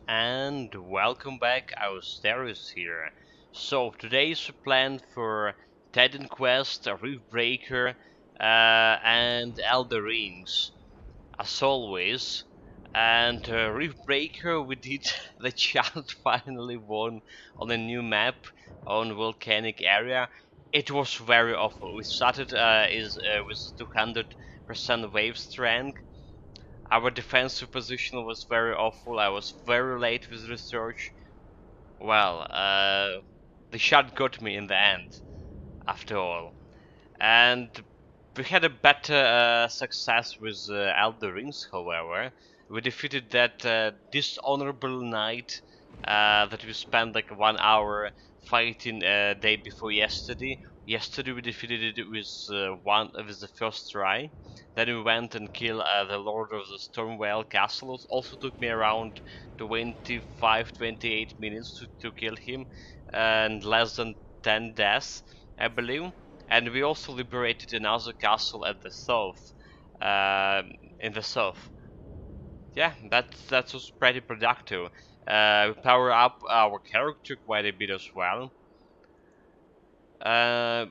and welcome back. Our Darius here. So today's plan for Titan Quest, Reef Breaker, and Elder Rings, as always. And Reef Breaker, we did the child finally won on a new map on volcanic area. It was very awful. We started with 200% wave strength. Our defensive position was very awful. I was very late with research. Well, the shot got me in the end, after all. And we had a better success with Elder Rings, however. We defeated that dishonorable knight that we spent like 1 hour fighting day before yesterday. Yesterday we defeated it with the first try. Then we went and killed the Lord of the Stormwell Castle. It also took me around 25-28 minutes to kill him, and less than 10 deaths, I believe. And we also liberated another castle at the south, in the south. Yeah, that was pretty productive. We power up our character quite a bit as well. Uh,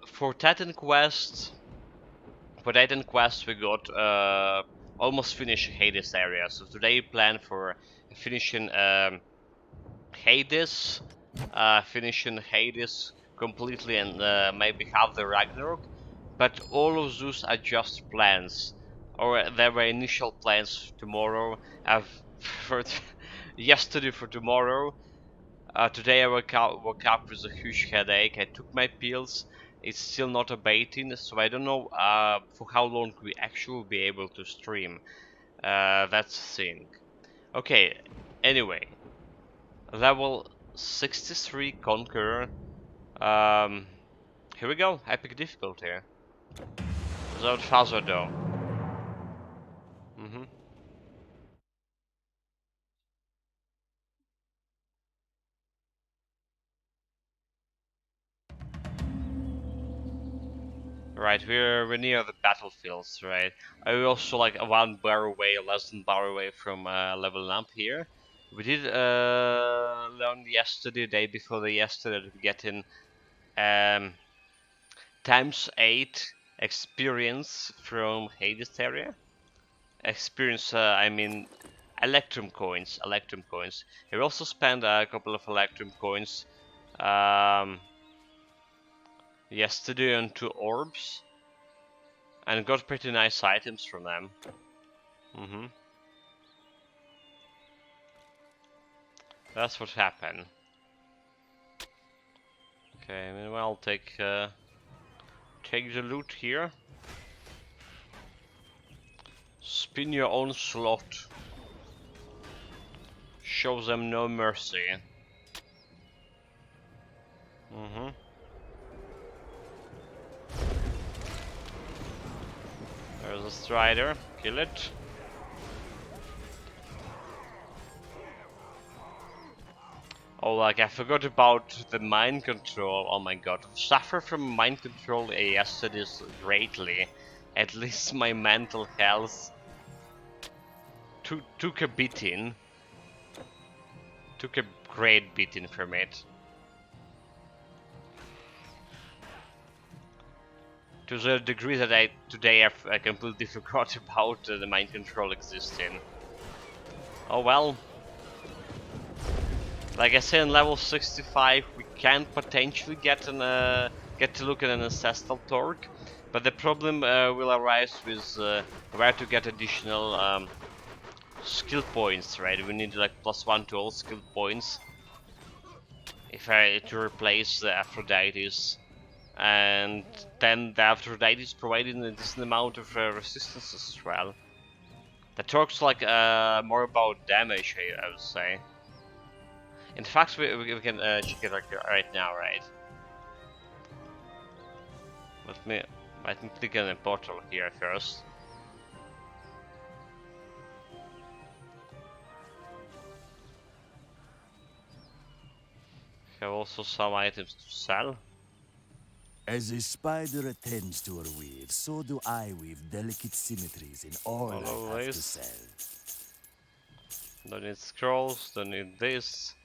for Titan Quest, we got almost finished Hades area. So today plan for finishing Hades, finishing Hades completely, and maybe have the Ragnarok. But all of those are just plans, or there were initial plans tomorrow. I've for yesterday for tomorrow. Today I woke up with a huge headache. I took my pills. It's still not abating, so I don't know for how long we actually will be able to stream. That's the thing. Okay. Anyway, level 63 Conqueror. Um, Here we go. Epic difficulty. Without further ado. Mm-hmm. Right, we're near the battlefields, right? I also like one bar away, less than bar away from leveling up here. We did learn yesterday, day before the yesterday, that we get in um, times 8 experience from Hades area. Experience, I mean Electrum coins, Electrum coins. We also spent a couple of Electrum coins um, yesterday on 2 orbs, and got pretty nice items from them. Mm-hmm. That's what happened. Okay, meanwhile take the loot here. Spin your own slot. Show them no mercy. Mm-hmm. There's a strider. Kill it. Oh, like I forgot about the mind control. Oh my god. Suffer from mind control yesterday greatly. At least my mental health took a beating. Took a great beating from it. To the degree that today I completely forgot about the mind control existing. Oh well. Like I said, in level 65 we can potentially get to look at an ancestral torque, but the problem will arise with where to get additional skill points, right? We need like +1 to all skill points if I to replace the Aphrodites, and then the Aphrodites providing a decent amount of resistances as well. The torque's like more about damage, I would say. In fact, we can check it right now, right? Let me click on the portal here first. Have also some items to sell. As a spider attends to her weave, so do I weave delicate symmetries in all I have to Always. sell. Don't need scrolls, don't need this.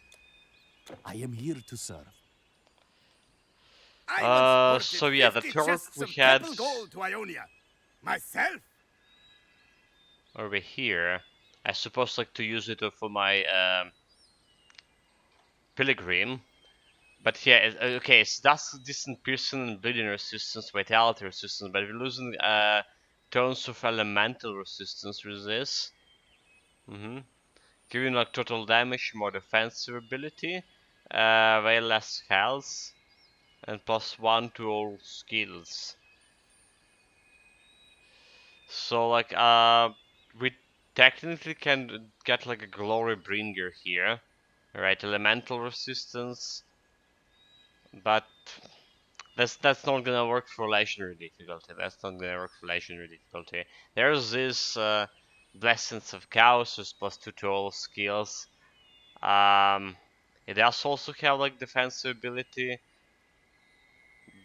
I am here to serve. I once So exported yeah, the 50 turret chests we of had purple gold to Ionia. Myself? over here. I suppose like to use it for my pilgrim. But yeah, okay, so that's decent piercing and bleeding resistance, vitality resistance, but we're losing tons of elemental resistance with this. Giving like total damage, more defensive ability, way less health, and +1 to all skills. So like we technically can get like a glory bringer here, right? Elemental resistance, but that's not gonna work for legendary difficulty. That's not gonna work for legendary difficulty. There's this blessings of chaos, is +2 to all skills. It does also have like defensive ability,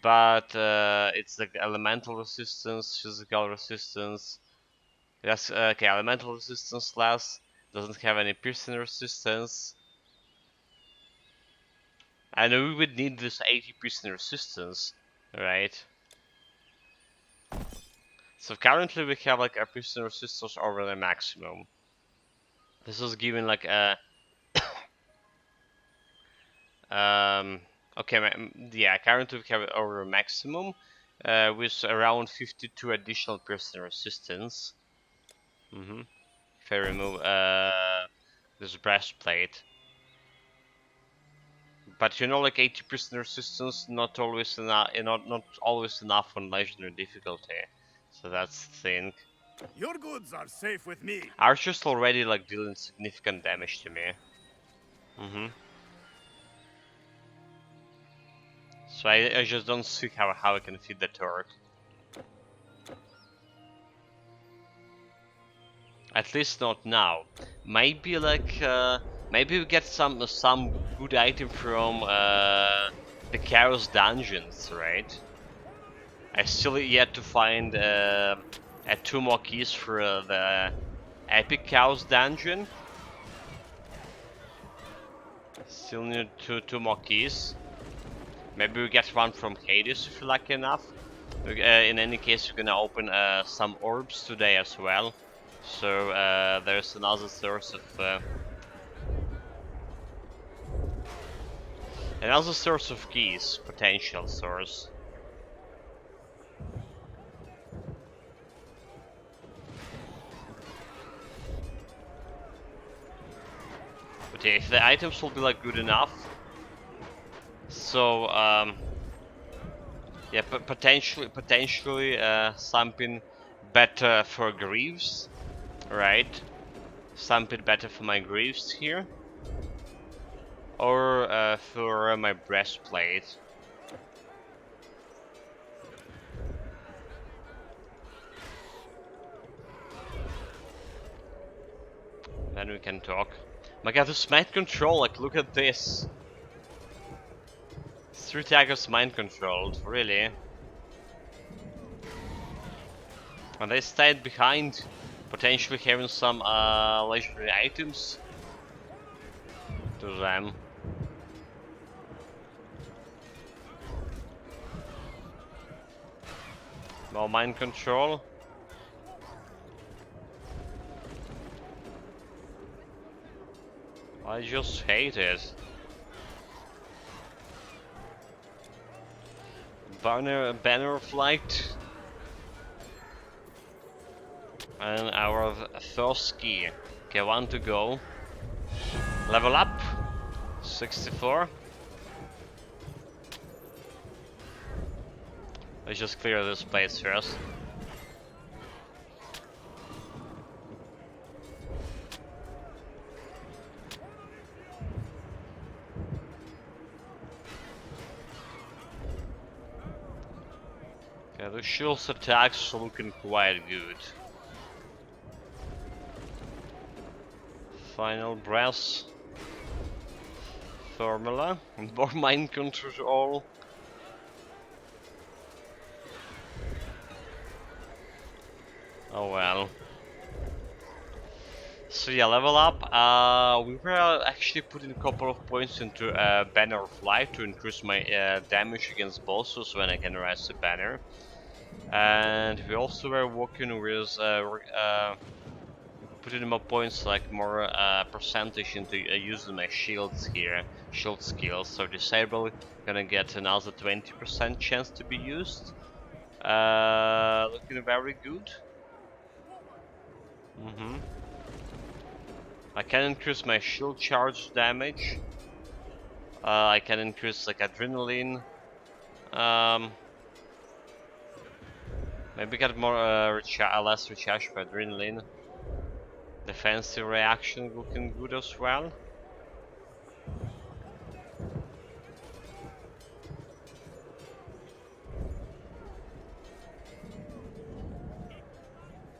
but it's like elemental resistance, physical resistance. That's okay. Elemental resistance less, doesn't have any piercing resistance, and we would need this 80 piercing resistance, right? So currently we have like a piercing resistance over the maximum. This is given like a um. Okay, yeah. Currently we have it over the maximum, with around 52 additional piercing resistance. If I remove this breastplate. But you know, like 80% resistance, not always enough. Not always enough on legendary difficulty. So that's the thing. Your goods are safe with me. Archer's already like dealing significant damage to me. So I just don't see how I can feed the turret. At least not now. Maybe like maybe we get some good item from the Chaos dungeons, right? I still yet to find 2 more keys for the Epic Chaos dungeon. Still need two more keys. Maybe we get one from Hades if you're lucky enough. In any case, we're gonna open some orbs today as well. So there's another source of keys, potential source. But yeah, if the items will be like good enough, so yeah, potentially something better for Greaves, right? Something better for my Greaves here, or for my breastplate. Then we can talk. My god, this mind control, like look at this. 3 taggers mind controlled, really. And they stayed behind, potentially having some legendary items to them. More mind control. I just hate it. Banner of Light. And our first key. Okay, 1 to go. Level up. 64. Let's just clear this place first. Okay, the shield's attacks are looking quite good. Final breath. Formula. More mind control. Oh well. So yeah, level up. We were actually putting a couple of points into Banner of Light to increase my damage against bosses when I can rise the banner. And we also were working with putting more points, like more percentage into using my shields here, shield skills. So disable gonna get another 20% chance to be used. Looking very good. I can increase my shield charge damage. I can increase like adrenaline. Um, Maybe get more less recharge for adrenaline. Defensive reaction looking good as well.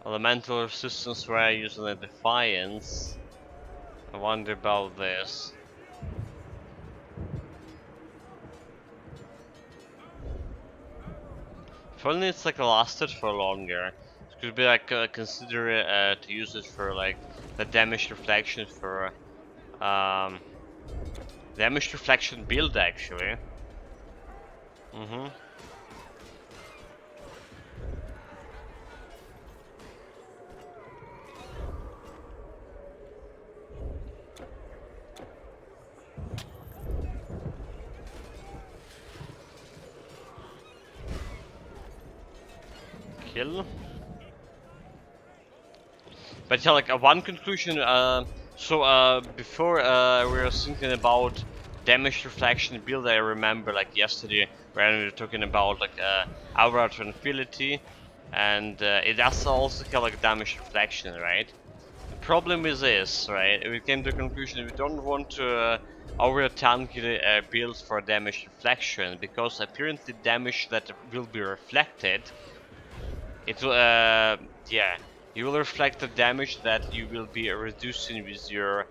Elemental resistance where I using a defiance. I wonder about this. If only it's like lasted for longer. It could be like consider to use it for like the damage reflection for damage reflection build actually. Kill. But yeah, like one conclusion. Before we were thinking about damage reflection build. I remember like yesterday when we were talking about like aura tranquility, and it does also have like damage reflection, right? The problem is this, right? We came to the conclusion we don't want to aura tanky build for damage reflection because apparently damage that will be reflected, it will yeah, you will reflect the damage that you will be reducing with your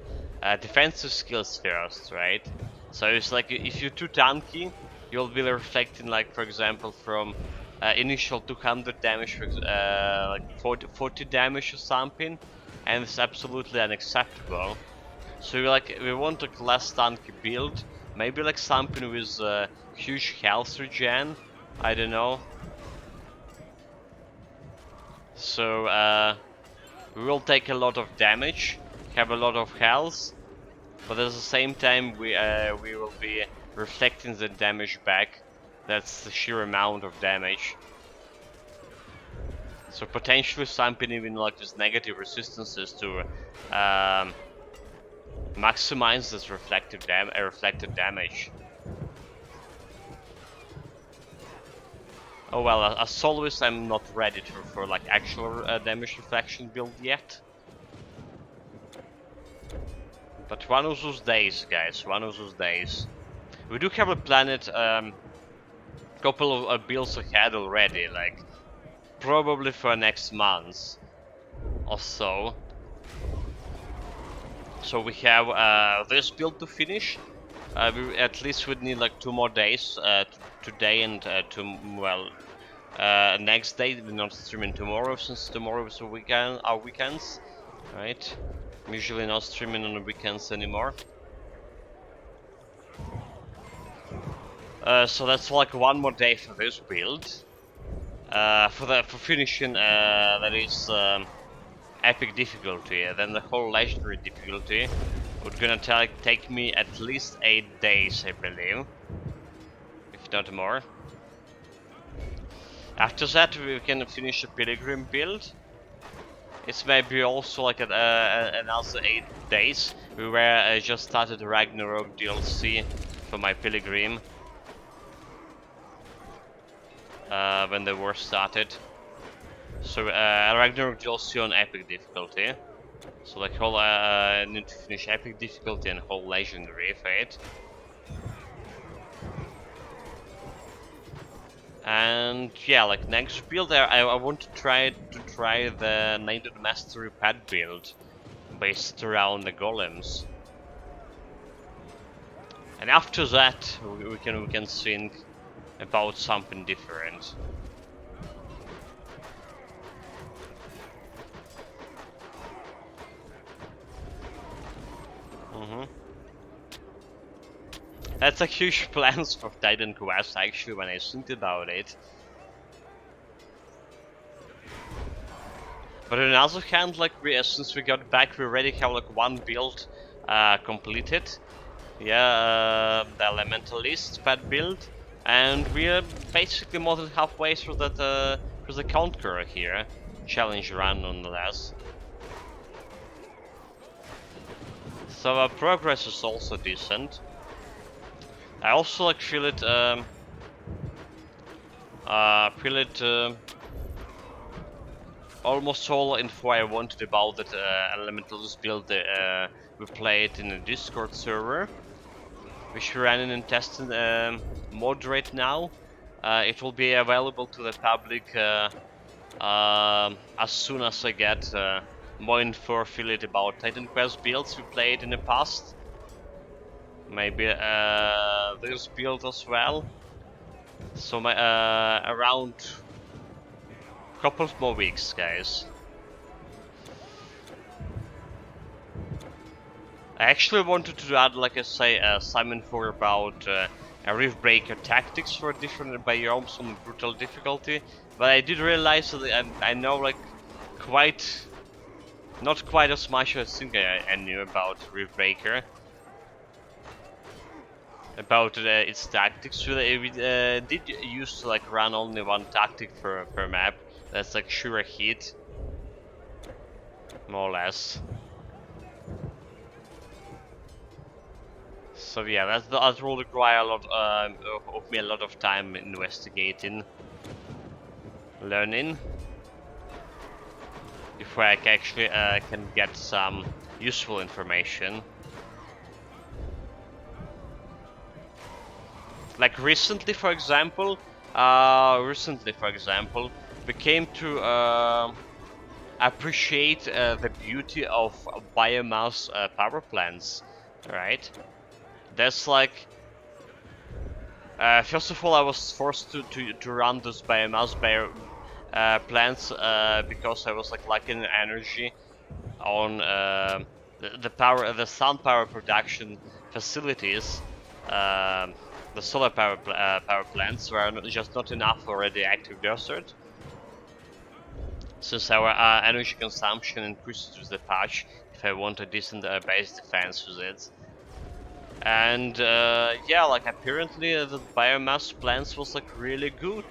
defensive skills first, right? So it's like if you're too tanky, you'll be reflecting, like for example, from initial 200 damage, for like 40 damage or something, and it's absolutely unacceptable. So we want a less tanky build, maybe like something with huge health regen. I don't know. So we will take a lot of damage, have a lot of health, but at the same time we will be reflecting the damage back. That's the sheer amount of damage. So potentially something even like this negative resistances to maximize this reflected damage. Oh well, as always, I'm not ready for like actual damage reflection build yet. But one of those days, guys, one of those days. We do have a planet, couple of builds ahead already, like probably for next month or so. So we have this build to finish. We at least would need like 2 more days, today and next day. We're not streaming tomorrow since tomorrow is a weekend, our weekends, right? I'm usually not streaming on the weekends anymore. So that's like 1 more day for this build. For finishing, that is epic difficulty. Then the whole legendary difficulty would gonna take me at least 8 days, I believe, if not more. After that, we can finish the pilgrim build. It's maybe also like another 8 days. We were just started the Ragnarok DLC for my pilgrim. When the war started. So Ragnarok DLC on epic difficulty. So like whole need to finish epic difficulty and whole legendary fate. And yeah, like next build, I want to try the Named Mastery pad build based around the golems. And after that, we can think about something different. That's a huge plans for Titan Quest actually when I think about it. But on the other hand, like since we got back, we already have like one build completed. Yeah, the Elementalist pet build, and we are basically more than halfway through that through the Conqueror here, challenge run nonetheless. So our progress is also decent. I also like feel it almost all info I wanted about that Elementalist build we played in a Discord server, which we ran in testing mod right now. It will be available to the public as soon as I get more info affiliate about Titan Quest builds we played in the past. Maybe this build as well. So my around a couple of more weeks, guys. I actually wanted to add, like I say, some info about Reef Breaker tactics for different biomes on brutal difficulty, but I did realize that I know like not quite as much as I think I knew about Reef Breaker. About its tactics. So we did used to like run only one tactic per map. That's like sure hit, more or less. So yeah, that will require a lot of me a lot of time investigating, learning, before I actually can get some useful information. Like recently, for example, we came to appreciate the beauty of biomass power plants, right? That's like, first of all, I was forced to run those biomass plants because I was like lacking energy on the sun power production facilities. The solar power plants were just not enough for radioactive desert. Since our energy consumption increases with the patch, if I want a decent base defense with it. And yeah, like apparently the biomass plants was like really good,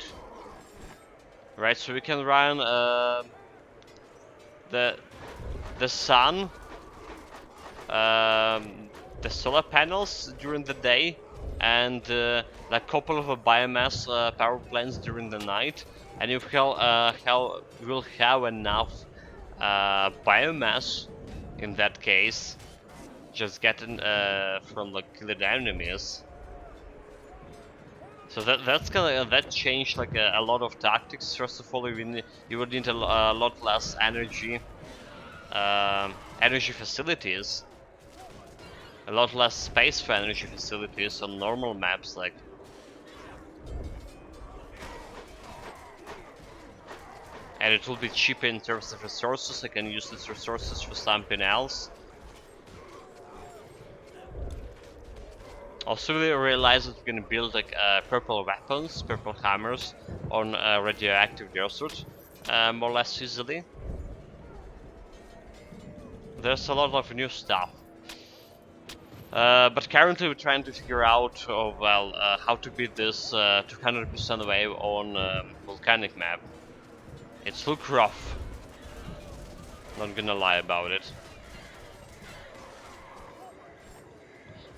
right? So we can run the sun, the solar panels during the day, and a couple of biomass power plants during the night, and you will have enough biomass in that case. Just getting from like killed enemies. So that changed like a lot of tactics. First of all, you would need a lot less energy facilities, a lot less space for energy facilities on normal maps, like. And it will be cheaper in terms of resources. I can use these resources for something else. Also, we realized that we can build like purple weapons, purple hammers on radioactive desert more or less easily. There's a lot of new stuff. But currently we're trying to figure out, how to beat this 200% wave on volcanic map. It's look rough. Not gonna lie about it.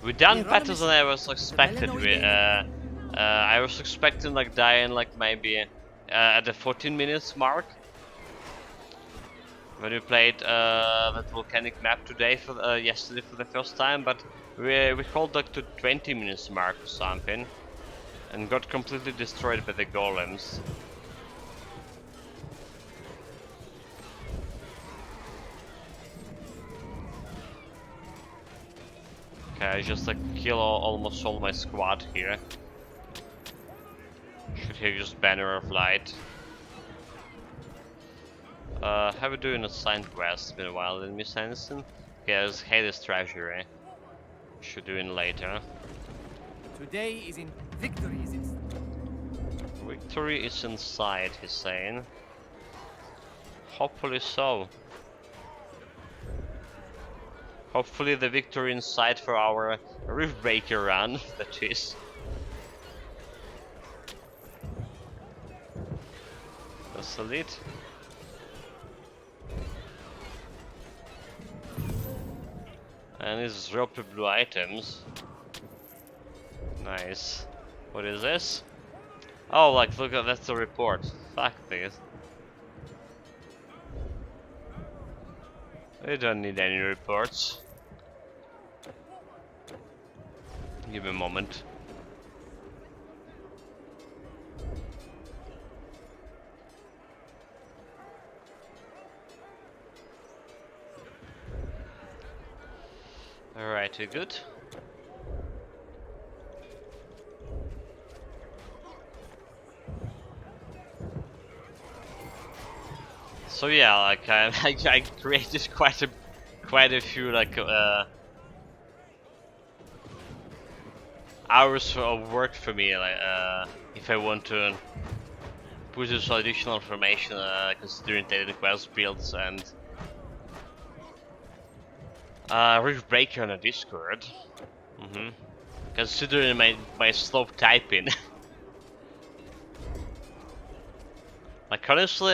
We done better than I was expected. I was expecting like dying like maybe at the 14 minutes mark when we played that volcanic map today yesterday for the first time, but we held like to 20 minutes mark or something and got completely destroyed by the golems. Okay, I just like kill almost all my squad here. Should here just banner of light. How we doing a signed quest? It's been a while, didn't miss anything? Okay, there's Hades treasury. Should do in later. Today is in victory is in. Victory is in sight, he's saying. Hopefully so. Hopefully the victory in sight for our Riftbreaker run, that is. That's elite. And he's dropped the blue items. Nice. What is this? Oh, like, look at that's the report. Fuck this. We don't need any reports. Give me a moment. Alright, we good? So yeah, like I created quite a few like hours of work for me. Like if I want to put some additional information, considering the quest builds and Riftbreaker on a Discord. Considering my slow typing. Like honestly,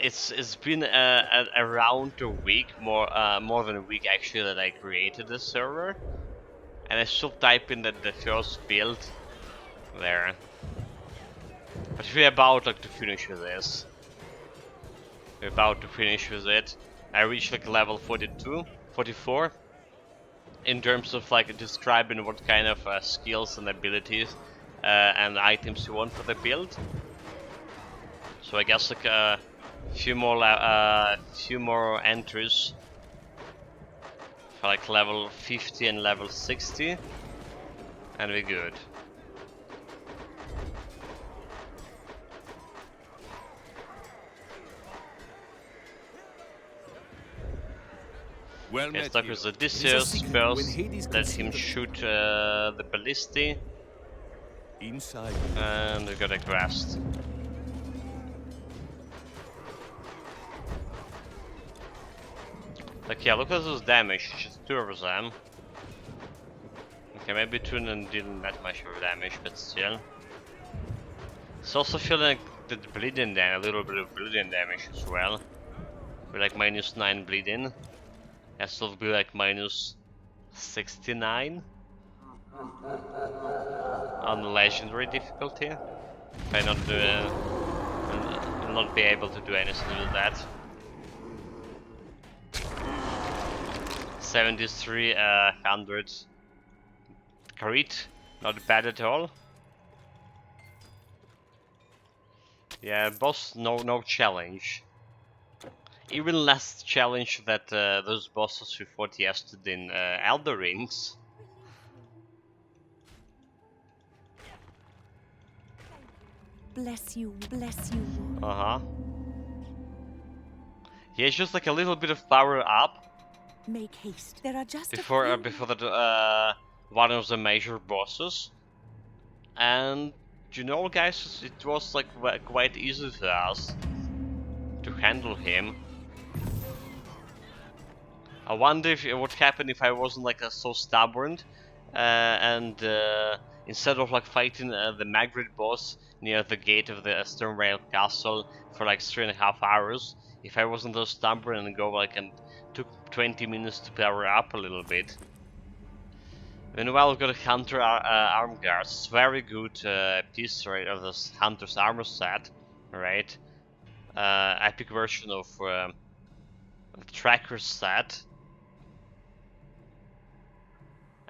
it's been around a week, more than a week actually, that I created this server, and I still type in the first build there. But we're about like to finish with this. We're about to finish with it. I reached like level 42, 44, in terms of like describing what kind of skills and abilities and items you want for the build. So I guess like a few more entries for like level 50 and level 60, and we're good. Well Okay, met, stuck hero. with It is a Odysseus signal when first. Hades Let him considers- shoot the ballistic, Inside. and we got a crest. Like yeah, look at those damage, just 2 of them. Okay, maybe 2 didn't that much of damage, but still. It's also feeling like the bleeding damage, a little bit of bleeding damage as well. We're like -9 bleeding. That will be like -69 on the legendary difficulty. If I not do, will not be able to do anything with that. 7300 crit, not bad at all. Yeah, boss, no challenge. Even less challenge that those bosses we fought yesterday in Elder Rings. Bless you, bless you. Yeah, it's just like a little bit of power up Make haste. There are just before a few. before that one of the major bosses, and you know, guys, it was like quite easy for us to handle him. I wonder if what happened if I wasn't like so stubborn, and instead of like fighting the Magritte boss near the gate of the Stormvale Castle for like 3.5 hours, if I wasn't so stubborn and go like and took 20 minutes to power up a little bit. Meanwhile, we've got a Hunter arm guards. It's very good piece, right, of this Hunter's armor set, right? Epic version of the Tracker's set.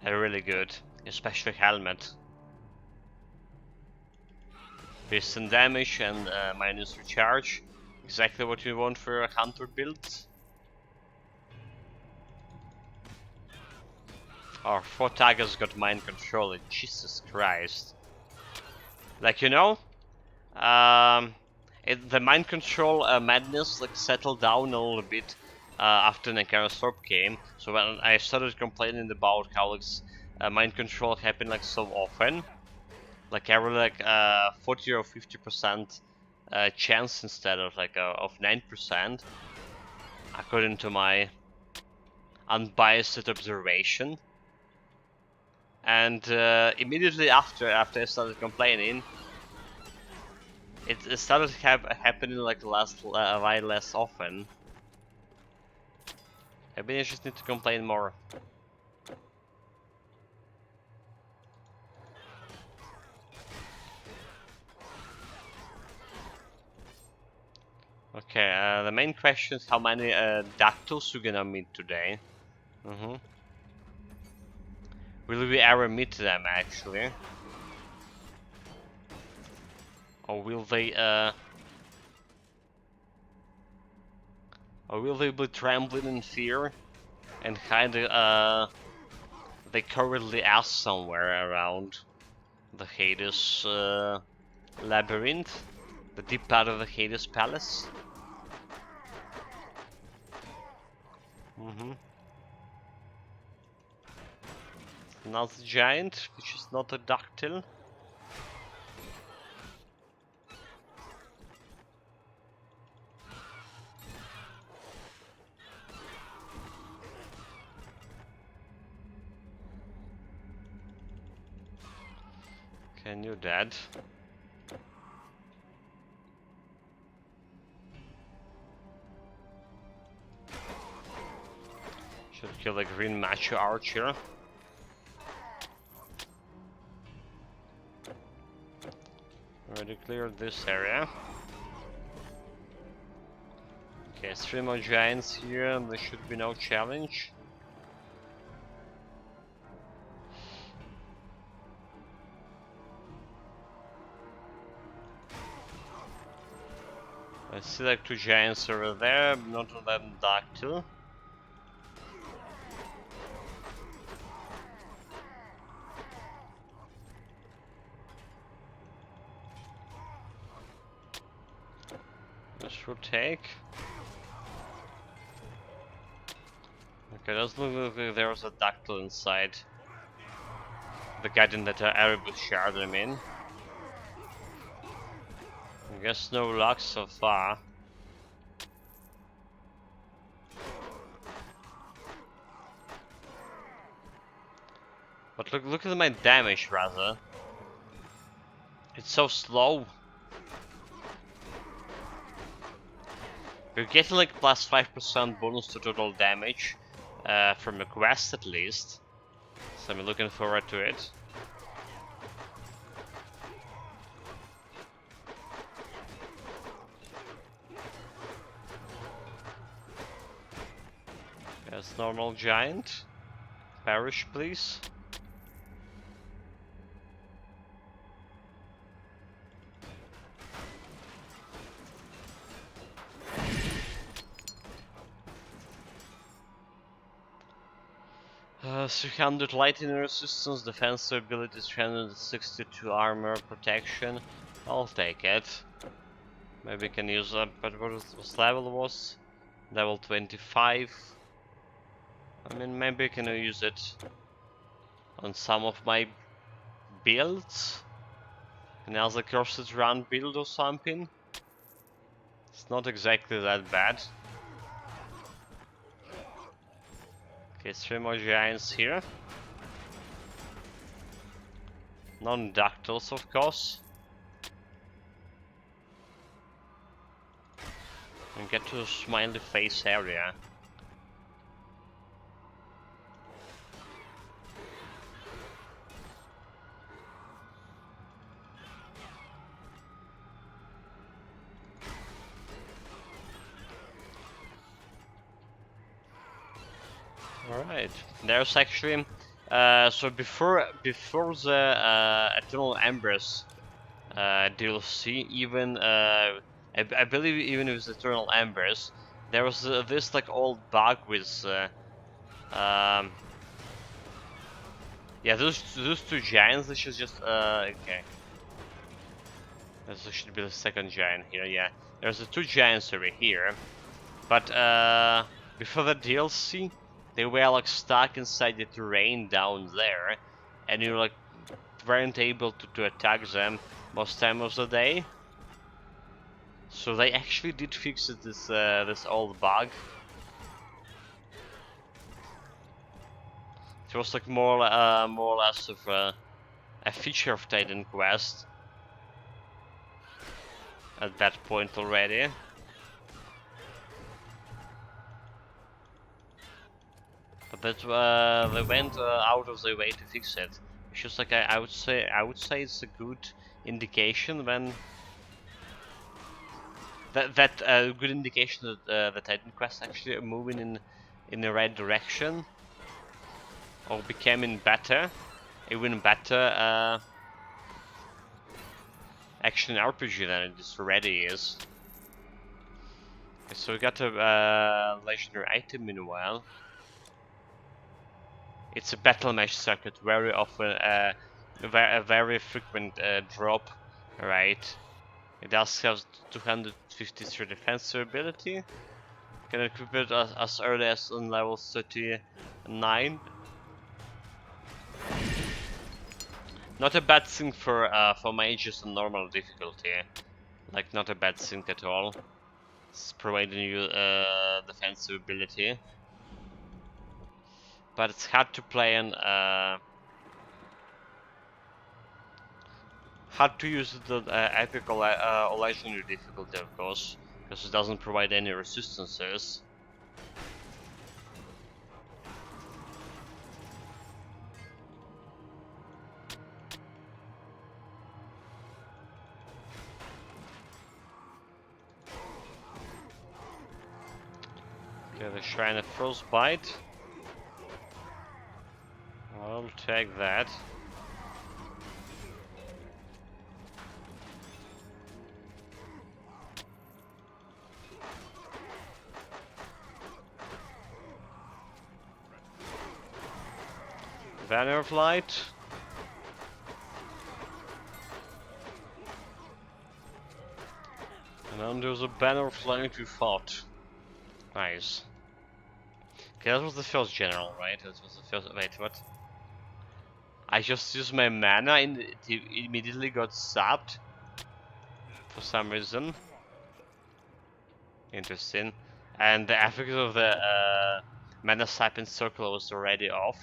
Really good, especially helmet. Piston damage and minus recharge. Exactly what you want for a Hunter build. Our Fortaga's got mind control, Jesus Christ. Like, you know, the mind control madness like settled down a little bit after the Swap came. So when I started complaining about how like, mind control happened like so often, like every like 40 or 50% chance instead of like of 9%, according to my unbiased observation. And immediately after I started complaining, it started happening like while less often. Maybe I just need to complain more. Okay, the main question is how many dactyls we're gonna meet today. Will we ever meet them actually? Or will they be trembling in fear and hide they cowardly ass somewhere around the Hades labyrinth? The deep part of the Hades palace? Another giant, which is not a dactyl. Can you dead? Should kill the green macho archer. Already cleared this area. Okay, 3 more giants here, and there should be no challenge. I see like 2 giants over there, not of them dactyl. This should take. Okay, doesn't look like there was a dactyl inside the garden that Erebus shard I'm in. I guess no luck so far. But look at my damage rather. It's so slow. We're getting like plus 5% bonus to total damage from a quest at least. So I'm looking forward to it. Yes, normal giant. Perish, please. Uh, 300 lightning resistance, defense abilities, 362 armor protection. I'll take it. Maybe can use that, but what level was? Level 25. I mean, maybe I can use it on some of my builds. Another cursed run build or something. It's not exactly that bad. Okay, 3 more giants here. Non-dactyls, of course. And get to the smiley face area. Alright, there's actually so before the Eternal Embers DLC, even I believe even with Eternal Embers, there was this like old bug with yeah, those 2 giants. This is just okay. This should be the second giant here. Yeah, there's the 2 giants over here, but before the DLC, they were like stuck inside the terrain down there, and you like weren't able to attack them most time of the day. So they actually did fix this old bug. It was like more or less of a feature of Titan Quest at that point already. But that they went out of their way to fix it. It's just like I would say it's a good indication when that good indication that the Titan Quest actually are moving in the right direction or becoming better, even better action RPG than it just already is. Okay, so we got a legendary item meanwhile. It's a battle mesh circuit, very often a very frequent drop, right? It does have 253 defense ability. Can equip it as early as on level 39. Not a bad thing for mages on normal difficulty. Like not a bad thing at all. It's providing you defensive ability. But it's hard to play and hard to use the epic or legendary difficulty, of course, because it doesn't provide any resistances. Okay, the Shrine of Frostbite. I'll take that. Banner of Light. And then there's a Banner of Light we fought. Nice. Okay, that was the first general, right? That was the first. Wait, what? I just used my mana and it immediately got zapped for some reason. Interesting. And the effect of the mana siphon circle was already off.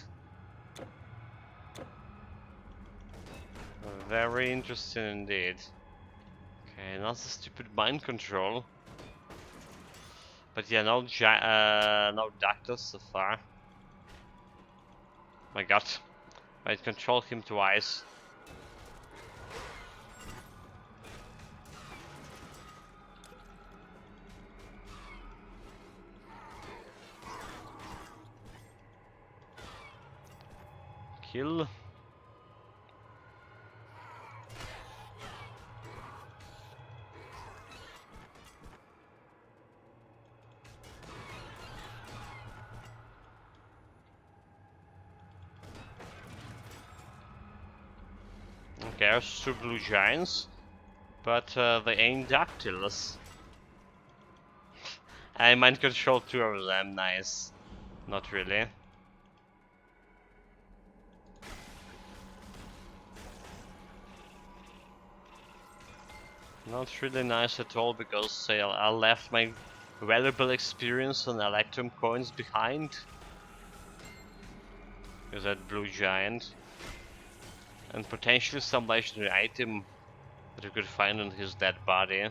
Very interesting indeed. Okay, not the stupid mind control. But yeah, no doctors so far. My god. I control him twice. Kill. Okay, there's two blue giants, but they ain't dactyls. I mind control two of them, nice. Not really. Not really nice at all, because I left my valuable experience on Electrum coins behind. With that blue giant. And potentially some legendary item that you could find on his dead body.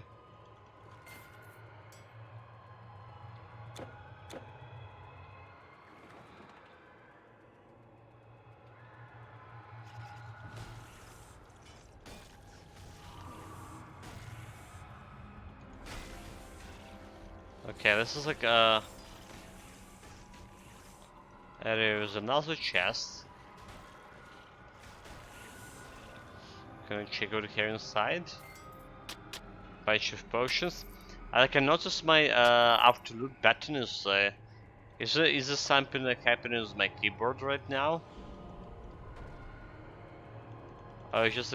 Okay, this is like there is another chest. Can I check out here inside? Bunch of potions. I can notice my absolute button is this something that happening with my keyboard right now? Oh, it just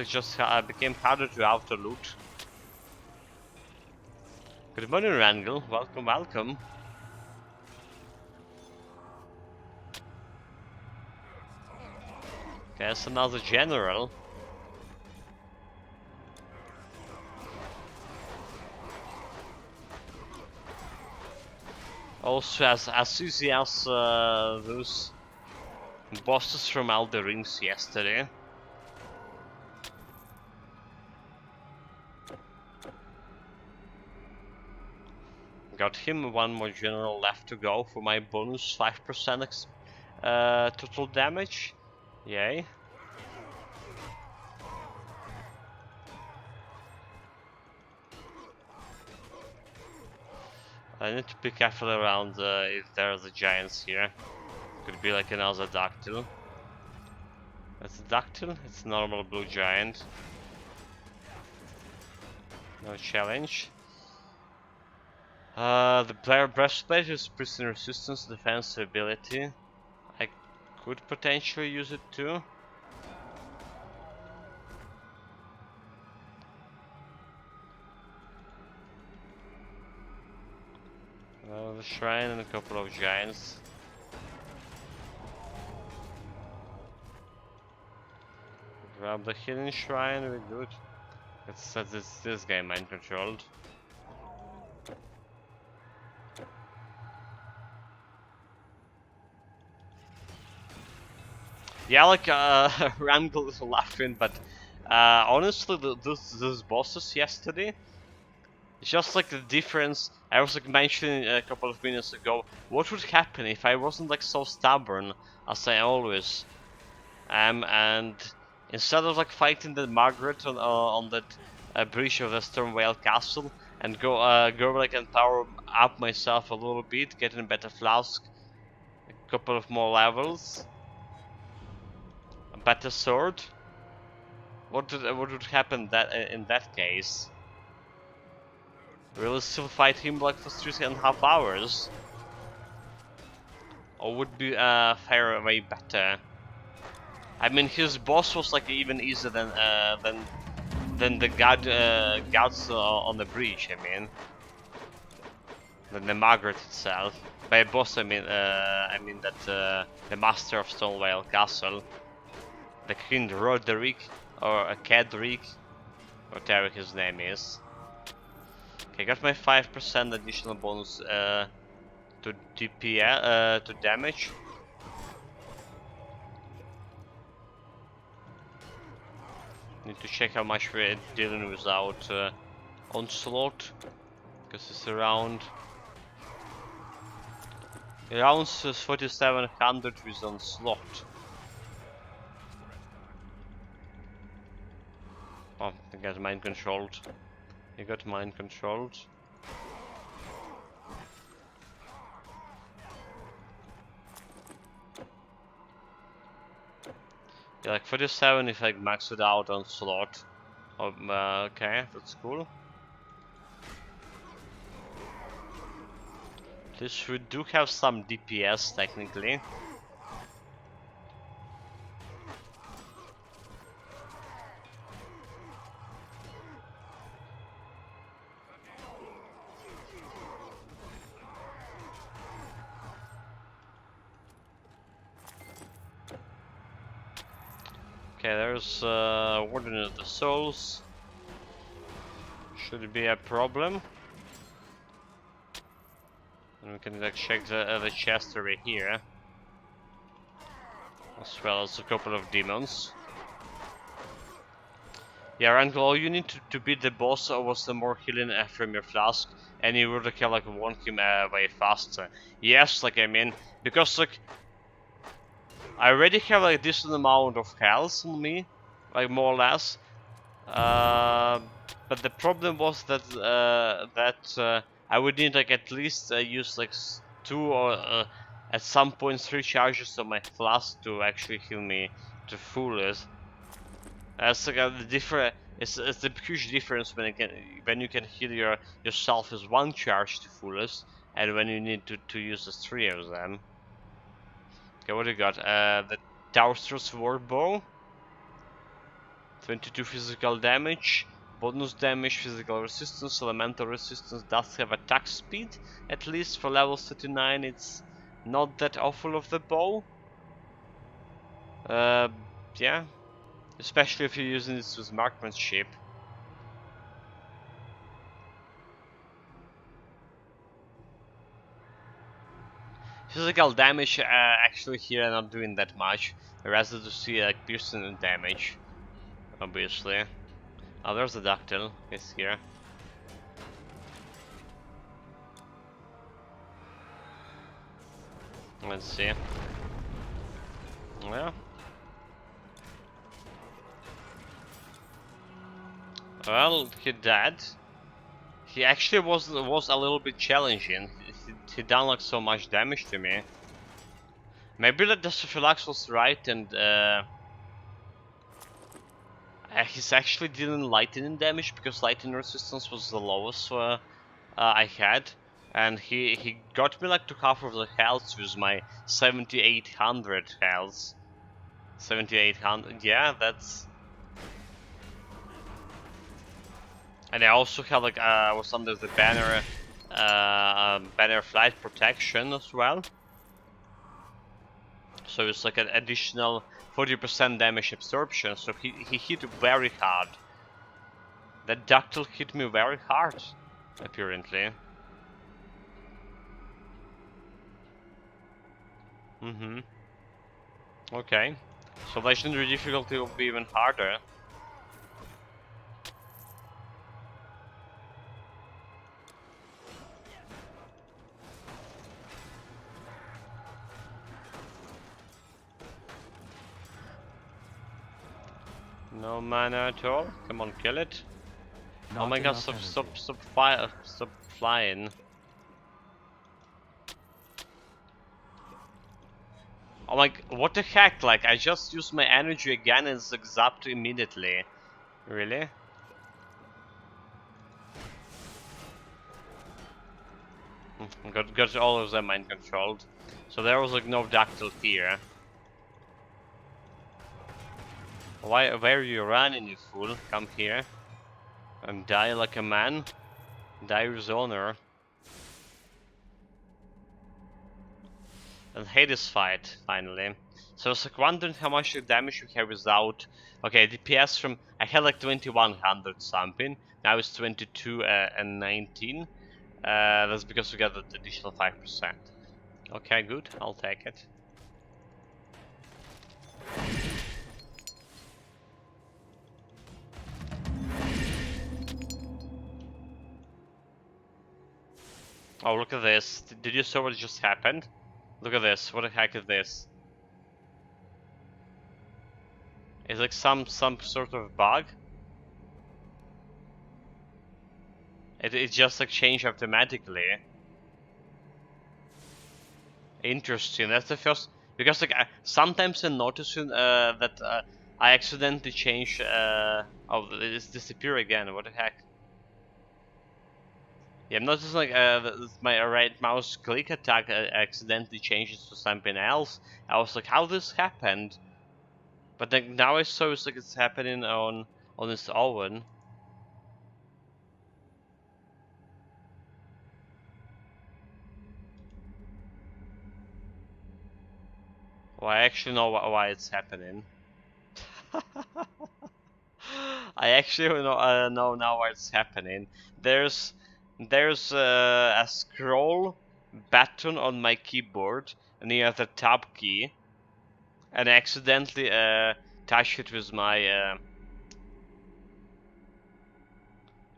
became harder to auto loot. Good morning, Rangel. Welcome, welcome. Okay, that's another general. Also as easy as those bosses from Elder Rings yesterday. Got him, one more general left to go for my bonus 5% total damage. Yay. I need to be careful around if there's a giants here. Could be like another dactyl. That's a dactyl? It's a normal blue giant. No challenge. The player breastplate is prison resistance, defense ability. I could potentially use it too. The shrine and a couple of giants. Grab the hidden shrine, we're good. Let's set this guy mind controlled. Yeah, like Ramgle is laughing, but honestly, those bosses yesterday, it's just like the difference. I was like mentioning a couple of minutes ago. What would happen if I wasn't like so stubborn as I always am, and instead of like fighting the Margaret on that breach of the Stormvale Castle, and go like and power up myself a little bit, getting a better flask, a couple of more levels, a better sword. What would happen that in that case? Will still fight him like for 3.5 hours? Or would be fare way better? I mean, his boss was like even easier than the gods on the breach. I mean, than the Margaret itself. By boss, I mean that the master of Stonewall Castle, the King Roderick or Kedrick, whatever his name is. Okay, got my 5% additional bonus to DPS, to damage. Need to check how much we're dealing without onslaught, because it's around 4,700 with onslaught. Oh, I got mind controlled. You got mind controlled. Yeah, like 47 if I max it out on slot. Okay, that's cool. At least we do have some DPS technically. Okay, there's Warden of the Souls. Should be a problem. And we can like check the chest over here, as well as a couple of demons. Yeah, Randall, all you need to beat the boss was the more healing from your flask, and you would like want him way faster. Yes, like I mean, because like I already have like a decent amount of health on me, like more or less. But the problem was that I would need like at least use like 2 or at some point 3 charges of my flask to actually heal me to fullest. That's like the different. It's the huge difference when you can heal yourself as 1 charge to fullest, and when you need to use the 3 of them. Okay, what do you got? The Taustrus Warbow. 22 physical damage, bonus damage, physical resistance, elemental resistance, does have attack speed, at least for level 39, it's not that awful of the bow. Yeah, especially if you're using this with marksmanship. Physical damage actually here not doing that much. Rather to see like piercing damage, obviously. Oh, there's a ductile. It's here. Let's see. Yeah. Well, he died. He actually was a little bit challenging. He done like so much damage to me. Maybe that the Phylax was right, and he's actually dealing lightning damage because lightning resistance was the lowest I had, and he got me like to half of the health with my 7800 health. 7800, yeah, that's. And I also had like was under the banner flight protection as well. So it's like an additional 40% damage absorption. So he hit very hard. That ductile hit me very hard, apparently. Okay. So legendary difficulty will be even harder. No mana at all. Come on, kill it. Oh my god, stop flying. Oh my, what the heck, like, I just used my energy again and it's zapped immediately. Really? Got all of them mind controlled. So there was like no ductile here. Where are you running, you fool? Come here. And die like a man. Die with honor. And Hades fight, finally. So I was like wondering how much damage we have without... Okay, DPS from... I had like 2100 something. Now it's 22 and 19. That's because we got the additional 5%. Okay, good. I'll take it. Oh, look at this. Did you see what just happened? Look at this. What the heck is this? It's like some sort of bug. It just like changed automatically. Interesting. That's the first, because like sometimes I notice that I accidentally change. Oh, it's disappear again. What the heck? Yeah, I'm noticing like my right mouse click attack accidentally changes to something else. I was like, how this happened? But then now I saw it's like it's happening on its own. Well, I actually know why it's happening. I actually know now what's happening. There's a scroll button on my keyboard near the tab key, and I accidentally touched it with my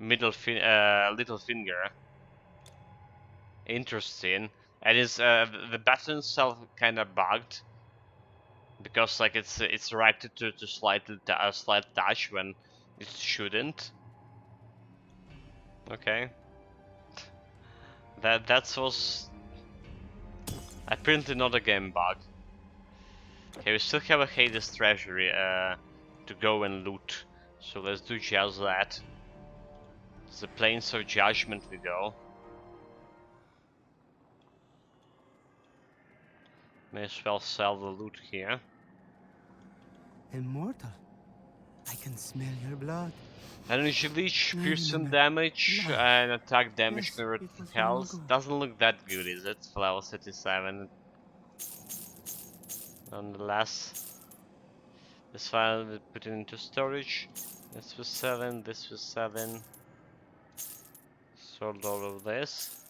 little finger. Interesting. And it's the button itself kind of bugged because like it's directed to slight touch when it shouldn't. Okay. That was apparently not a game bug. Okay, we still have a Hades treasury to go and loot, so let's do just that. The Plains of Judgment we go. May as well sell the loot here. Immortal. I can smell your blood. Energy leech, No, piercing no. damage, Blood. and attack damage Yes, converted it to was long health. ago. Doesn't look that good, is it? Level 37. Nonetheless. This file we put it into storage. This was 7, this was 7. Sold all of this.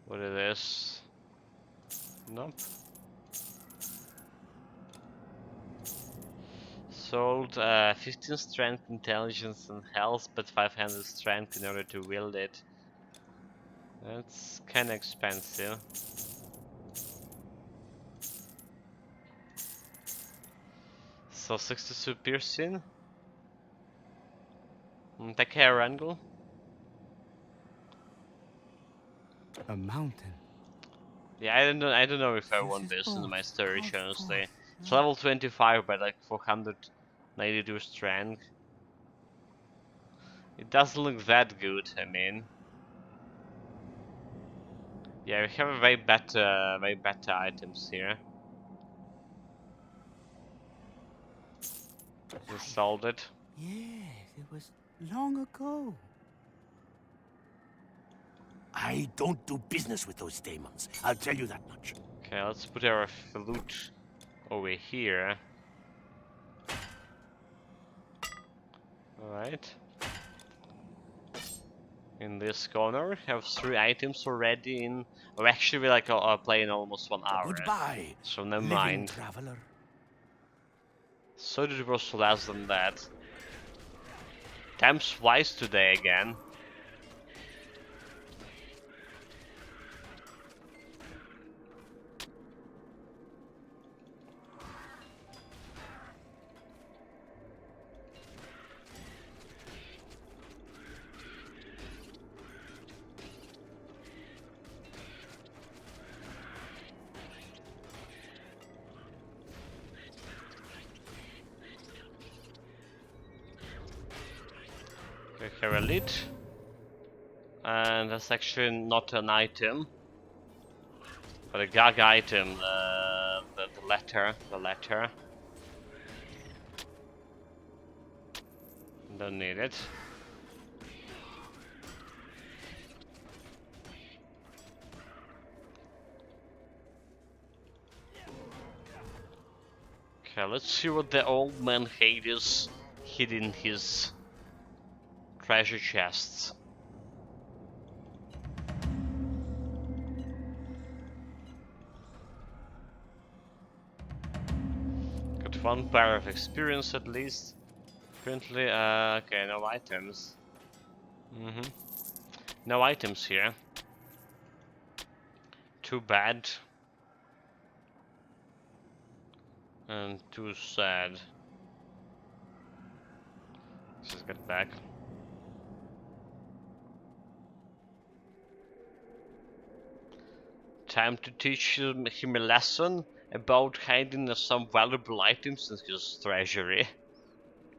What is this? Nope. Sold 15 strength, intelligence and health, but 500 strength in order to wield it. That's kinda expensive. So 62 piercing. Take hair angle. A mountain. Yeah, I don't know if I This want is this in my both storage, golf honestly. course. It's level 25 by like 492 strength. It doesn't look that good, I mean. Yeah, we have way better items here. Just sold it. Yes, it was long ago. I don't do business with those demons. I'll tell you that much. Okay, let's put our loot over here. Alright. In this corner, we have 3 items already in. Oh, actually, we like are playing almost 1 hour. Goodbye, So never living mind. traveler. So it was less than that. Times twice today again. We have a lid. And that's actually not an item. But a gag item, the letter. Don't need it. Okay, let's see what the old man Hades hid in his treasure chests. Got 1 pair of experience at least. Currently, okay, no items. No items here. Too bad. And too sad. Let's just get back. Time to teach him a lesson about hiding some valuable items in his treasury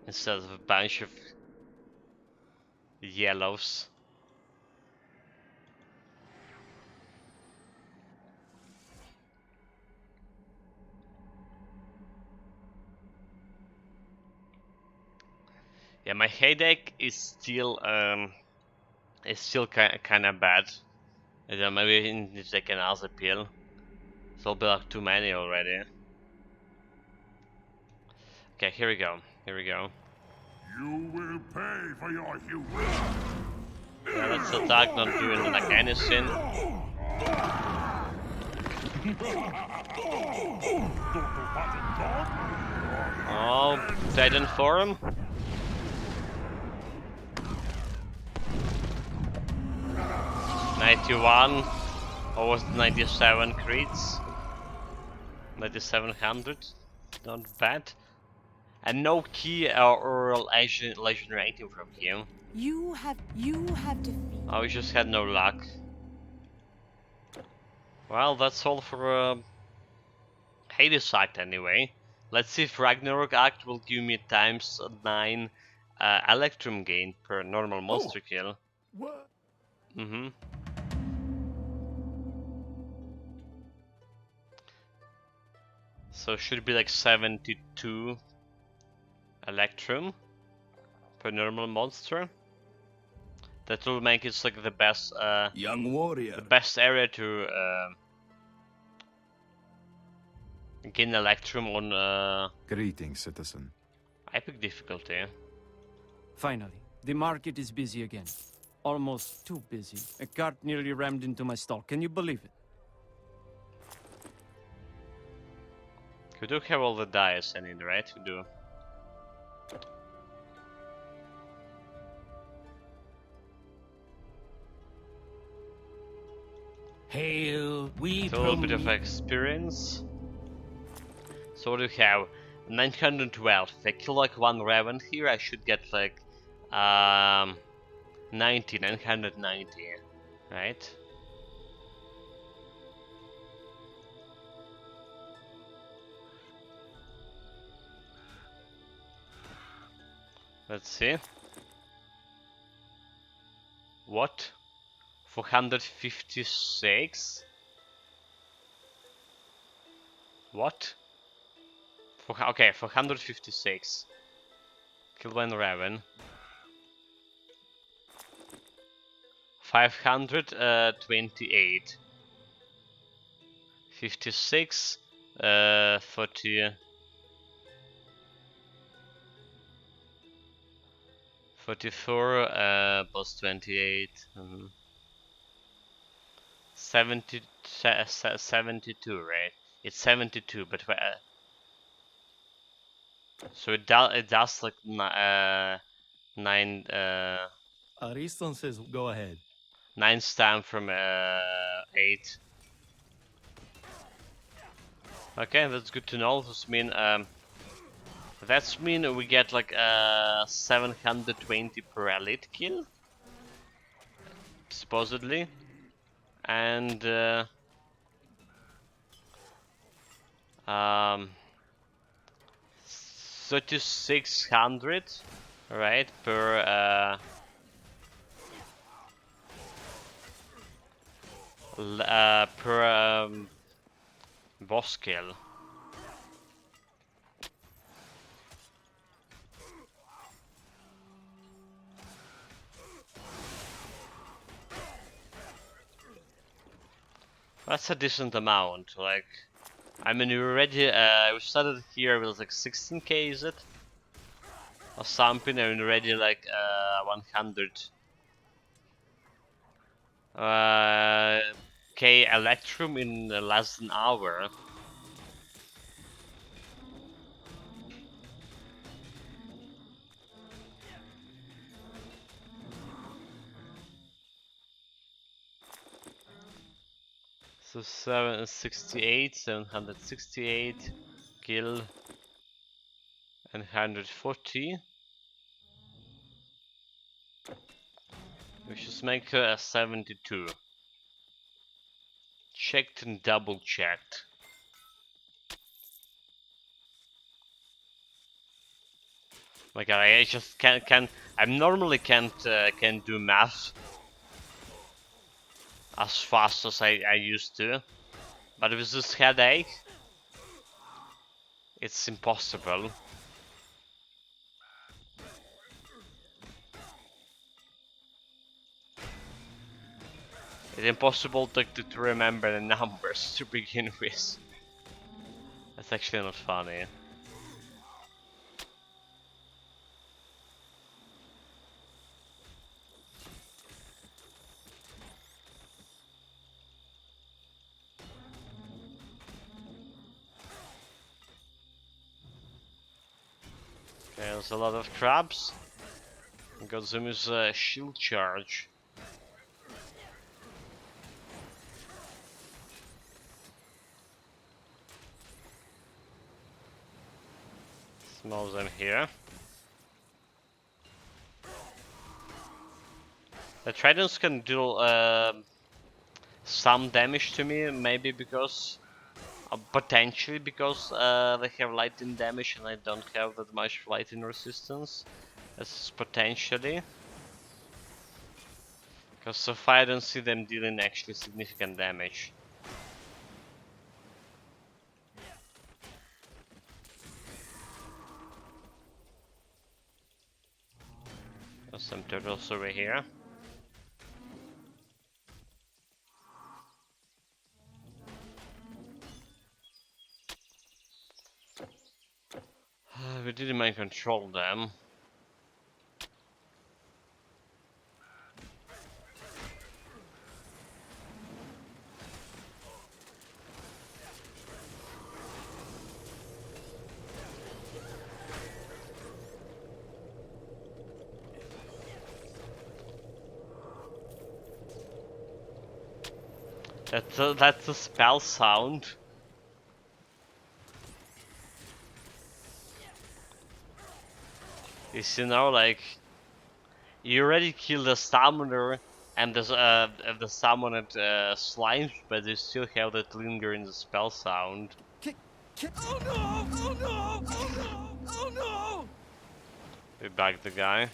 instead of a bunch of yellows. Yeah, my headache is still kind of bad. I don't know, maybe I need to take another pill. There'll be like too many already. Okay, here we go. You will pay for your humor. Yeah, let's attack, not doing like anything. Oh, Titan Forum. '91, or was it 97 crits? 9700, not bad. And no key or legendary item from him. You have defeated. Oh, we just had no luck. Well, that's all for Hades Act anyway. Let's see if Ragnarok Act will give me times 9 Electrum gain per normal monster kill. What? So should be like 72 Electrum per normal monster. That will make it like the best Young warrior. area to Gain Electrum on Greetings, citizen. epic difficulty. Finally, the market is busy again. Almost too busy. A cart nearly rammed into my stall. Can you believe it? We do have all the dice I need, right? We do. Hail, we A little bit of experience. So what do we have? 912. If I kill like one Raven here, I should get like 990, right? Let's see. What? 456? What? Okay, 456. Kill one Raven. 528. 56. 40. 44 plus 28. 72, right? It's 72, but so it does like 9 Ariston says go ahead. 9 stam from 8. Okay, that's good to know. That's mean we get like 720 per elite kill, supposedly, and 3600, right, per boss kill. That's a decent amount. Like, I mean, we already we started here with like 16k, is it, or something? And already like 100 k Electrum in less than an hour. So 768 kill and 140. We should make a 72. Checked and double checked. My God, I just can't. I normally can't do math as fast as I used to, but with this headache, it's impossible. It's impossible to remember the numbers to begin with. That's actually not funny. Okay, there's a lot of traps. Got Zumi's shield charge. Small them here. The tridents can do some damage to me, maybe because, potentially because they have lightning damage and I don't have that much lightning resistance. That's potentially. Because so far I don't see them dealing actually significant damage. There's some turtles over here. we didn't mind control them. That's a spell sound. You know, like you already killed the summoner and the summoned slimes, but you still have that lingering spell sound. Oh no! Oh no! Oh no! Oh no! We back the guy.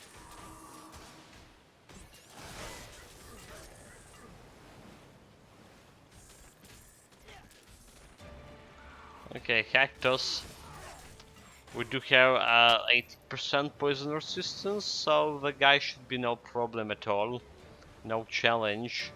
Okay, cactus. We do have 80% poison resistance, so the guy should be no problem at all. No challenge.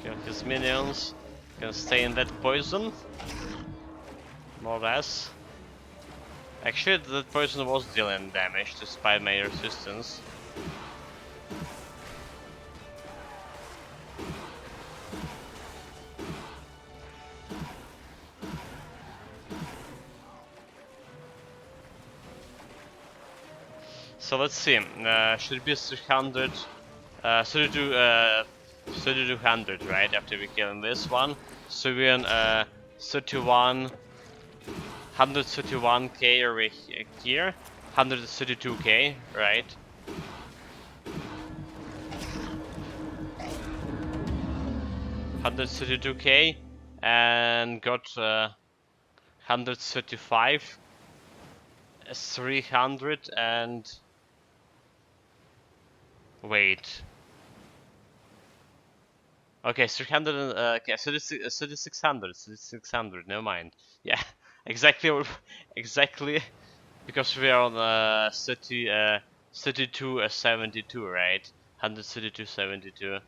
Kill his minions. Can stay in that poison. More or less. Actually, that poison was dealing damage despite my resistance. So let's see. Should be 300. 3200, right? After we kill this one, so we're on 31, 131k over here, 132k, right? 132k, and got 135, 300, and wait. Okay, 300 and okay, 3600, never mind. Yeah, exactly, exactly, because we are on 32 72, right? 132 72.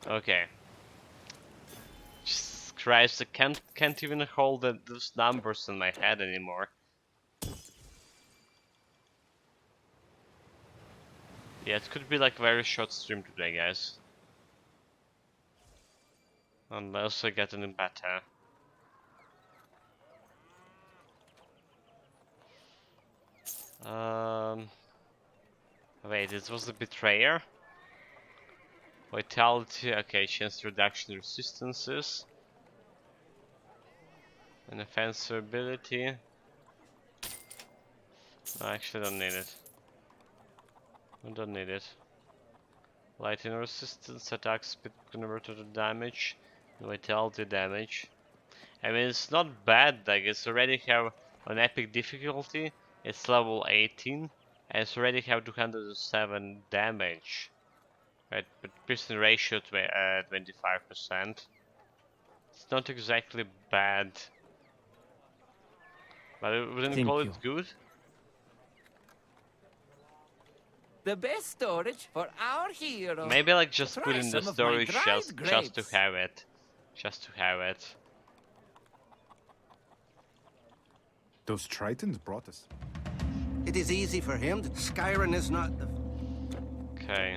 Okay. Jesus Christ, I can't even hold those numbers in my head anymore. Yeah, it could be like very short stream today, guys. Unless I get any better. Wait, this was the betrayer? Vitality, okay, chance reduction resistances. And offensive ability. No, I actually don't need it. I don't need it. Lightning resistance, attack speed converted to damage, and vitality damage. I mean, it's not bad, like it's already have an epic difficulty, it's level 18, and it's already have 207 damage. Right, but piercing ratio 25%. It's not exactly bad. But I wouldn't Thank call you. it good. The best storage for our hero. Maybe like just put Try in the some of my storage dried just to grapes. have it. Just to have it. Those Tritons brought us. It is easy for him. Skyrim is not the... Okay.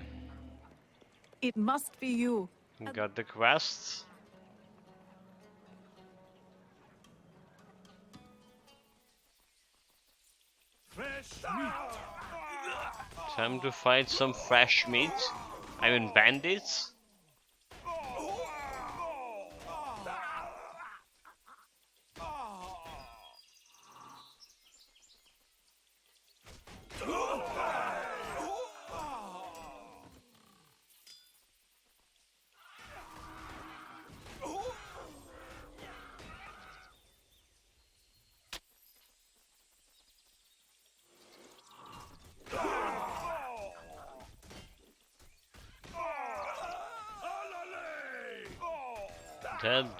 It must be you. Got the quests. Fresh meat. Time to find some fresh meat. I mean bandits.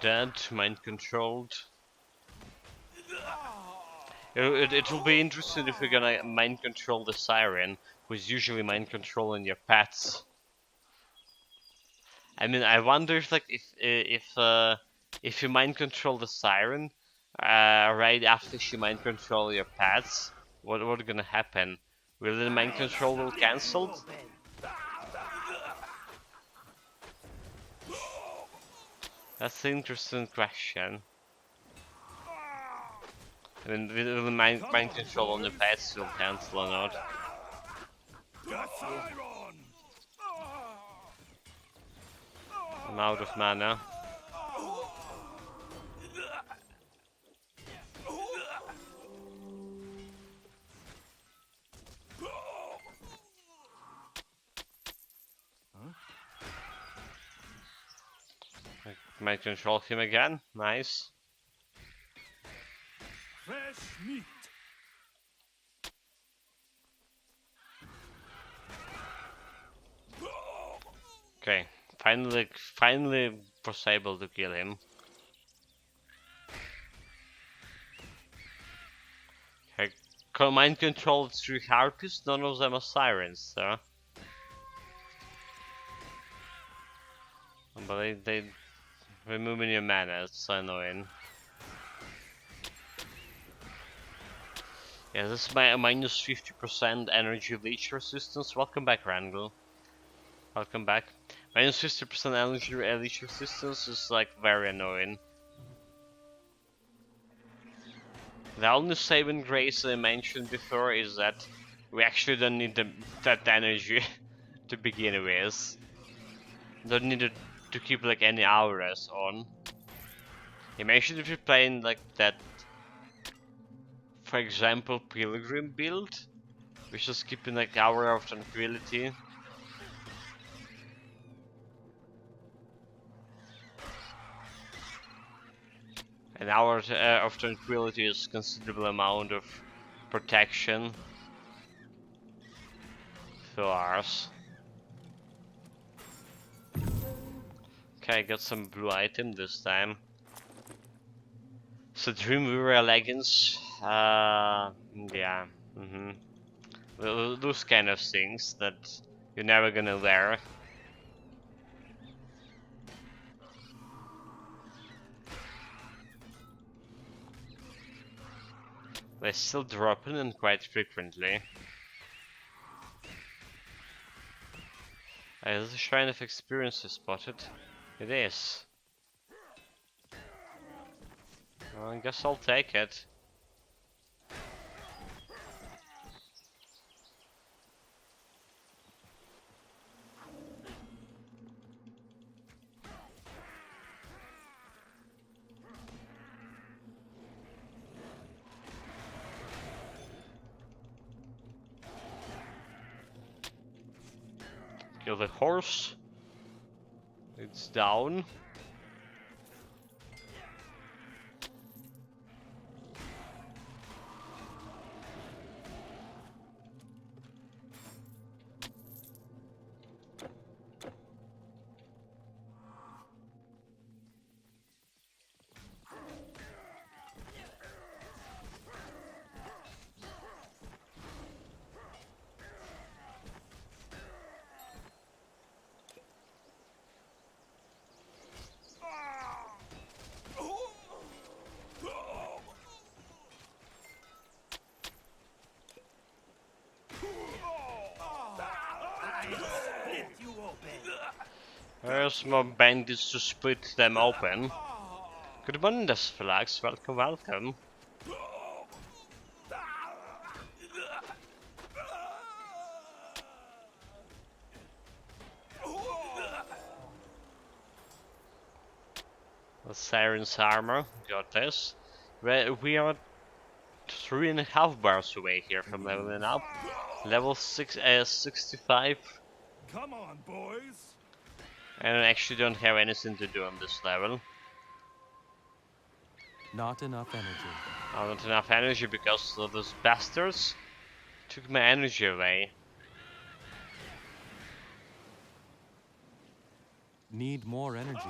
Dead, mind controlled. It will be interesting if we're gonna mind control the siren, who's usually mind controlling your pets. I mean, I wonder if like if you mind control the siren, right after she mind control your pets, what gonna happen? Will the mind control will cancelled? That's an interesting question. I mean, will the mind control on the pets will cancel or not? I'm out of mana. I might control him again. Nice. Fresh meat. Okay. Finally was able to kill him. Okay. Mind controlled 3 harpies, none of them are sirens, so. But they removing your mana, it's so annoying. Yeah, this is my minus 50% energy leech resistance. Welcome back, Randall. Welcome back. Minus 50% energy leech resistance is like very annoying. The only saving grace I mentioned before is that we actually don't need that energy to begin with. Don't need it to keep like any auras on. Imagine if you're playing like that, for example, Pilgrim build, which is keeping like Aura of Tranquility. And Aura of Tranquility is considerable amount of protection for ours. Okay, I got some blue item this time. So Dreamweaver leggings, yeah, those kind of things that you're never gonna wear. They're still dropping in quite frequently. Is the Shrine of Experience spotted? It is. Well, I guess I'll take it. Kill the horse. It's down. There's more bandits to split them open. Good morning, Desflax. Welcome, welcome. The Siren's armor. Got this. We are 3.5 bars away here from leveling up. Level 65. Come on, boys. And I actually don't have anything to do on this level. Not enough energy. Not enough energy because of those bastards took my energy away. Need more energy.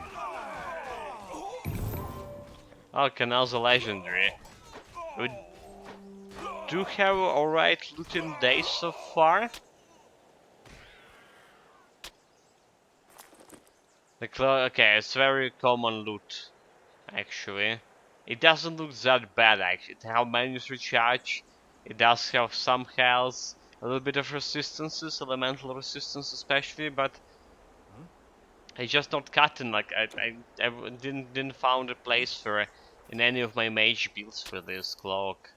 Oh, Canal's a legendary. do have alright looting days so far. Okay, it's very common loot, actually. It doesn't look that bad, actually. It has menus recharge. It does have some health, a little bit of resistances, elemental resistance especially, but it's just not cutting. Like I didn't found a place for in any of my mage builds for this cloak.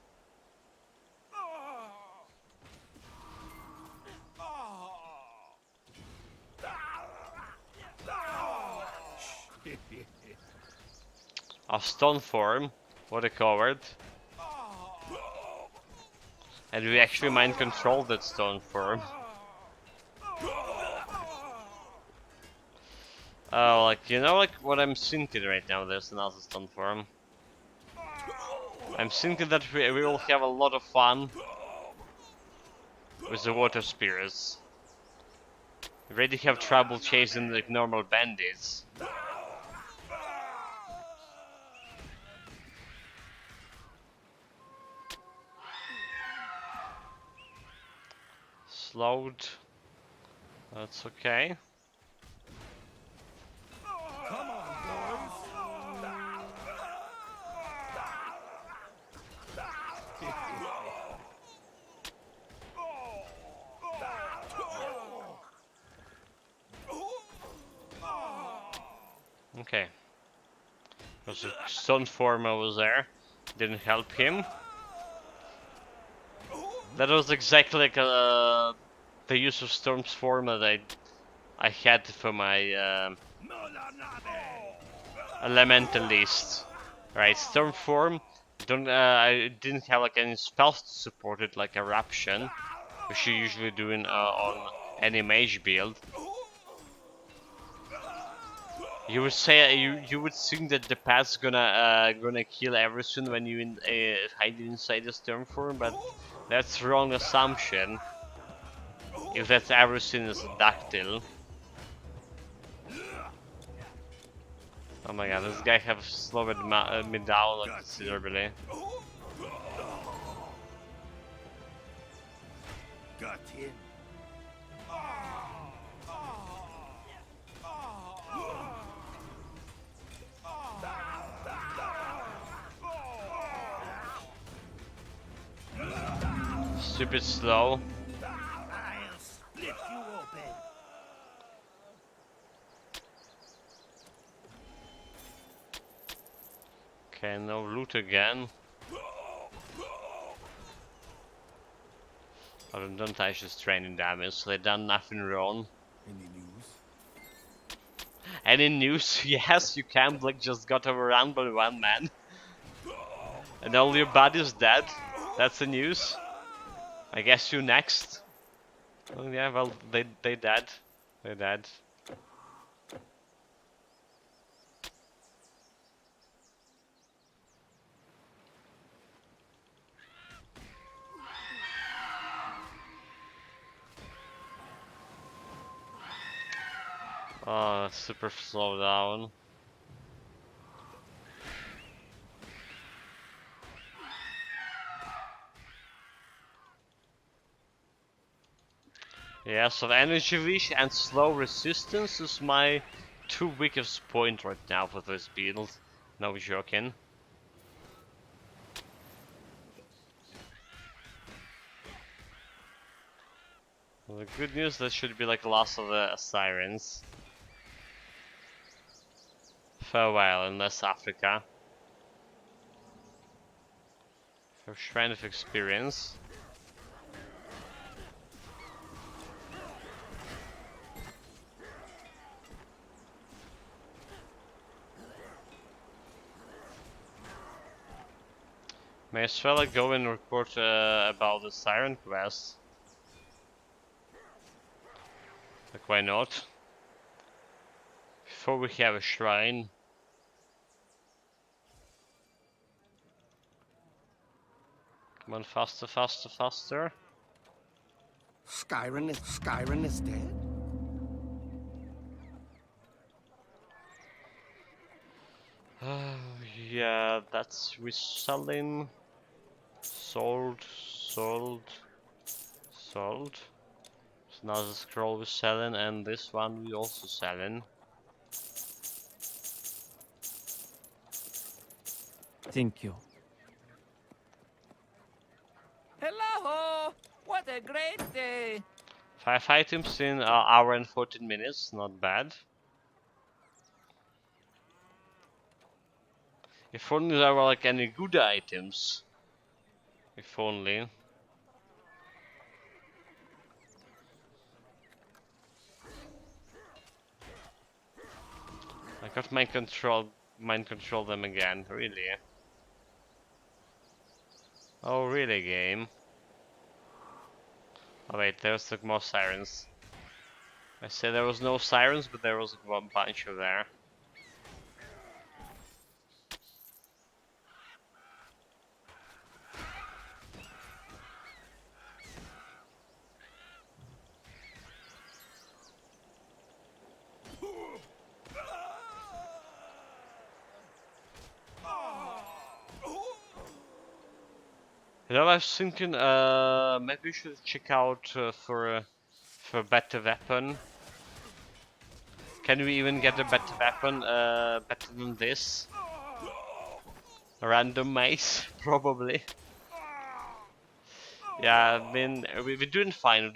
A stone form, what a coward. And we actually mind control that stone form. Oh, like, you know, like what I'm thinking right now, there's another stone form. I'm thinking that we will have a lot of fun with the water spirits. We already have trouble chasing like normal bandits. Slowed. That's okay. Okay. There's a stone form over there. Didn't help him. That was exactly like the use of Storm's form that I had for my elementalist. Right, Storm form. Don't I didn't have like any spells to support it like Eruption, which you usually do on any mage build. You would say you would think that the path's gonna kill everything when you hide inside the storm form, but that's wrong assumption. If that's everything is a dactyl. Oh my god, this guy have slowed me down like considerably. Got him. Stupid slow. I'll split you open. Okay, no loot again. Oh, don't touch this training damage, so they done nothing wrong. Any news? Any news? Yes, you can. Like just got overrun by one man. And all your body's dead. That's the news. I guess you next. Oh yeah, well they dead. They dead. Oh, super slow down. Yeah, so energy reach and slow resistance is my two weakest point right now for this build. No joking. Well, the good news, that should be like loss of the sirens. For a while, unless Africa. For Shrine of Experience. May as well go and report about the Siren Quest. Like, why not? Before we have a shrine. Come on, faster, faster, faster. Skyren is dead? Yeah, that's reselling. Sold, Sold. Sold. So now the scroll we're selling, and this one we also selling. Thank you. Hello! What a great day! 5 items in an hour and 14 minutes, not bad. If only there were like any good items. If only. I got mind control them again, really. Oh really, game? Oh wait, there's like more sirens. I said there was no sirens, but there was like one bunch of there. You know, I was thinking, maybe we should check out for a better weapon. Can we even get a better weapon, better than this? A random mace, probably. Yeah, I mean, we didn't find,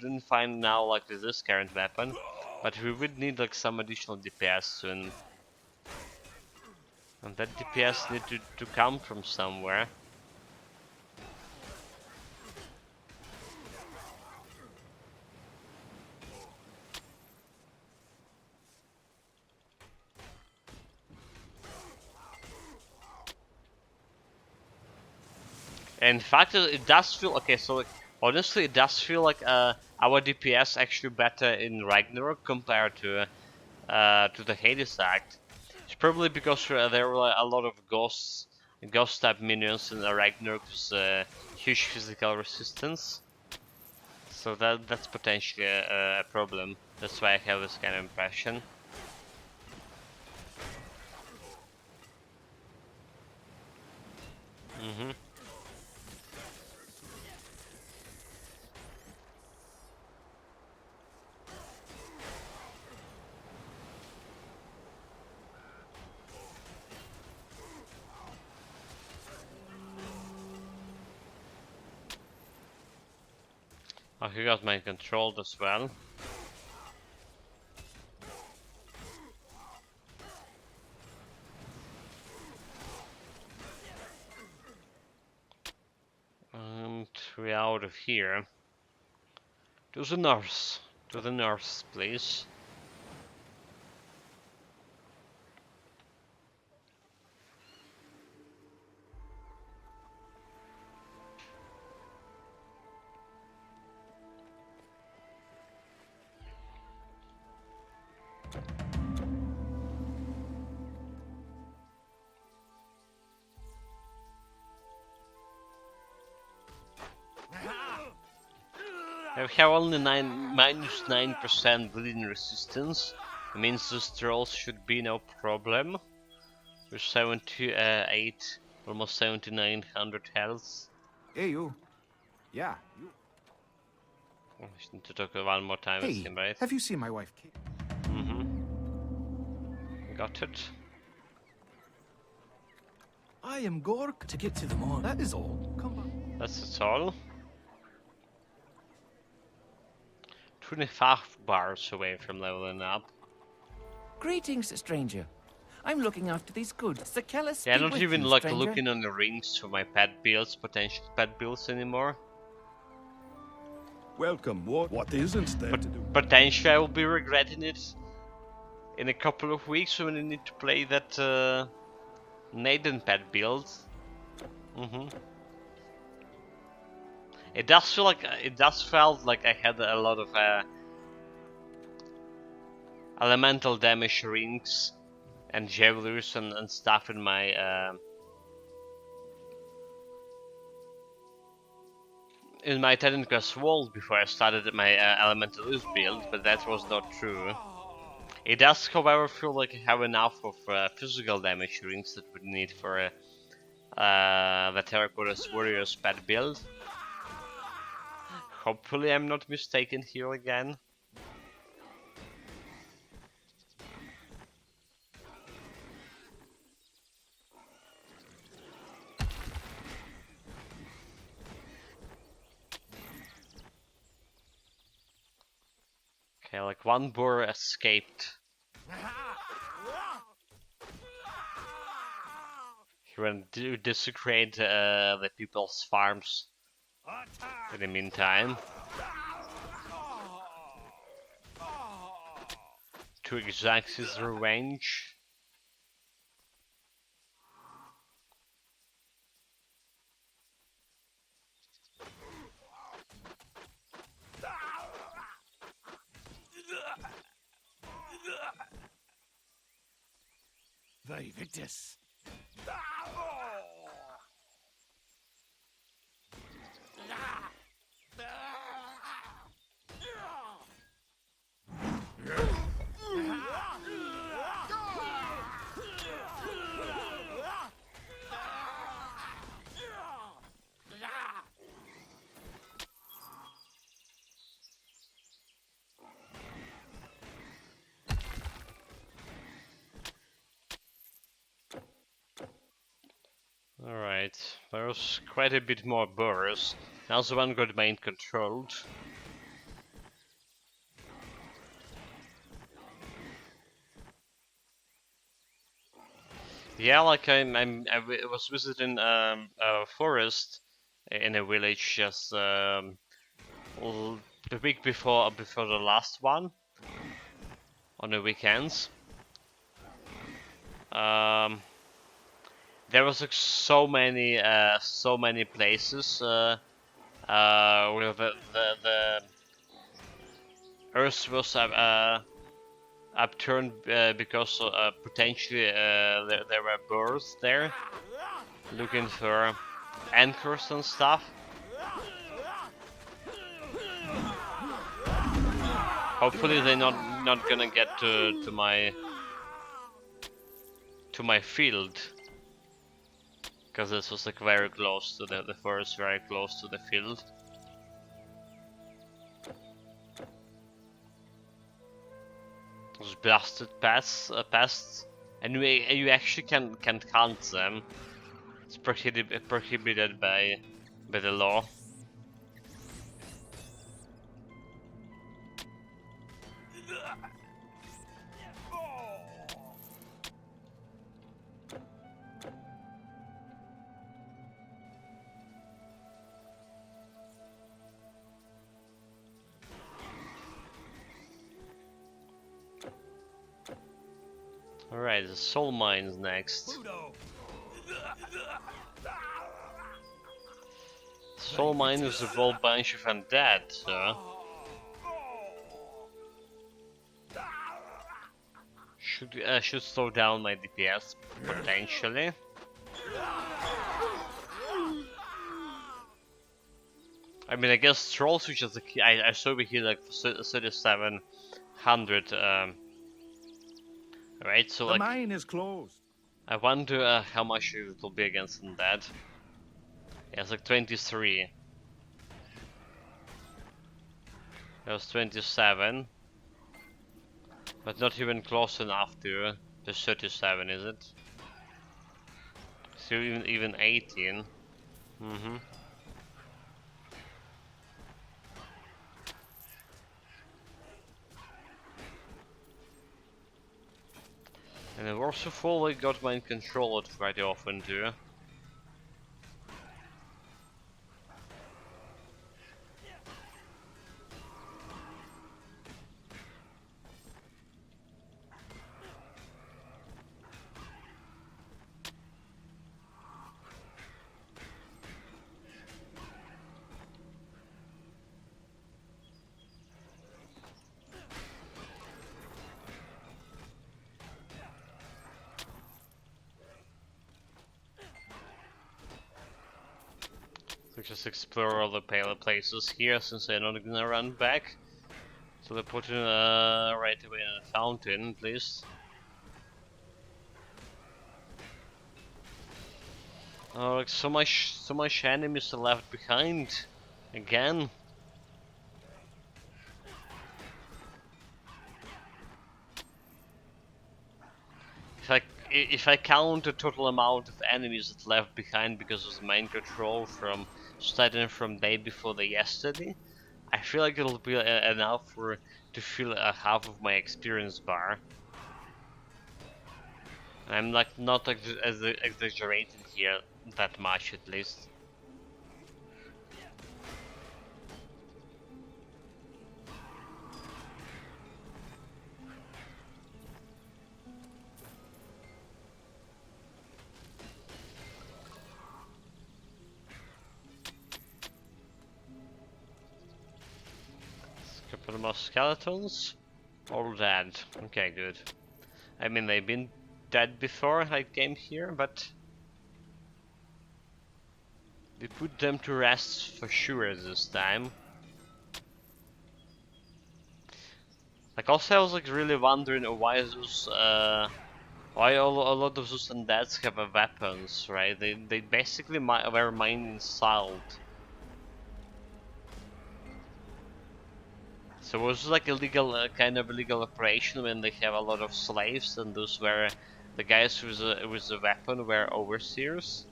now like with this current weapon, but we would need like some additional DPS soon. And that DPS need to come from somewhere. In fact, it does feel okay. So like, honestly, it does feel like our DPS actually better in Ragnarok compared to the Hades Act. It's probably because there were a lot of ghost type minions in Ragnarok with huge physical resistance. So that's potentially a problem. That's why I have this kind of impression. Mm-hmm. Oh, he got mine controlled as well. And we're out of here. To the north. To the north, please. We have only minus 9% bleeding resistance. It means those trolls should be no problem. We're 78, almost 7900 health. Hey, you. Yeah, you. I just need to talk one more time with Hey, him, right? have you seen my wife, Kate? Got it. I am Gork to get to the mall. That is all. Come on. That's all. 25 bars away from leveling up. Greetings, stranger. I'm looking after these goods. The Kellis Yeah, be not with even you, like stranger. looking on the rings for my pet builds, potential pet builds anymore. Welcome. What isn't there to do? Potentially I will be regretting it in a couple of weeks when I need to play that Nathan pet build. It does feel like felt like I had a lot of elemental damage rings and javelins and stuff in my Technicus Vault before I started my Elementalist build, but that was not true. It does, however, feel like I have enough of physical damage rings that we need for the Terracotta's Warriors pet build. Hopefully I'm not mistaken here again. Okay, like one boar escaped. He went to desecrate the people's farms in the meantime. To exact his revenge. Thy Victus. Alright, there's quite a bit more boars. Now the one got main controlled. Yeah, like I was visiting a forest in a village just the week before the last one on the weekends. There was like so many places where the earth was upturned because potentially there were birds there looking for anchors and stuff. Hopefully they're not gonna get to my field, because this was like very close to the forest, very close to the field. Those blasted pests, and you actually can hunt them. It's prohibited by the law. Alright, the soul mines next. Soul mine is a whole bunch of undead, so should slow down my DPS potentially. I mean, I guess trolls, which is the key. I saw we hit like 3,700. Right, so The like mine is closed. I wonder how much it will be against undead. Yeah, it's like 23. That was 27, but not even close enough to the 37, is it? So even 18. Mm-hmm. And I've also fully got mind control quite often too. So just explore all the places here, since they're not gonna run back. So they put in right away in a fountain, at least. Oh, like so much enemies are left behind again. if I count the total amount of enemies that left behind because of the mind control from starting from day before the yesterday, I feel like it'll be enough for to fill a half of my experience bar. I'm like not exaggerating here that much at least. A couple more skeletons, all dead. Okay, good. I mean, they've been dead before I came here, but we put them to rest for sure this time. Like also I was like really wondering why those why a lot of those undeads have weapons, right? They basically were mining salt. So it was like illegal kind of illegal operation when they have a lot of slaves, and those were the guys with a weapon were overseers.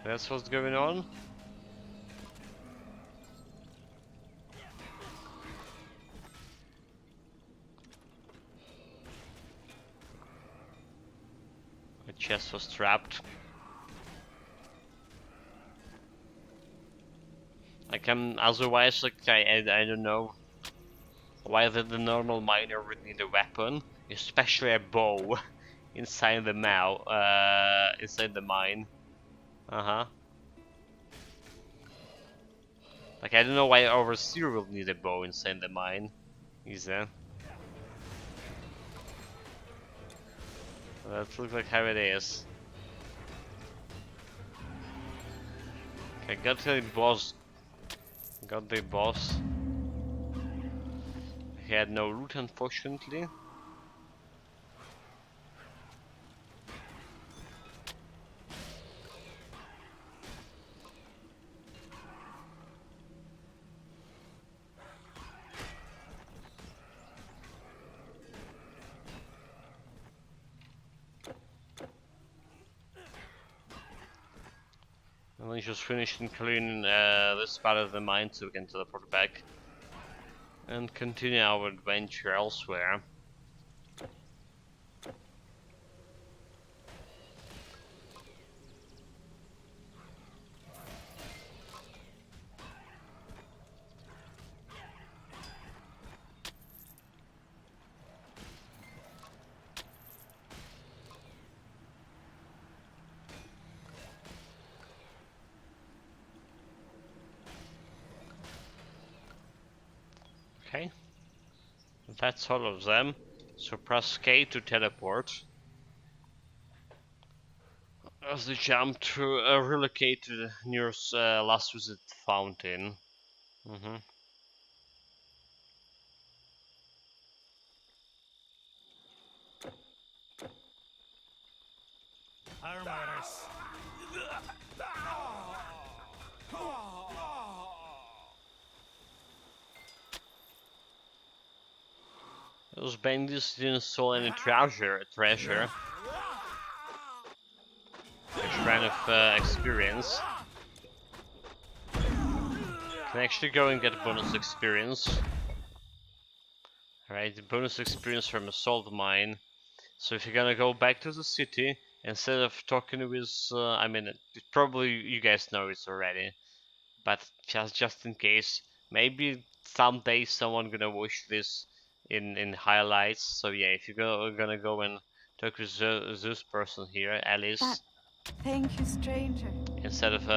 That's what's going on. The chest was trapped. Like otherwise like I don't know why the normal miner would need a weapon, especially a bow, inside the inside the mine. Uh-huh. Like I don't know why overseer will need a bow inside the mine. Either. That looks like how it is. Okay, got the boss. Got the boss. He had no loot, unfortunately. And we just finished cleaning this part of the mine so we can teleport back and continue our adventure elsewhere. Okay, that's all of them. So press K to teleport. As they jump to relocate to the nearest last visit fountain. Those bandits didn't steal any treasure. Which kind of experience. Can actually go and get bonus experience. Alright, bonus experience from a salt mine. So if you're gonna go back to the city, instead of talking with, I mean, probably you guys know it already, but just in case, maybe someday someone gonna watch this in highlights. So yeah, if you're gonna go and talk with this person here, Alice, Thank you, stranger. instead of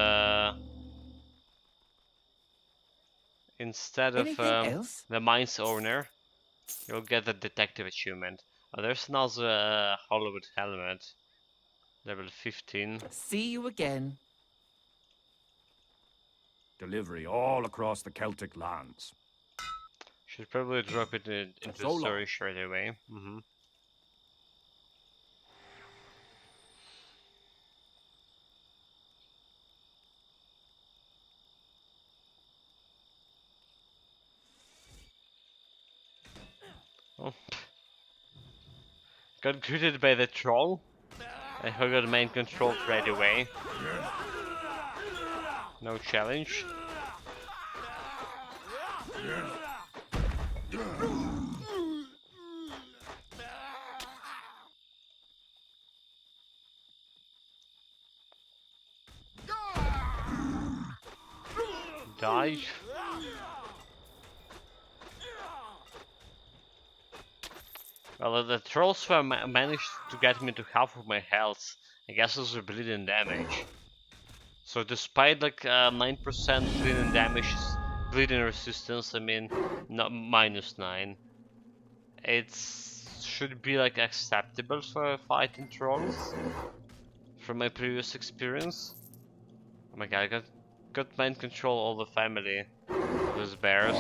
Anything else? the mine's owner, you'll get the detective achievement. Oh, there's another Hollywood helmet, level 15. See you again. Delivery all across the Celtic lands. Should probably drop it into the So story long. straight away. Oh. Got greeted by the troll. I got main control right away. No challenge. Die. Well, the trolls managed to get me to half of my health. I guess it's a bleeding damage. So despite like 9% bleeding damage, bleeding resistance, I mean, not -9. It's should be like acceptable for fighting trolls from my previous experience. Oh my god, I got mind control all the family of these bears.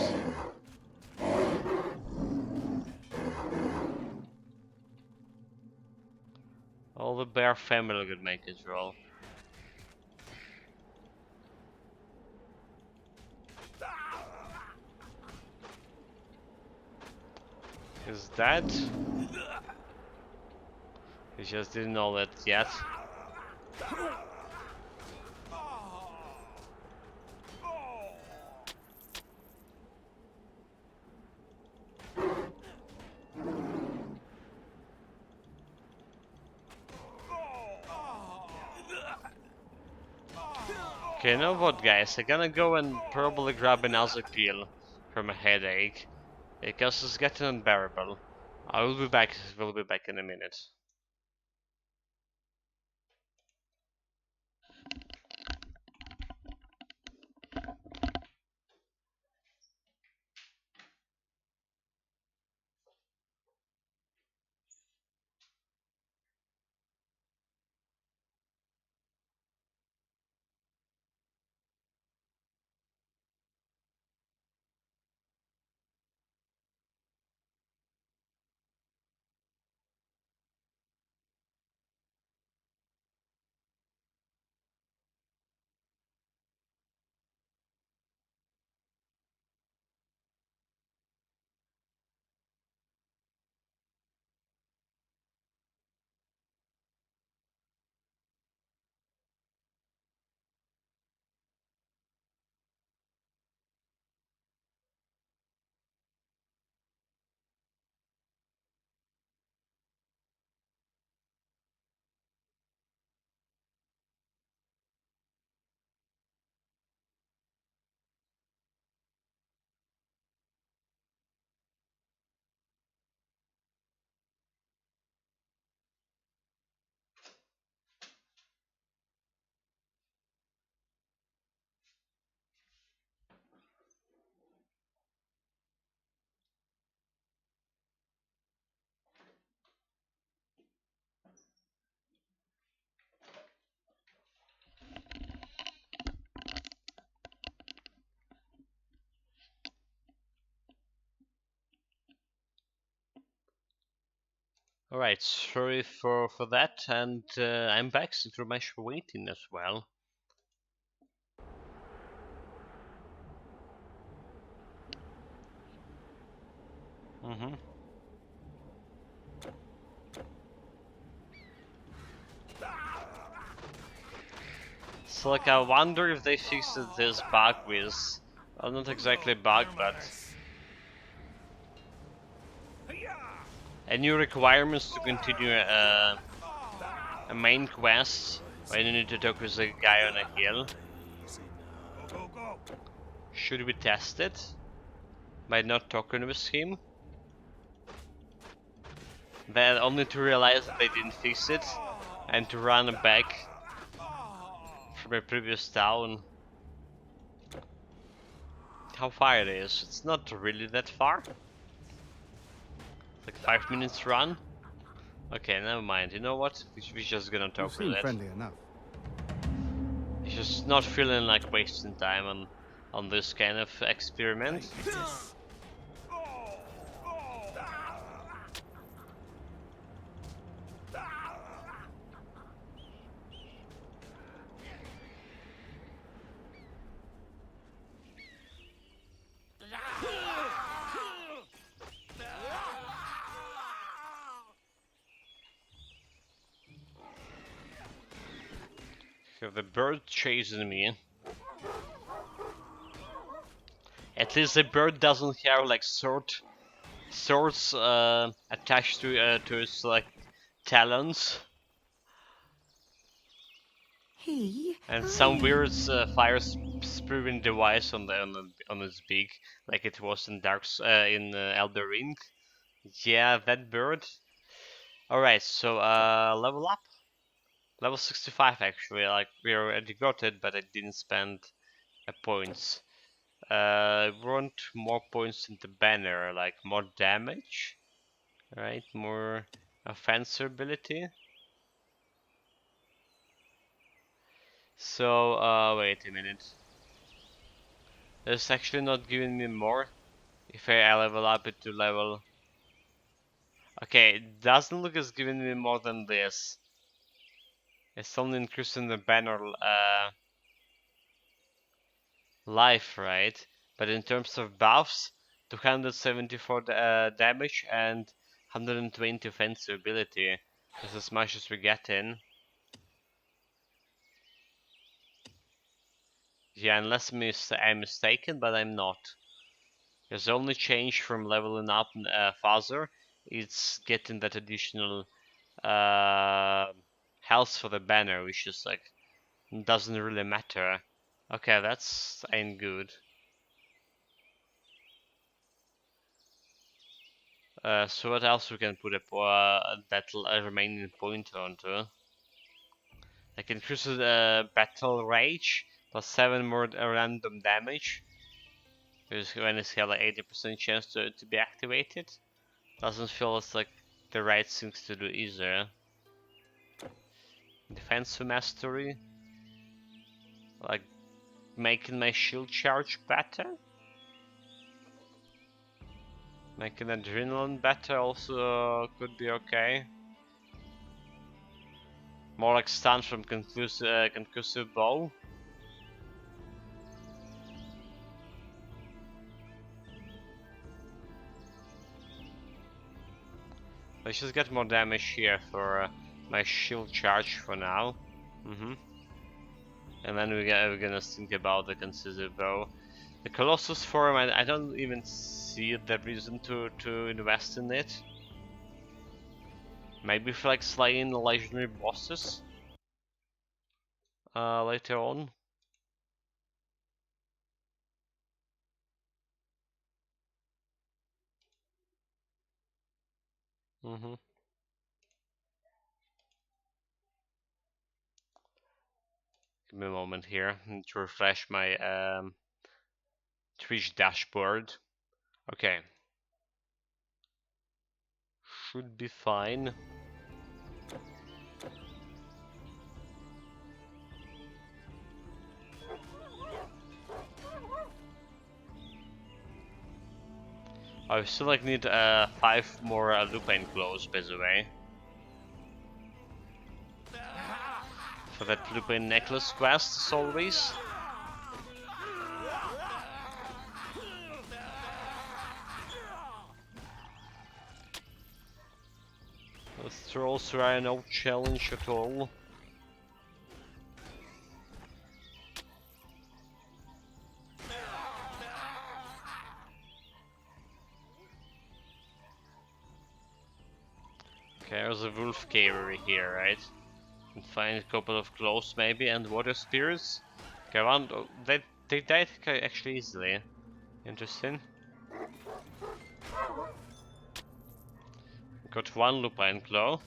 All the bear family got mind control. Is that? He just didn't know that yet. Okay, you know what, guys? I'm gonna go and probably grab another pill for my headache because it's getting unbearable. I will be back. We'll be back in a minute. Alright, sorry for that, and I'm back since you're much waiting as well. So like I wonder if they fixed this bug with, well, not exactly bug, but a new requirements to continue a main quest when you need to talk with a guy on a hill. Should we test it by not talking with him? Then only to realize that they didn't fix it and to run back from a previous town. How far it is? It's not really that far. Like 5 minutes run. Okay, never mind. You know what? We're just gonna talk with it. Friendly enough. It's just not feeling like wasting time on this kind of experiment. have the bird chasing me. At least the bird doesn't have like swords attached to its like talons, He. and some I. weird fire spewing device on its beak, like it was in Elder Ring. Yeah, that bird. All right, so level up, level 65 actually. Like we already got it, but I didn't spend points. Want more points in the banner, like more damage, right? More offense ability. So, wait a minute. It's actually not giving me more if I level up it to level. Okay, it doesn't look as giving me more than this. It's only increasing the banner life, right? But in terms of buffs, 274 damage and 120 offensive ability. That's as much as we get in. Yeah, unless I'm mistaken, but I'm not. There's only change from leveling up faster. It's getting that additional health for the banner, which is like doesn't really matter. Okay, that's ain't good. So what else we can put that remaining pointer onto? Like increases battle rage plus 7 more random damage. Because when it's got like 80% chance to be activated. Doesn't feel as like the right things to do either. Defense mastery. Like making my shield charge better. Making adrenaline better also could be okay. More like stun from concussive bow. Let's just get more damage here for my shield charge for now. And then we're gonna think about the concussive bow. The Colossus form, I don't even see the reason to invest in it. Maybe for like slaying the legendary bosses later on. Give me a moment here to refresh my Twitch dashboard. Okay. Should be fine. I still like need 5 more lupine claws, by the way, for that lupine necklace quest as always. The trolls are no challenge at all. Okay, there's a wolf cavery here, right? And find a couple of claws maybe and water spirits. Okay, they died actually easily. Interesting. Got 1 lupine claw.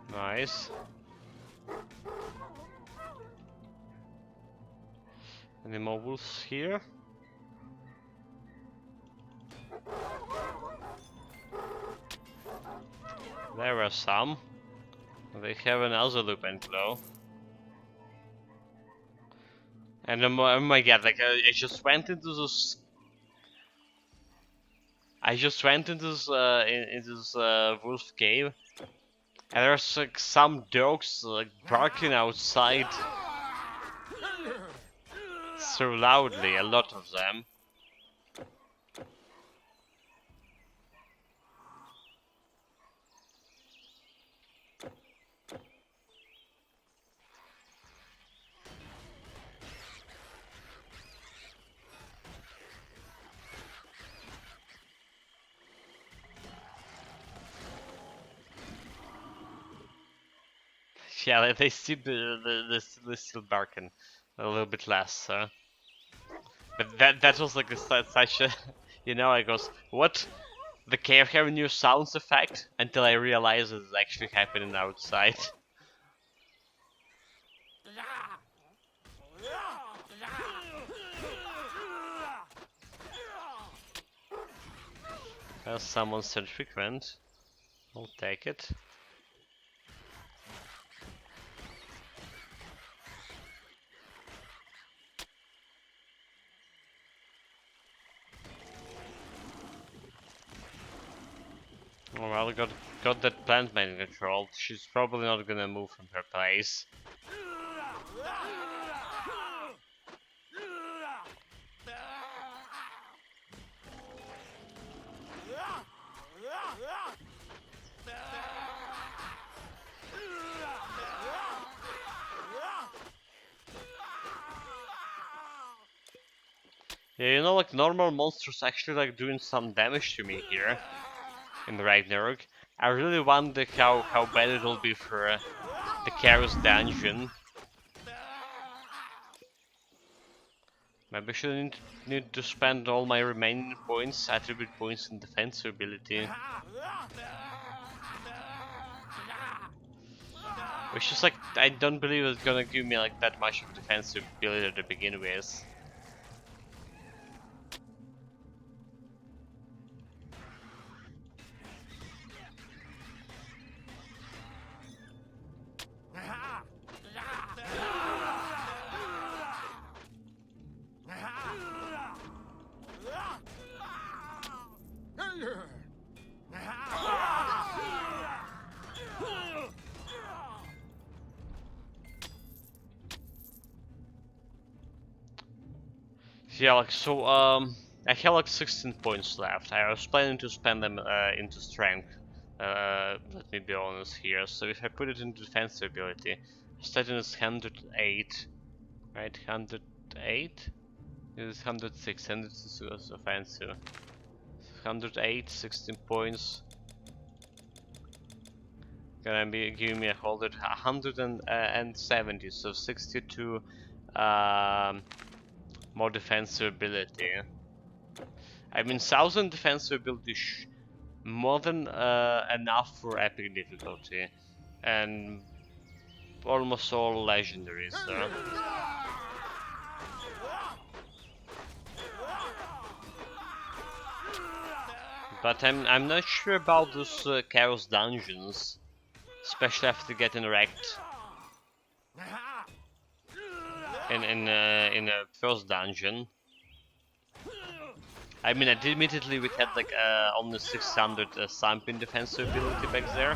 Nice. Any more wolves here? There are some. They have another lupine claw. And oh my god, like I just went into this. I just went into this wolf cave, and there's like some dogs like barking outside so loudly. A lot of them. Yeah, they seem they still barking a little bit less. But that was like such a, you know, I goes, what? The cave have a new sounds effect until I realized it's actually happening outside. Someone said frequent. I'll take it. Oh, well, got that plant man controlled. She's probably not gonna move from her place. Yeah, you know, like normal monsters actually like doing some damage to me here in Ragnarok. I really wonder how bad it'll be for the Chaos Dungeon. Maybe I shouldn't need to spend all my remaining points, attribute points, in defensive ability. Which is like, I don't believe it's gonna give me like that much of defensive ability to begin with. Yeah, like so. I have like 16 points left. I was planning to spend them into strength. Let me be honest here. So if I put it into defensive ability, starting is 108, right? 108. This is 106, and this is offensive. 108, 16 points. Gonna be giving me a hold at 170, so 62 more defensive ability. I mean, 1000 defensive ability more than enough for epic difficulty, and almost all legendaries. So. But I'm not sure about those chaos dungeons, especially after getting wrecked in a first dungeon. I mean, admittedly, we had like almost 600 something defensive ability back there.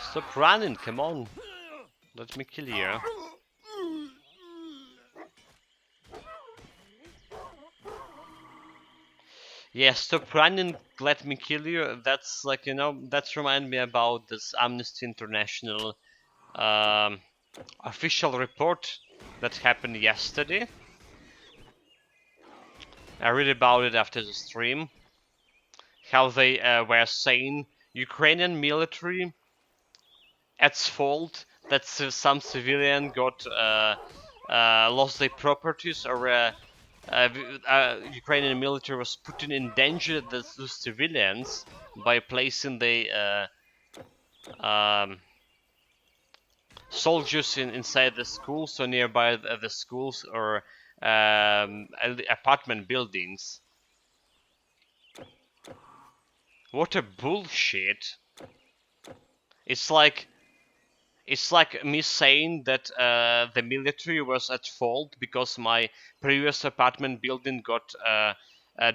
Stop running, come on. Let me kill you. Yeah, stop running, let me kill you. That's like, you know, that's remind me about this Amnesty International official report that happened yesterday. I read about it after the stream. How they were saying Ukrainian military at fault that some civilian got lost their properties, or Ukrainian military was putting in danger the civilians by placing the soldiers inside the schools or nearby the schools or apartment buildings. What a bullshit! It's like me saying that the military was at fault because my previous apartment building got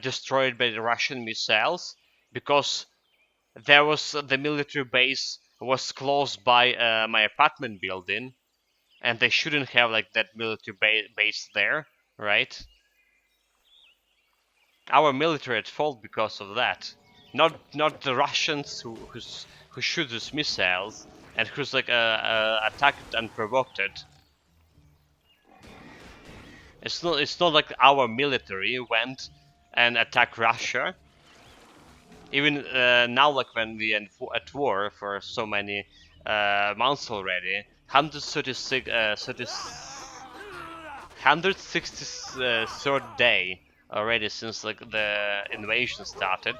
destroyed by the Russian missiles, because there was the military base was close by my apartment building, and they shouldn't have like that military base there, right? Our military at fault because of that, not the Russians who shoot these missiles and who's like attacked and provoked it. It's not like our military went and attacked Russia. Even now, like when we at war for so many months already, 136, 163rd day already since like the invasion started.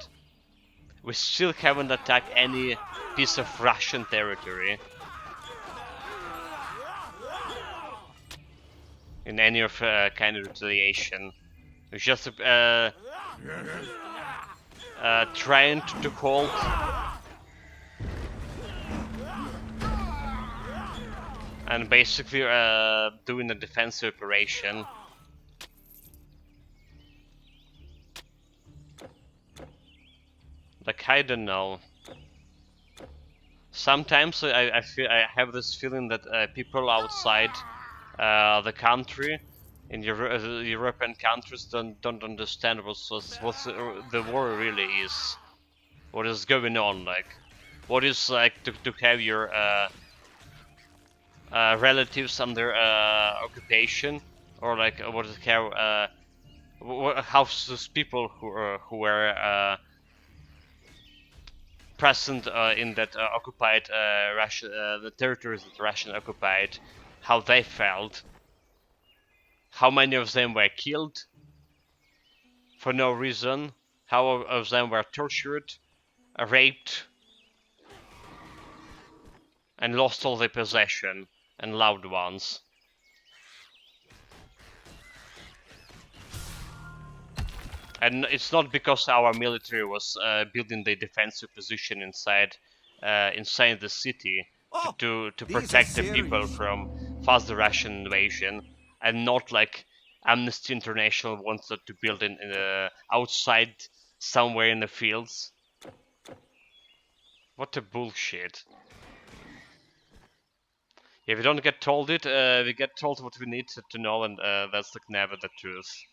We still haven't attacked any piece of Russian territory in any of kind of retaliation. We're just trying to hold and basically doing a defensive operation. Like, I don't know. Sometimes I feel I have this feeling that people outside the country in European countries don't understand what the war really is. What is going on? Like, what is like to have your relatives under occupation, or like what is how those people who were present in that occupied Russia, the territories that Russia occupied, how they felt, how many of them were killed for no reason, how of them were tortured, raped, and lost all their possession and loved ones. And it's not because our military was building the defensive position inside the city to protect the people from further Russian invasion, and not like Amnesty International wanted to build in outside somewhere in the fields. What a bullshit. If we don't get told it, we get told what we need to know, and that's like never the truth.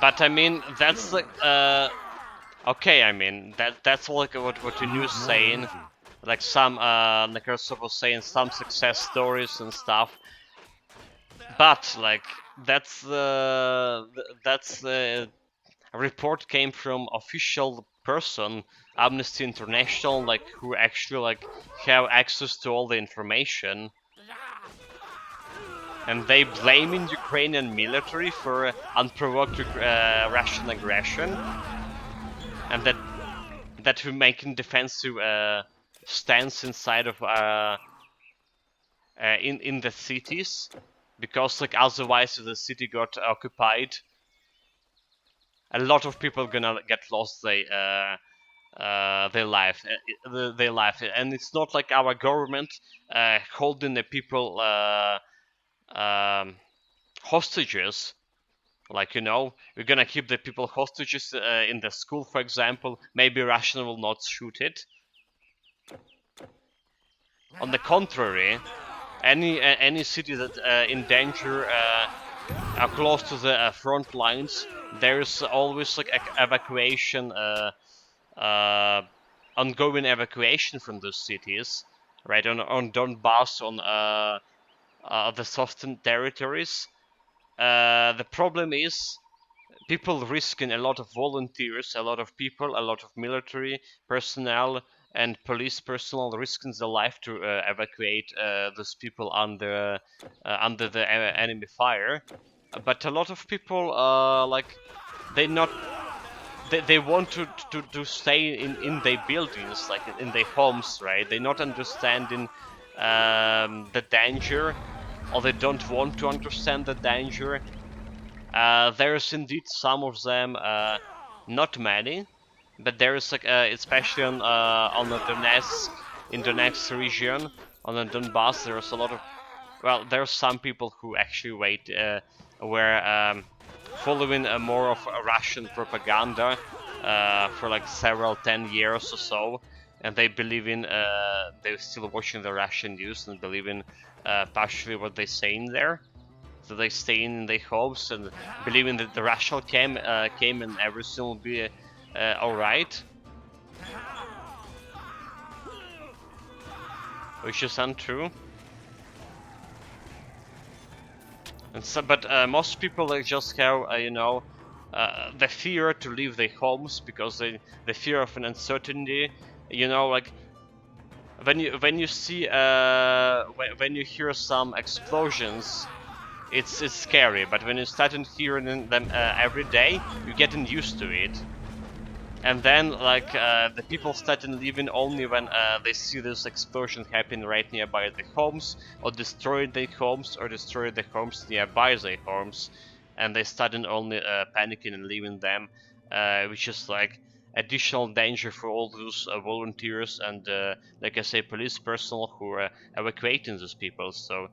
But I mean, that's like, okay, I mean, that's like what the news saying. Like some, like also was saying some success stories and stuff. But like, that's a report came from official person, Amnesty International, like who actually like have access to all the information. And they blaming Ukrainian military for unprovoked Russian aggression, and that we're making defensive stance inside of in the cities, because like otherwise if the city got occupied, a lot of people gonna get lost their life, and it's not like our government holding the people hostages. Like, you know, we're gonna keep the people hostages in the school, for example. Maybe Russia will not shoot it. On the contrary, any city that in danger are close to the front lines, there's always like evacuation, ongoing evacuation from those cities, right? On Donbass, on the southern territories. The problem is people risking, a lot of volunteers, a lot of people, a lot of military personnel and police personnel risking their life to evacuate those people under the enemy fire. But a lot of people like they want to stay in their buildings, like in their homes, right? They not understanding the danger, or they don't want to understand the danger. There's indeed some of them, not many, but there is like, especially on the Donetsk region, on the Donbass, there's a lot of, well, there's some people who actually were following more of a Russian propaganda for like 10 years or so, and they believe in, they're still watching the Russian news and believe in partially what they're saying there. So they stay in their homes and believing that the Russia came and everything will be alright. Which is untrue. And so, but most people like just have you know, the fear to leave their homes because the fear of an uncertainty. You know, like when you see when you hear some explosions, it's scary. But when you start hearing them every day, you're getting used to it. And then, like, the people started leaving only when they see this explosion happen right nearby their homes, or destroy their homes, or destroy the homes nearby their homes, and they started only panicking and leaving them, which is like additional danger for all those volunteers and, like I say, police personnel who are evacuating those people. So,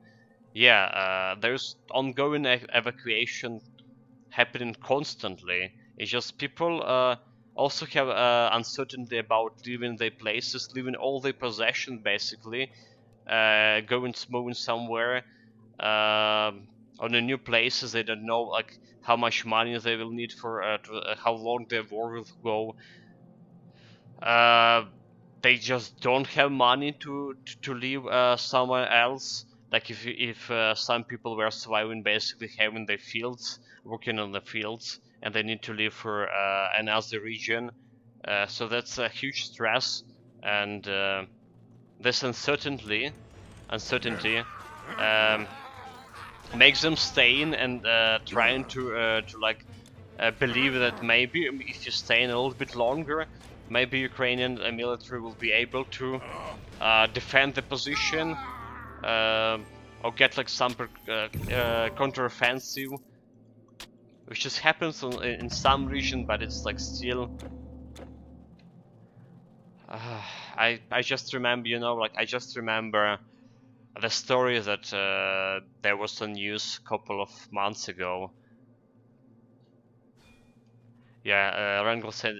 yeah, there's ongoing evacuation happening constantly. It's just people also have uncertainty about leaving their places, leaving all their possession basically, going moving somewhere on a new places. They don't know like how much money they will need for how long their war will go. Uh, they just don't have money to live somewhere else. Like if some people were surviving basically having their fields, working on the fields, and they need to live for another region, so that's a huge stress, and this uncertainty makes them staying and trying to like believe that maybe if you stay in a little bit longer, maybe Ukrainian military will be able to defend the position, or get like some counteroffensive, which just happens in some region, but it's like still. Uh, I just remember, you know, like I just remember the story that there was on news a couple of months ago. Yeah, Rangel said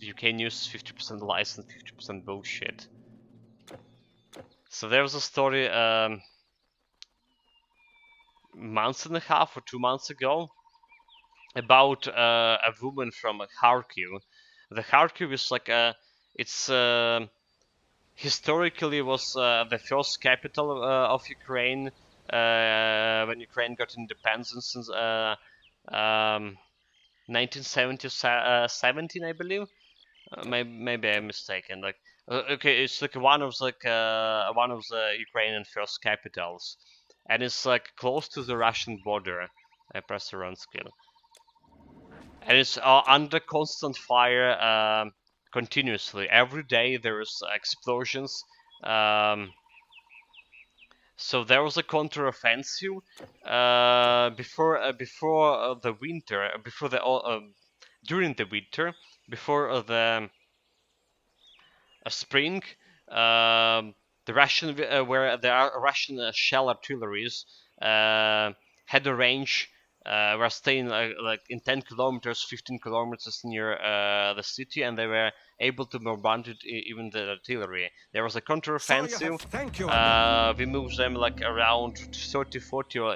UK news 50% lies and 50% bullshit. So there was a story months and a half or 2 months ago about a woman from Kharkiv. The Kharkiv is like it's historically was the first capital of Ukraine when Ukraine got independence in 1917, I believe. Maybe I'm mistaken. Like, okay, it's like one of the Ukrainian first capitals, and it's like close to the Russian border. I press the run skill, and it's under constant fire continuously. Every day there is explosions. So there was a counteroffensive before the winter, before the during the winter, before the spring. Um, the Russian where there are Russian shell artilleries had a range. Were staying like in 10 kilometers, 15 kilometers near the city, and they were able to bombard it, even the artillery. There was a So you have counteroffensive. thank you again. We moved them like around 30, 40, or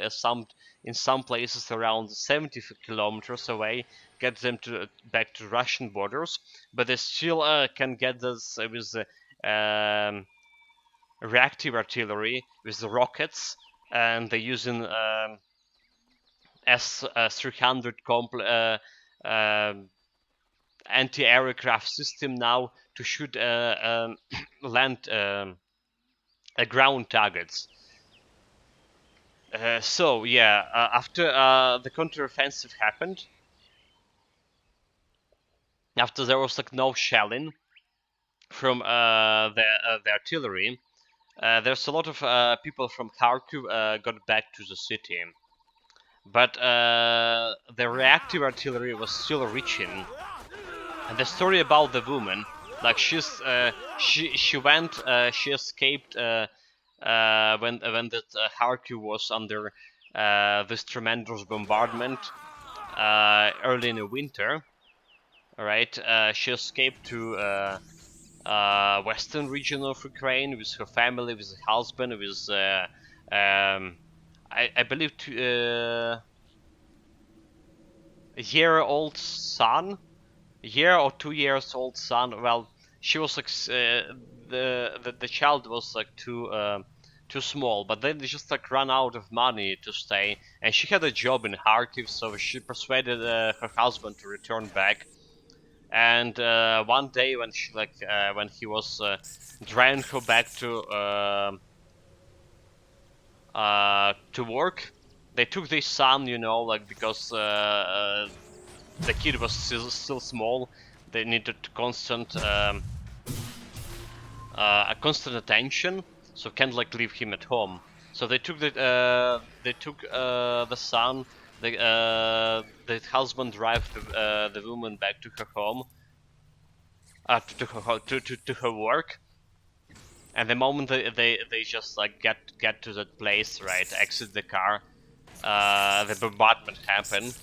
in some places around 70 kilometers away, get them to back to Russian borders, but they still can get this with reactive artillery, with the rockets, and they're using S-300 anti-aircraft system now to shoot land ground targets. So yeah, after the counteroffensive happened, after there was like no shelling from the artillery, there's a lot of people from Kharkiv got back to the city, but the reactive artillery was still reaching. And the story about the woman, like she escaped when that Kharkiv was under this tremendous bombardment early in the winter. All right, she escaped to western region of Ukraine with her family, with her husband, with I believe a year-old son, a year or 2 years old son. Well, she was like the child was like too small. But then they just like ran out of money to stay, and she had a job in Kharkiv, so she persuaded her husband to return back. And one day when she when he was driving her back to work, they took their son, you know, like because the kid was still small. They needed a constant attention, so can't like leave him at home. So they took the son. The husband drive the woman back to her home, to her work. And the moment they just like get to that place, right, exit the car, the bombardment happened,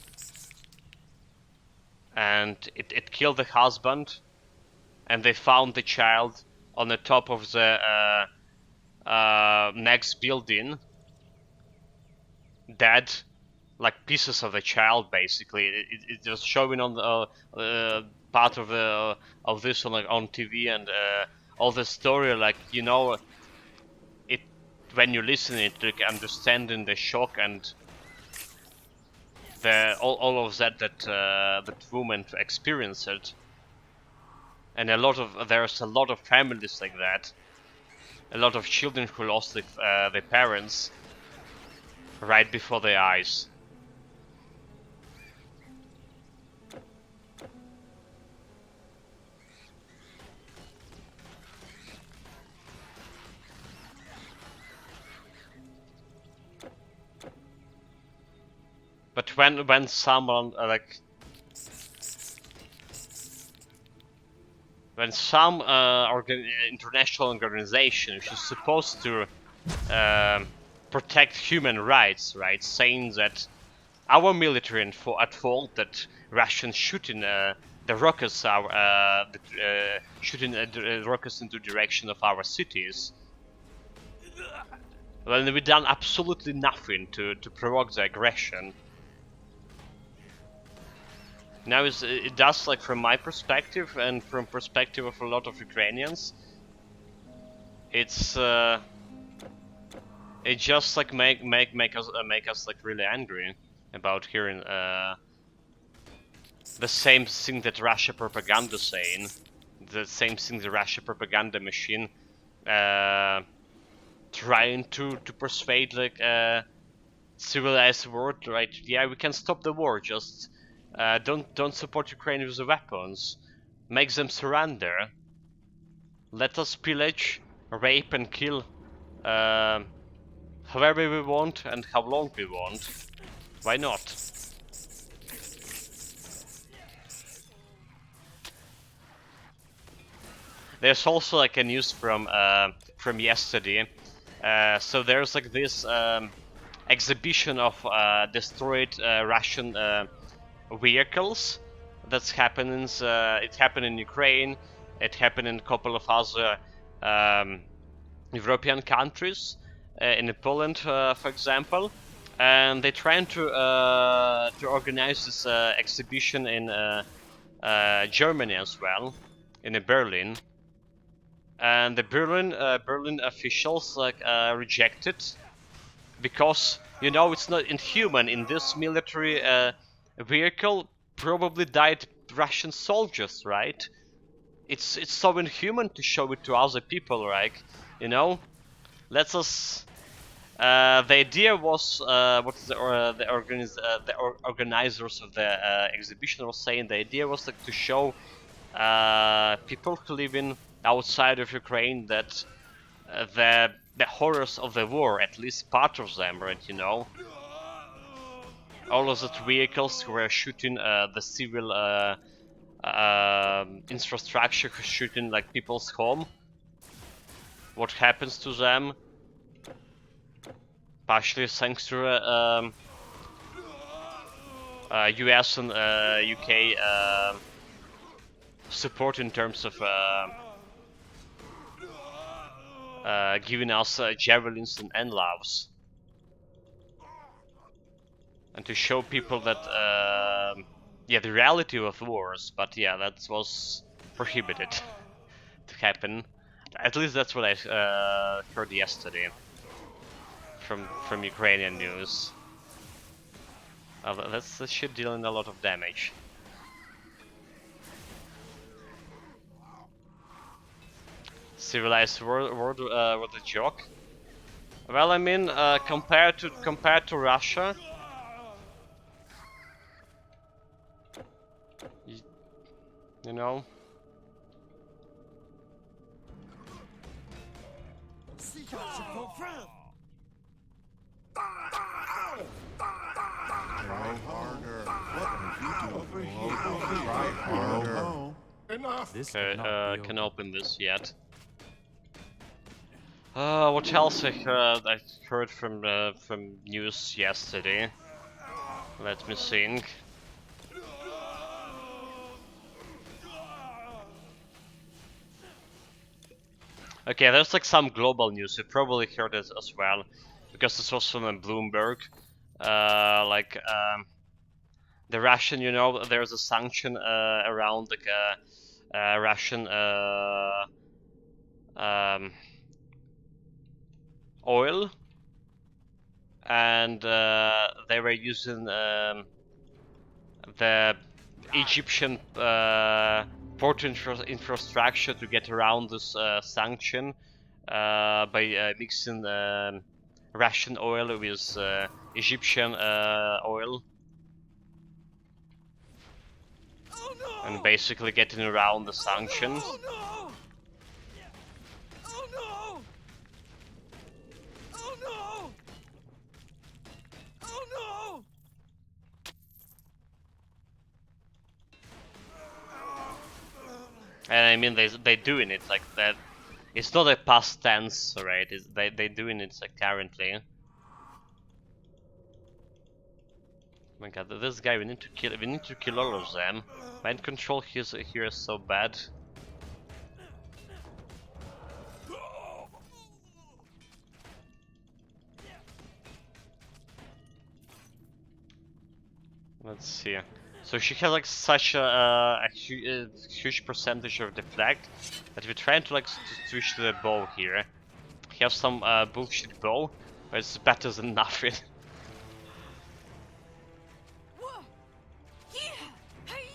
and it killed the husband, and they found the child on the top of the next building, dead, like pieces of the child basically. It was showing on the part of this on like on TV, and all the story, like, you know, it when you listen it, like understanding the shock and the all of that that woman experienced it. And there's a lot of families like that, a lot of children who lost their parents right before their eyes. But when someone when some international organization which is supposed to protect human rights, right, saying that our military at fault, that Russians shooting the rockets shooting the rockets into the direction of our cities. Well, we've done absolutely nothing to provoke the aggression. Now it does, like, from my perspective and from perspective of a lot of Ukrainians, it just like make us like really angry about hearing the same thing that Russia propaganda saying, the same thing the Russia propaganda machine trying to persuade like civilized world, right? Yeah, we can stop the war, just don't support Ukraine with the weapons. Make them surrender. Let us pillage, rape, and kill however we want and how long we want. Why not? There's also like a news from yesterday. So there's like this exhibition of destroyed Russian vehicles that's happening. It happened in Ukraine. It happened in a couple of other European countries, in Poland, for example. And they're trying to organize this exhibition in Germany as well, in Berlin. And the Berlin officials like rejected, because, you know, it's not inhuman. In this military vehicle probably died Russian soldiers, right? It's so inhuman to show it to other people, right? You know, let us. The idea was what the organizers of the exhibition were saying. The idea was like to show people who live in outside of Ukraine that the horrors of the war, at least part of them, right? You know, all of the vehicles were shooting the civil infrastructure, shooting like people's home. What happens to them? Partially thanks to US and UK support in terms of giving us javelins and NLAVs, and to show people that yeah, the reality of wars. But yeah, that was prohibited to happen. At least that's what I heard yesterday. from Ukrainian news. That's shit dealing a lot of damage. Civilized world with a joke. Well, I mean, compared to Russia, you know. This Okay, cannot be can over. open this yet. What else I heard from news yesterday. Let me think. Okay, there's like some global news. You probably heard it as well, because this was from Bloomberg. Like the Russian, you know, there's a sanction around like Russian um, oil, and they were using the Egyptian port infrastructure to get around this sanction by mixing Russian oil with Egyptian oil, and basically getting around the sanctions. And I mean, they doing it like that. It's not a past tense, right? They doing it like currently. Oh my god, this guy, we need to kill. We need to kill all of them. Mind control here is so bad. Let's see. So she has like such a huge percentage of deflect that we're trying to like switch to the bow here. He has some bullshit bow, but it's better than nothing.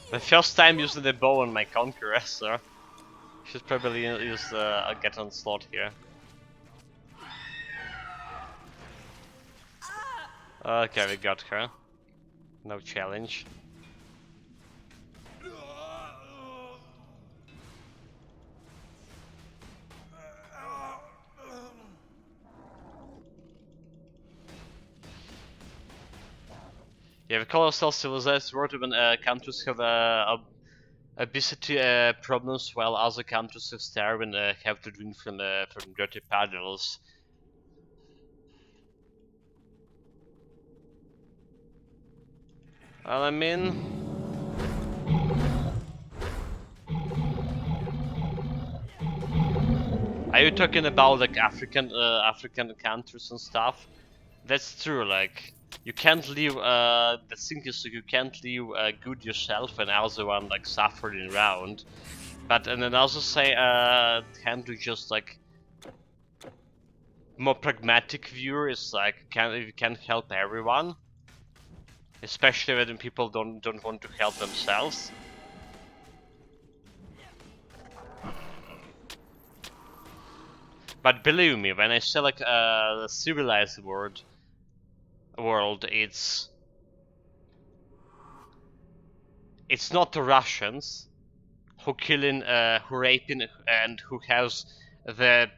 The first time using the bow on my Conqueror, so should probably use a get on slot here. Okay, we got her. No challenge. Yeah, the colossal civilized world when countries have obesity problems, while other countries have starve and have to drink from dirty puddles. Well, I mean, are you talking about like African countries and stuff? That's true. Like, you can't live. The thing is, you can't live good yourself and also one like suffering around. But and then also say, can't you just like more pragmatic view is like, you can't help everyone, especially when people don't want to help themselves. But believe me, when I say like the civilized world, it's not the Russians who killing, who raping, and who has the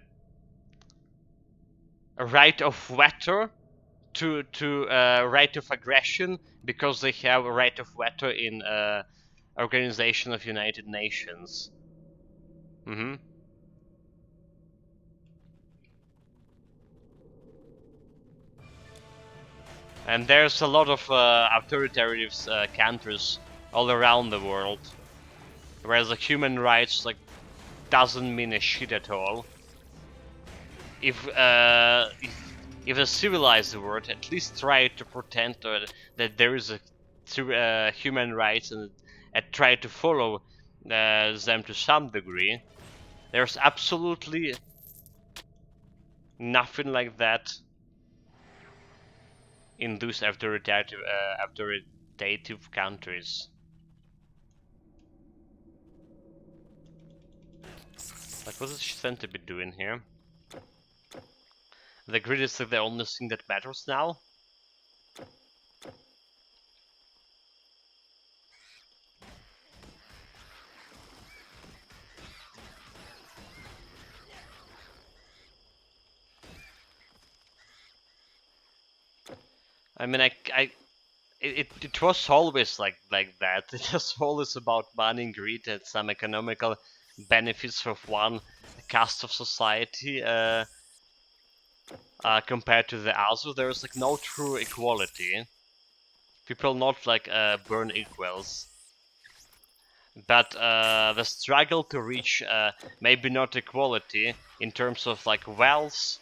right of veto to right of aggression because they have a right of veto in Organization of United Nations. And there's a lot of authoritarian countries all around the world, whereas the human rights like doesn't mean a shit at all. If a civilized world at least try to pretend that there is a human rights and try to follow them to some degree, there's absolutely nothing like that in those authoritative countries. Like, what is Centipede doing here? The grid is like the only thing that matters now. I mean, it was always like that. It was always about money and greed and some economical benefits of one caste of society compared to the other. There is like no true equality. People not like born equals. But the struggle to reach maybe not equality in terms of like wealth,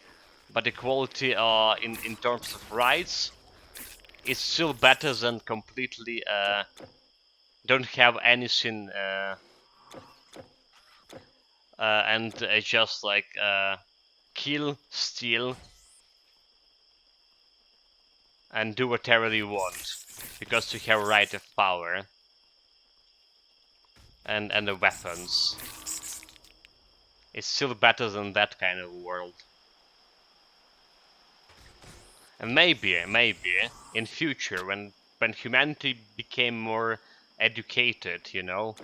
but equality in terms of rights is still better than completely don't have anything and just like kill, steal, and do whatever you want because you have right of power and the weapons. It's still better than that kind of world. And maybe in future when humanity became more educated, you know,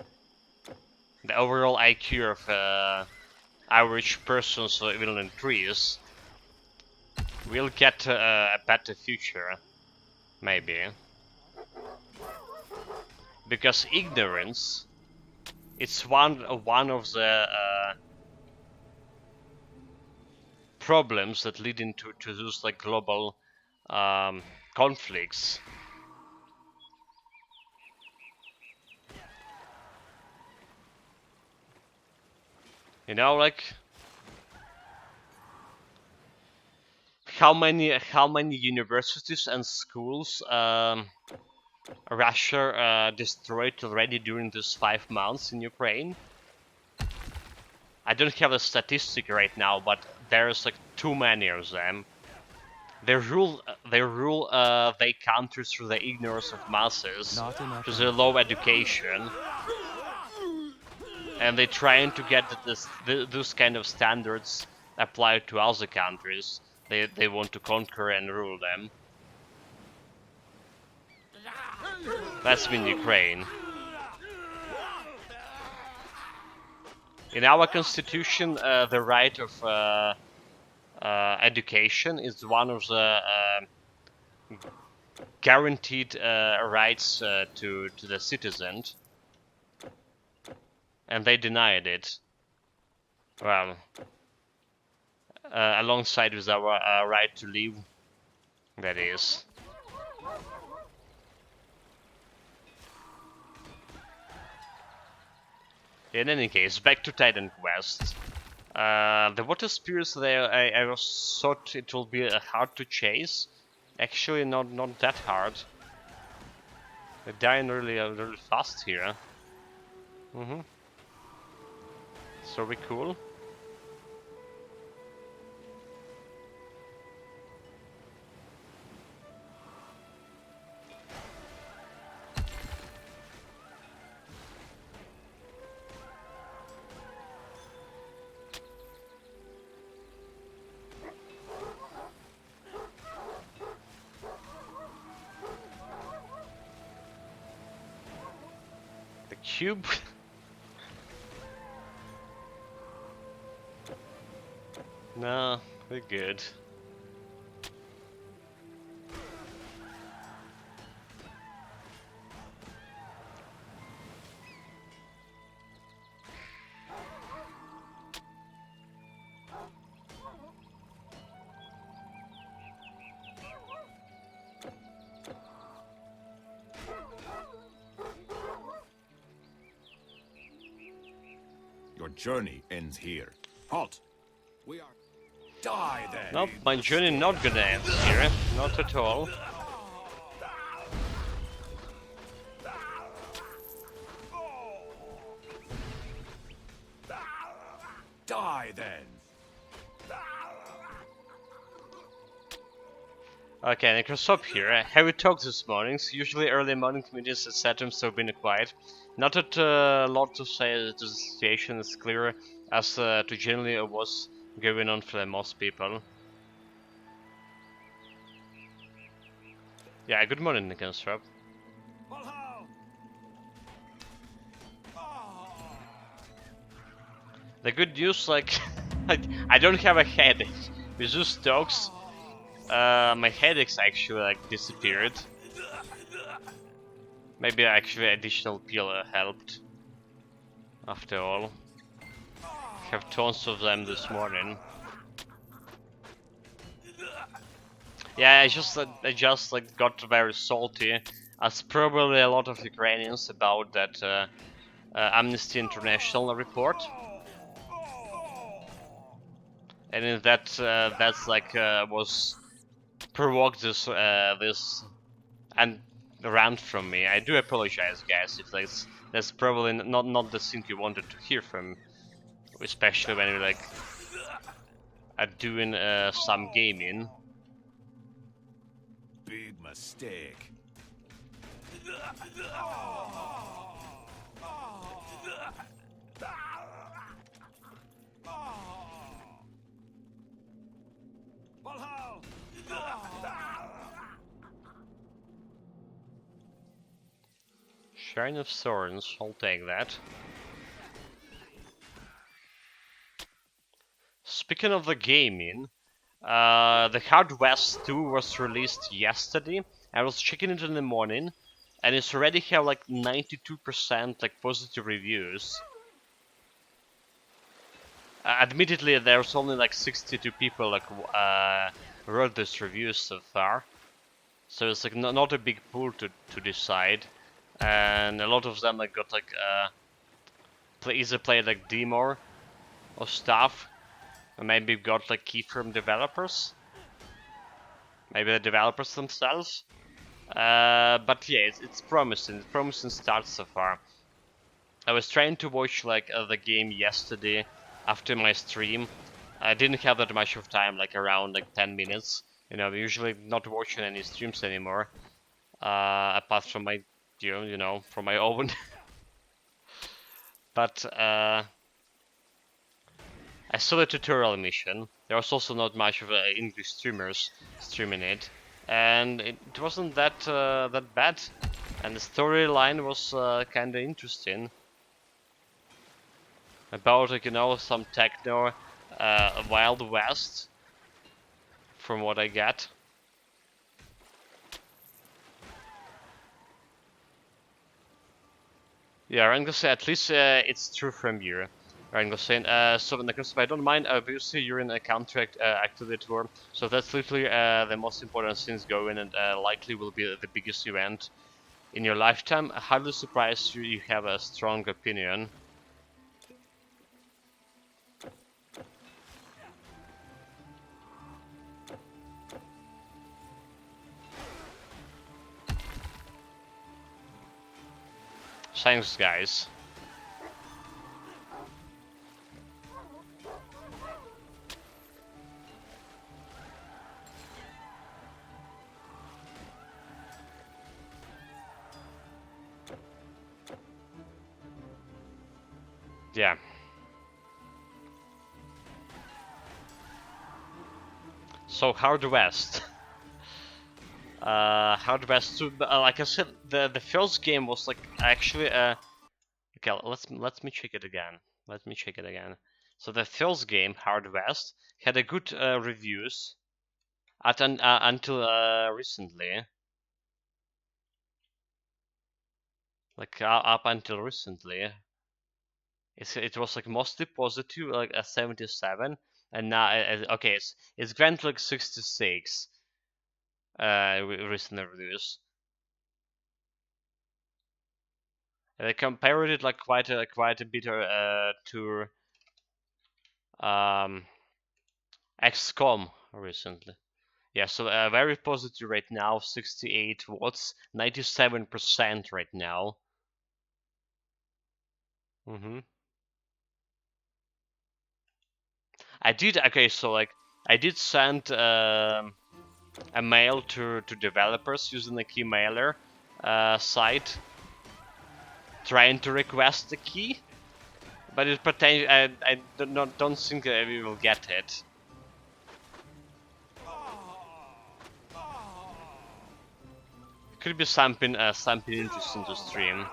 the overall IQ of average persons will increase. We'll get a better future, maybe. Because ignorance, it's one of the problems that lead into those like global conflicts. You know, like how many universities and schools Russia destroyed already during these 5 months in Ukraine? I don't have a statistic right now, but there's like too many of them. They rule their countries through the ignorance of masses, through the low education, and they're trying to get those kind of standards applied to other countries. They want to conquer and rule them. That's been Ukraine. In our constitution, the right of education is one of the guaranteed rights to the citizens, and they denied it. Well, alongside with our right to live, that is. In any case, back to Titan Quest. The water spirits there, I was thought it will be hard to chase. Actually, not that hard. They're dying really fast here. So very cool. Cube. No, we're good. Your journey ends here. Halt! We are. Die then. Nope, my journey not gonna end here. Not at all. Die then. Okay, Necrosop here. Heavy talk this morning. Usually early morning meetings at Saturn, so been quiet. Not that a lot to say. The situation is clear as to generally what's going on for most people. Yeah, good morning, Necrosop. The good news, like, I don't have a headache. With those talks, my headaches actually like disappeared. Maybe actually additional pill helped. After all, have tons of them this morning. Yeah, I just like got very salty, as probably a lot of Ukrainians about that Amnesty International report, and in that's like was provoked this and rant from me. I do apologize, guys, if that's probably not the thing you wanted to hear from, especially when you're like doing some gaming. Big mistake. Shrine of Thorns, I'll take that. Speaking of the gaming, the Hard West 2 was released yesterday. I was checking it in the morning, and it's already have like 92% like positive reviews. Admittedly, there's only like 62 people like wrote this review so far, so it's like not a big pool to decide, and a lot of them like got like either played like demo or stuff, or maybe got like key from developers, maybe the developers themselves. But yeah, it's promising. It's promising start so far. I was trying to watch like the game yesterday after my stream. I didn't have that much of time, like around like 10 minutes. You know, I'm usually not watching any streams anymore, apart from my, you know, from my own. But I saw the tutorial mission. There was also not much of English streamers streaming it, and it wasn't that bad. And the storyline was kind of interesting. About like, you know, some techno, Wild West, from what I get. Yeah, Rango say at least it's true from you. Rango saying, so I don't mind. Obviously, you're in a contract activator, so that's literally the most important things going, and likely will be the biggest event in your lifetime. Highly surprised you have a strong opinion. Thanks, guys. Yeah. So Hard West. Hard West 2. Like I said, the first game was like actually okay, let me check it again. Let me check it again. So the first game, Hard West, had a good reviews until recently. Like up until recently, it was like mostly positive, like a 77, and now okay, it's granted like 66. Recent reviews. And I compared it like quite a bit to XCOM recently. Yeah, so very positive right now, 68 watts, 97% right now. I did, okay, so like, I did send a mail to developers using the key mailer site, trying to request the key, but it I don't think we will get it. Could be something interesting to stream.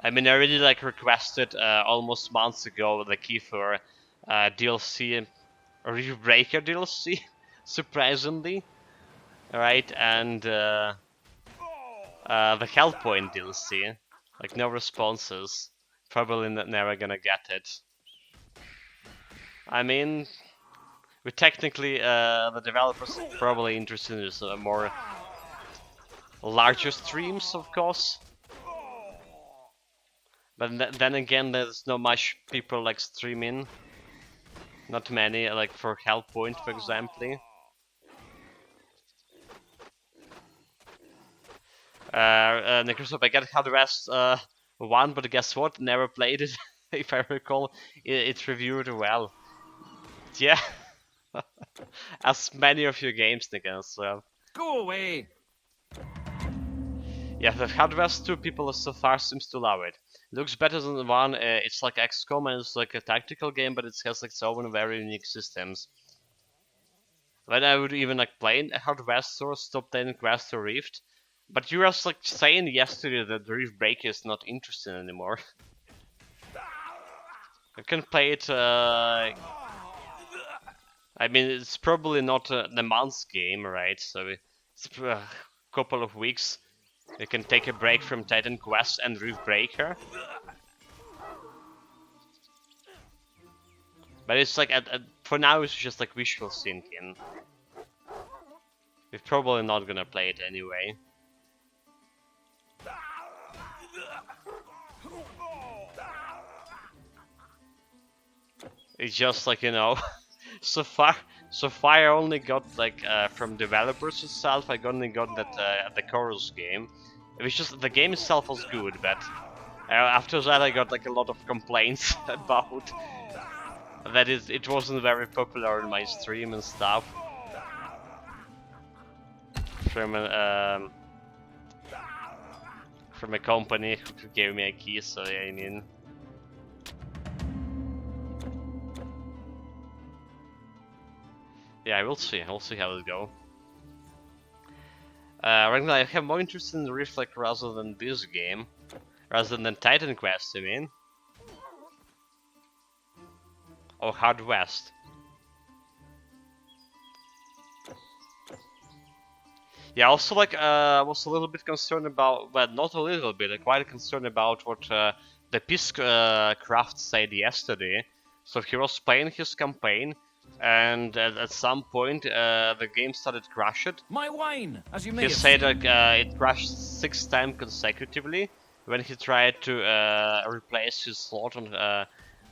I mean, I really like requested almost months ago the key for DLC, Reef Breaker DLC, surprisingly, right? And the Hellpoint DLC, like no responses. Probably never gonna get it. I mean, we technically the developers probably interested in some more larger streams, of course. But then again, there's not much people like streaming. Not many, like for Hellpoint, for example. Microsoft, I got Hard West 1, but guess what? Never played it. If I recall, it's reviewed well. Yeah, as many of your games, Nick, so. Go away! Yeah, the Hard West 2 people so far seems to love it. Looks better than the one. It's like XCOM and it's like a tactical game, but it has like its own very unique systems. When I would even like play a Hard West or stop playing Quest or Rift. But you were like saying yesterday that the Rift Breaker is not interesting anymore. I can play it. I mean, it's probably not the month's game, right? So it's a couple of weeks. We can take a break from Titan Quest and Rift Breaker. But it's like, for now, it's just like visual syncing. We're probably not gonna play it anyway. It's just like, you know, so far I only got like from developers itself. I only got that the Chorus game. It was just the game itself was good, but after that I got like a lot of complaints about that it wasn't very popular in my stream and stuff. From a company who gave me a key, so yeah, I mean. Yeah, we'll see how it go. Right now I have more interest in Reflect rather than this game. Rather than Titan Quest, I mean. Or Hard West. Yeah, also like I was a little bit concerned about, well, not a little bit, quite concerned about what the Peacecraft said yesterday. So he was playing his campaign, and at some point the game started crashing. My wine, as you may He have said seen. like it crashed 6 times consecutively when he tried to replace his slot on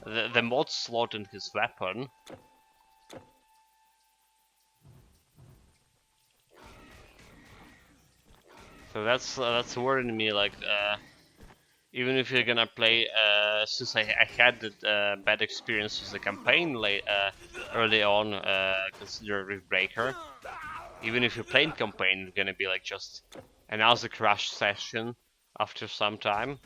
the mod slot in his weapon. So that's worrying me. Like even if you're gonna play, since I had the bad experience with the campaign early on, consider Rift Breaker. Even if you're playing campaign, it's gonna be like just another crash session after some time.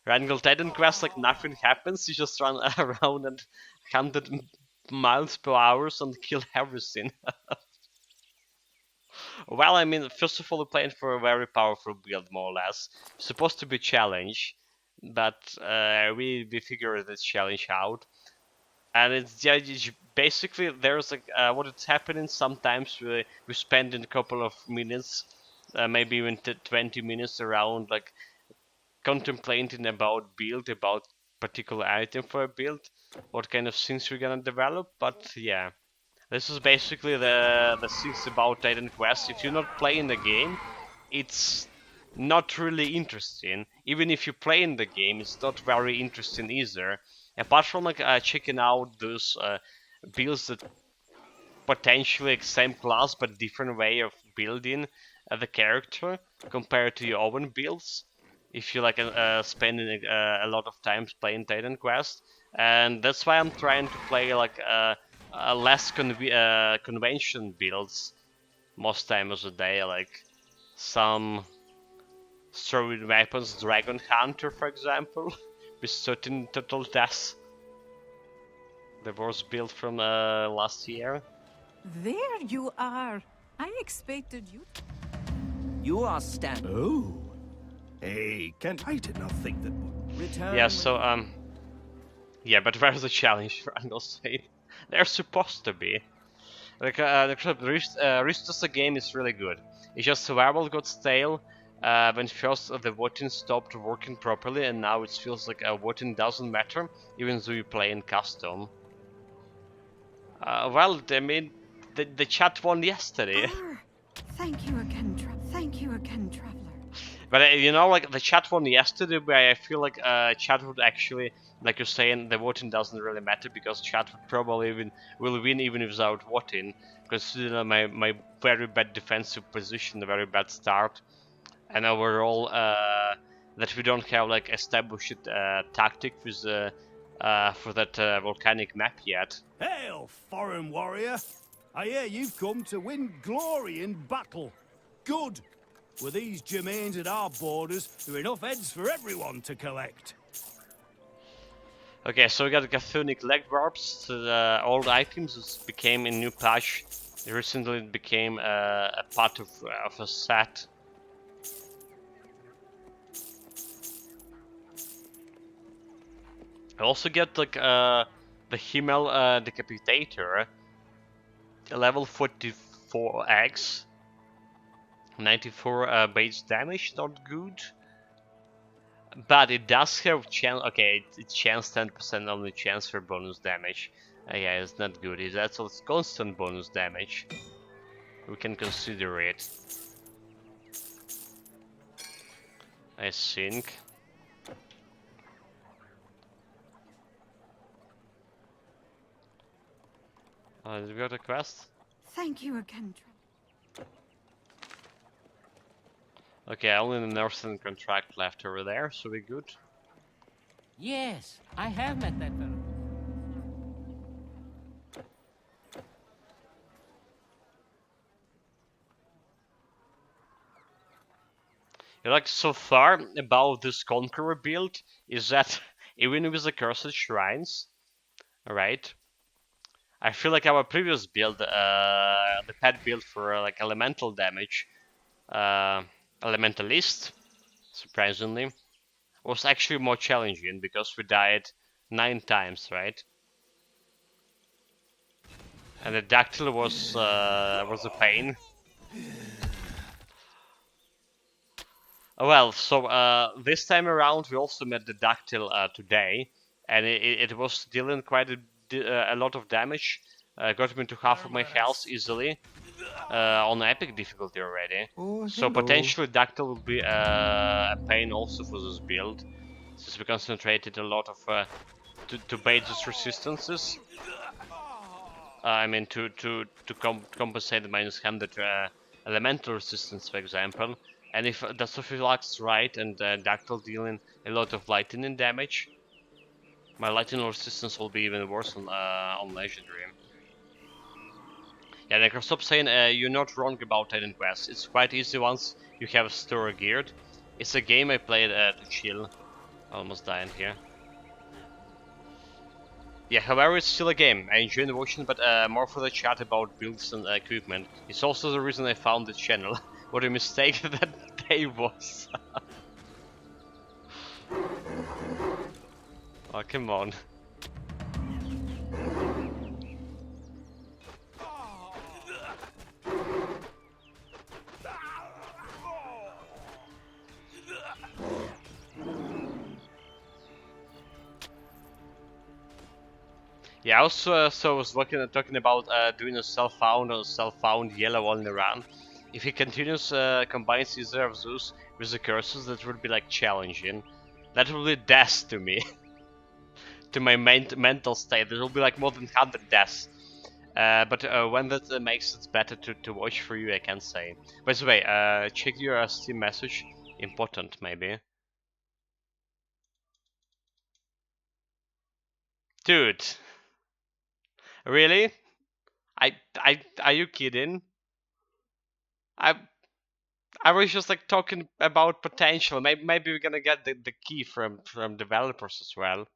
Rangel Titan Quest, like nothing happens, you just run around at 100 miles per hour and kill everything. Well, I mean, first of all, we're playing for a very powerful build, more or less. It's supposed to be a challenge, but we figure this challenge out. And it's yeah, basically there's like what is happening. Sometimes we spend a couple of minutes, maybe even 20 minutes around like contemplating about build, about particular item for a build, what kind of things we're gonna develop. But yeah, this is basically the things about Titan Quest. If you're not playing the game, it's not really interesting. Even if you play in the game, it's not very interesting either. Apart from like checking out those builds that potentially same class but different way of building the character compared to your own builds. if you like spending a lot of time playing Titan Quest, and that's why I'm trying to play like less convention builds most times a day, like some story weapons, Dragon Hunter for example, with certain total deaths. The worst build from last year. There you are. I expected you. You are stand. Oh. Hey, I did not think that. Return. Yeah, so yeah, but where's the challenge? I will say they're supposed to be. Like Ristos game is really good. It's just survival got stale when first the voting stopped working properly, and now it feels like voting doesn't matter, even though you play in custom. Well, I mean, the chat won yesterday. Ah, thank you again, traveler. But you know, like the chat won yesterday, where I feel like chat would actually, like you're saying, the voting doesn't really matter because chat would probably will win even without voting, considering my very bad defensive position, a very bad start, and overall that we don't have like established tactic with for that volcanic map yet. Hail, foreign warrior! I hear you've come to win glory in battle. Good! With these Germains at our borders, there are enough heads for everyone to collect. Okay, so we got Gathunic leg warps. So the old items became a new patch. Recently it became a part of a set. I also get like the Himmel Decapitator, level 44x, 94 base damage, not good. But it does have chance. Okay, it's chance 10% only chance for bonus damage. Yeah, it's not good. It's also constant bonus damage. We can consider it, I think. Did we got a quest? Thank you again, Okay, only the Northern contract left over there, so we're good. Yes, I have met that fellow. Yeah, like so far about this Conqueror build is that even with the cursed shrines, right? I feel like our previous build, the pet build for like elemental damage, elementalist, surprisingly, was actually more challenging because we died 9 times, right? And the dactyl was a pain. Well, so this time around we also met the dactyl today, and it was dealing quite a lot of damage. Got me to half of my health easily on epic difficulty already. So potentially dactyl will be a pain also for this build, since we concentrated a lot of to bait these resistances. I mean to compensate the -100 elemental resistance, for example. And if the Sophilak's right and Dactyl dealing a lot of lightning damage, my lightning resistance will be even worse on Legendary. Yeah, Necro, stop saying you're not wrong about Titan Quest. It's quite easy once you have store geared. It's a game I played to chill. Almost dying here. Yeah, however, it's still a game. I enjoy watching, but more for the chat about builds and equipment. It's also the reason I found the channel. What a mistake that day was. Oh, come on. Yeah, also so I was talking about doing a self-found or self-found yellow only run. If he continues combines either of those with the curses, that would be like challenging. That would be death to me, to my mental state. There will be like more than 100 deaths. But when that makes it better to watch for you, I can say. By the way, check your Steam message. Important, maybe. Dude, really? Are you kidding? I I was just like talking about potential. Maybe we're gonna get the key from developers as well.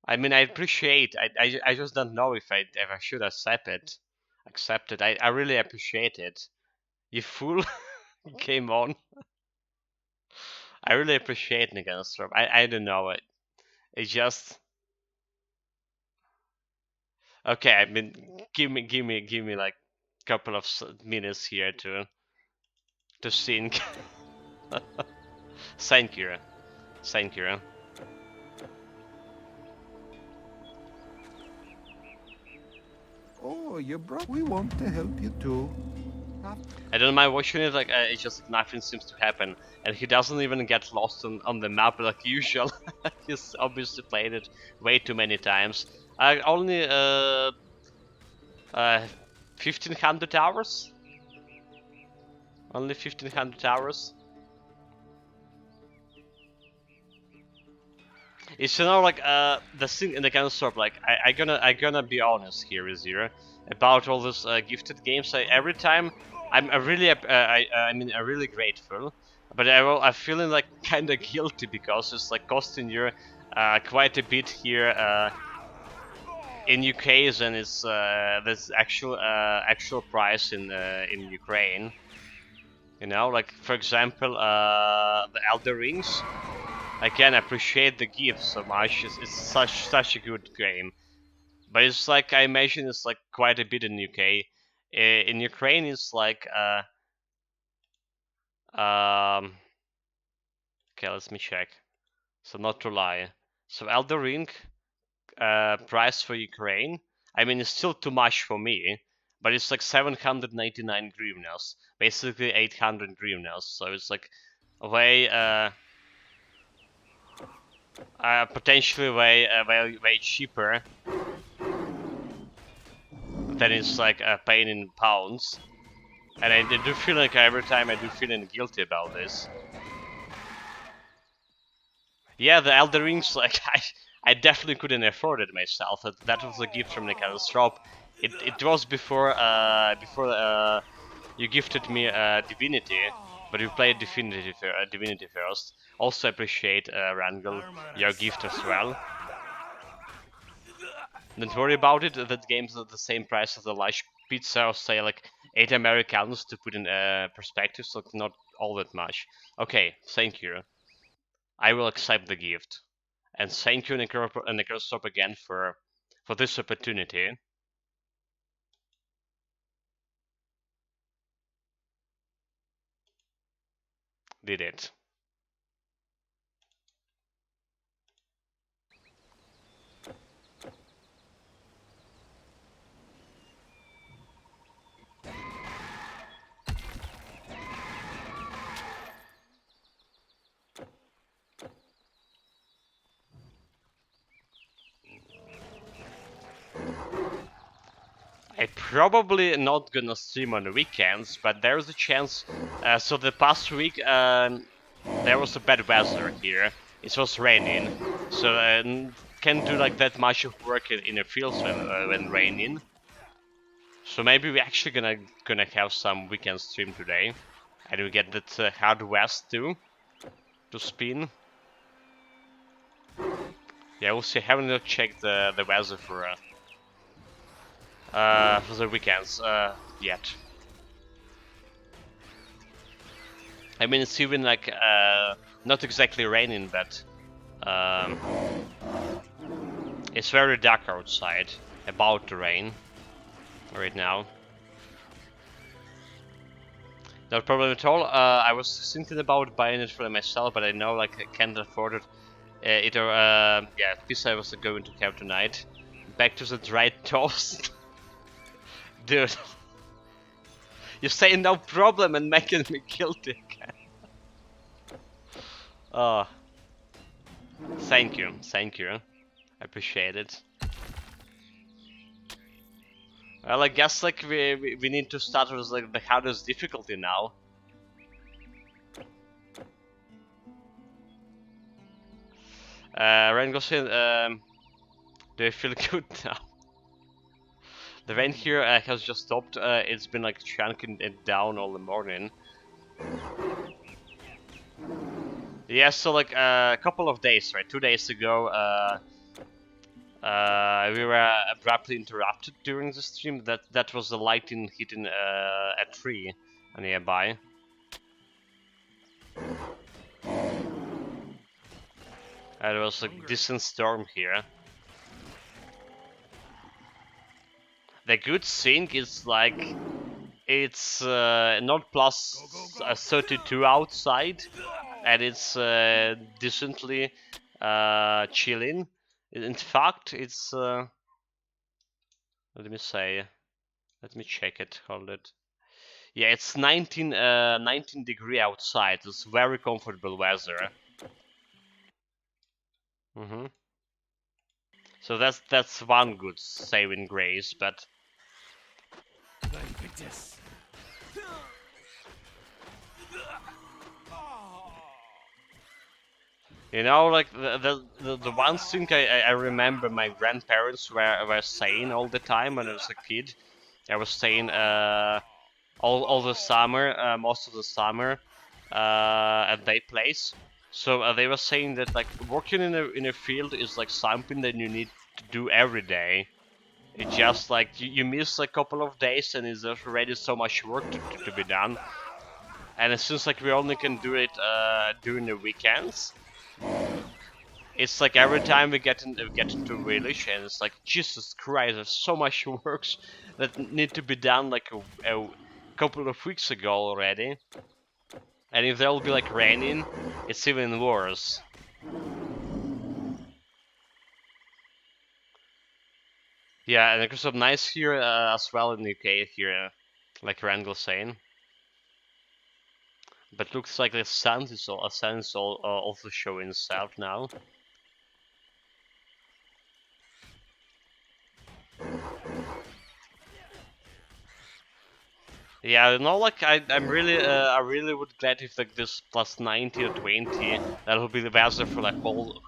I mean, I appreciate. I just don't know if I should accept it. Accept it. I really appreciate it. You fool! Came on. I really appreciate Nagastrop. I don't know it. It's just okay. I mean, give me like couple of minutes here to think. Thank you, thank you. Oh, you brought. We want to help you too. I don't mind watching it. Like it's just like nothing seems to happen, and he doesn't even get lost on the map like usual. He's obviously played it way too many times. Only 1500 hours. Only 1500 hours. It's like the thing in the kind of sort like I gonna be honest here with you about all those gifted games. Every time I'm I really grateful, but I'm feeling like kind of guilty because it's like costing you quite a bit here in UK than it's this actual price in Ukraine. You know, like for example, the Elder Rings. Again, I appreciate the gift so much. It's such a good game, but it's like I imagine it's like quite a bit in UK. In Ukraine, it's like okay, let me check. So not to lie, so Elder Ring price for Ukraine. I mean, it's still too much for me, but it's like 799 hryvnias, basically 800 hryvnias. So it's like way potentially way cheaper than it's like paying in pounds. And I do feel like every time I do feeling guilty about this. Yeah, the Elder Rings, like I definitely couldn't afford it myself. That was a gift from the shop. It was before you gifted me Divinity, but you played Divinity first. Also appreciate Rangel your gift as well. Don't worry about it. That game's at the same price as the large pizza, or say like 8 Americanos to put in perspective, so not all that much. Okay, thank you. I will accept the gift, and thank you, Necrostop, again for this opportunity. Did it? I probably not gonna stream on the weekends, but there's a chance. So the past week, there was a bad weather here. It was raining, so can't do like that much of work in the fields when raining. So maybe we're actually gonna have some weekend stream today, and we get that hard west too to spin. Yeah, we'll see. I haven't not checked the weather for the weekends yet. I mean, it's even like not exactly raining, but um, it's very dark outside. About to rain right now. No problem at all. I was thinking about buying it for myself, but I know like I can't afford it. Yeah, pizza I was going to have tonight. Back to the dried toast, dude. You say no problem and making me guilty again. Oh, thank you, thank you. I appreciate it. Well, I guess like we need to start with like the hardest difficulty now. Ren goes in. Do I feel good now? The rain here has just stopped. It's been like chunking it down all the morning. Yeah, so like a couple of days, right? 2 days ago, we were abruptly interrupted during the stream. That was the lightning hitting a tree nearby. There was a decent storm here. The good thing is like it's not plus 32 outside, and it's decently chilling. In fact, it's let me say, let me check it. Hold it. Yeah, it's 19 degree outside. It's very comfortable weather. So that's one good saving grace, but you know, like the one thing I remember my grandparents were saying all the time when I was a kid. I was saying all the summer, most of the summer, at their place. So they were saying that like working in a field is like something that you need to do every day. It's just like you miss a couple of days and it's already so much work to be done. And it seems like we only can do it during the weekends. It's like every time we get into village, and it's like Jesus Christ, there's so much works that need to be done like a couple of weeks ago already. And if there'll be like raining, it's even worse. Yeah, and there's some nice here as well in the UK here, like Randall saying. But looks like the sun is also showing itself now. Yeah, you know, like I really would glad if like this plus 90 or 20, that will be the weather for like whole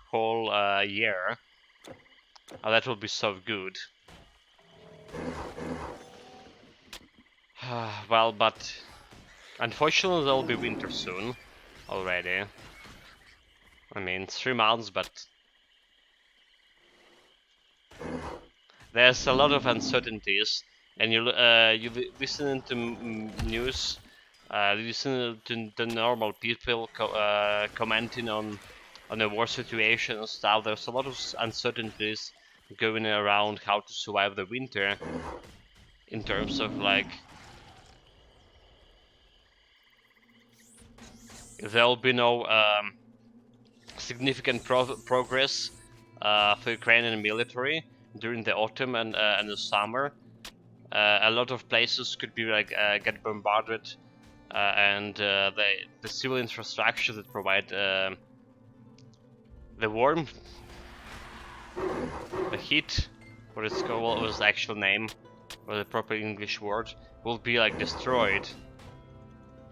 year. Oh, that would be so good. Well, but unfortunately there'll be winter soon already. I mean, 3 months, but there's a lot of uncertainties, and you listen to news, listen to the normal people commenting on the war situation and stuff. There's a lot of uncertainties going around how to survive the winter in terms of like there'll be no significant progress for Ukrainian military during the autumn and the summer. A lot of places could be like get bombarded, and the civil infrastructure that provide the warmth, the heat, what was the actual name, or the proper English word, will be like destroyed.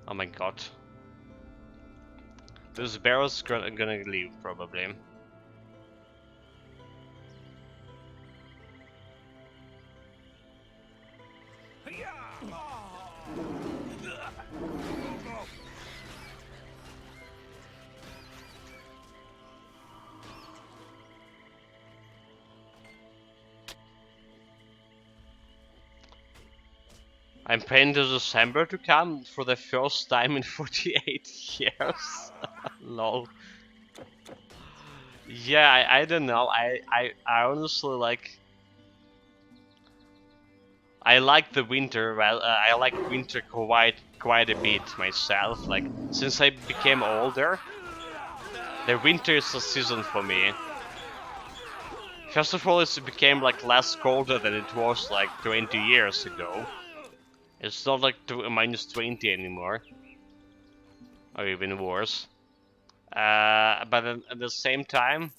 Oh my god. Those barrels gonna leave probably. I'm praying to December to come for the first time in 48 years. Lol. Yeah, I don't know. I honestly like. I like the winter. Well, I like winter quite a bit myself. Like since I became older, the winter is a season for me. First of all, it became like less colder than it was like 20 years ago. It's not like minus 20 anymore, or even worse. But at the same time,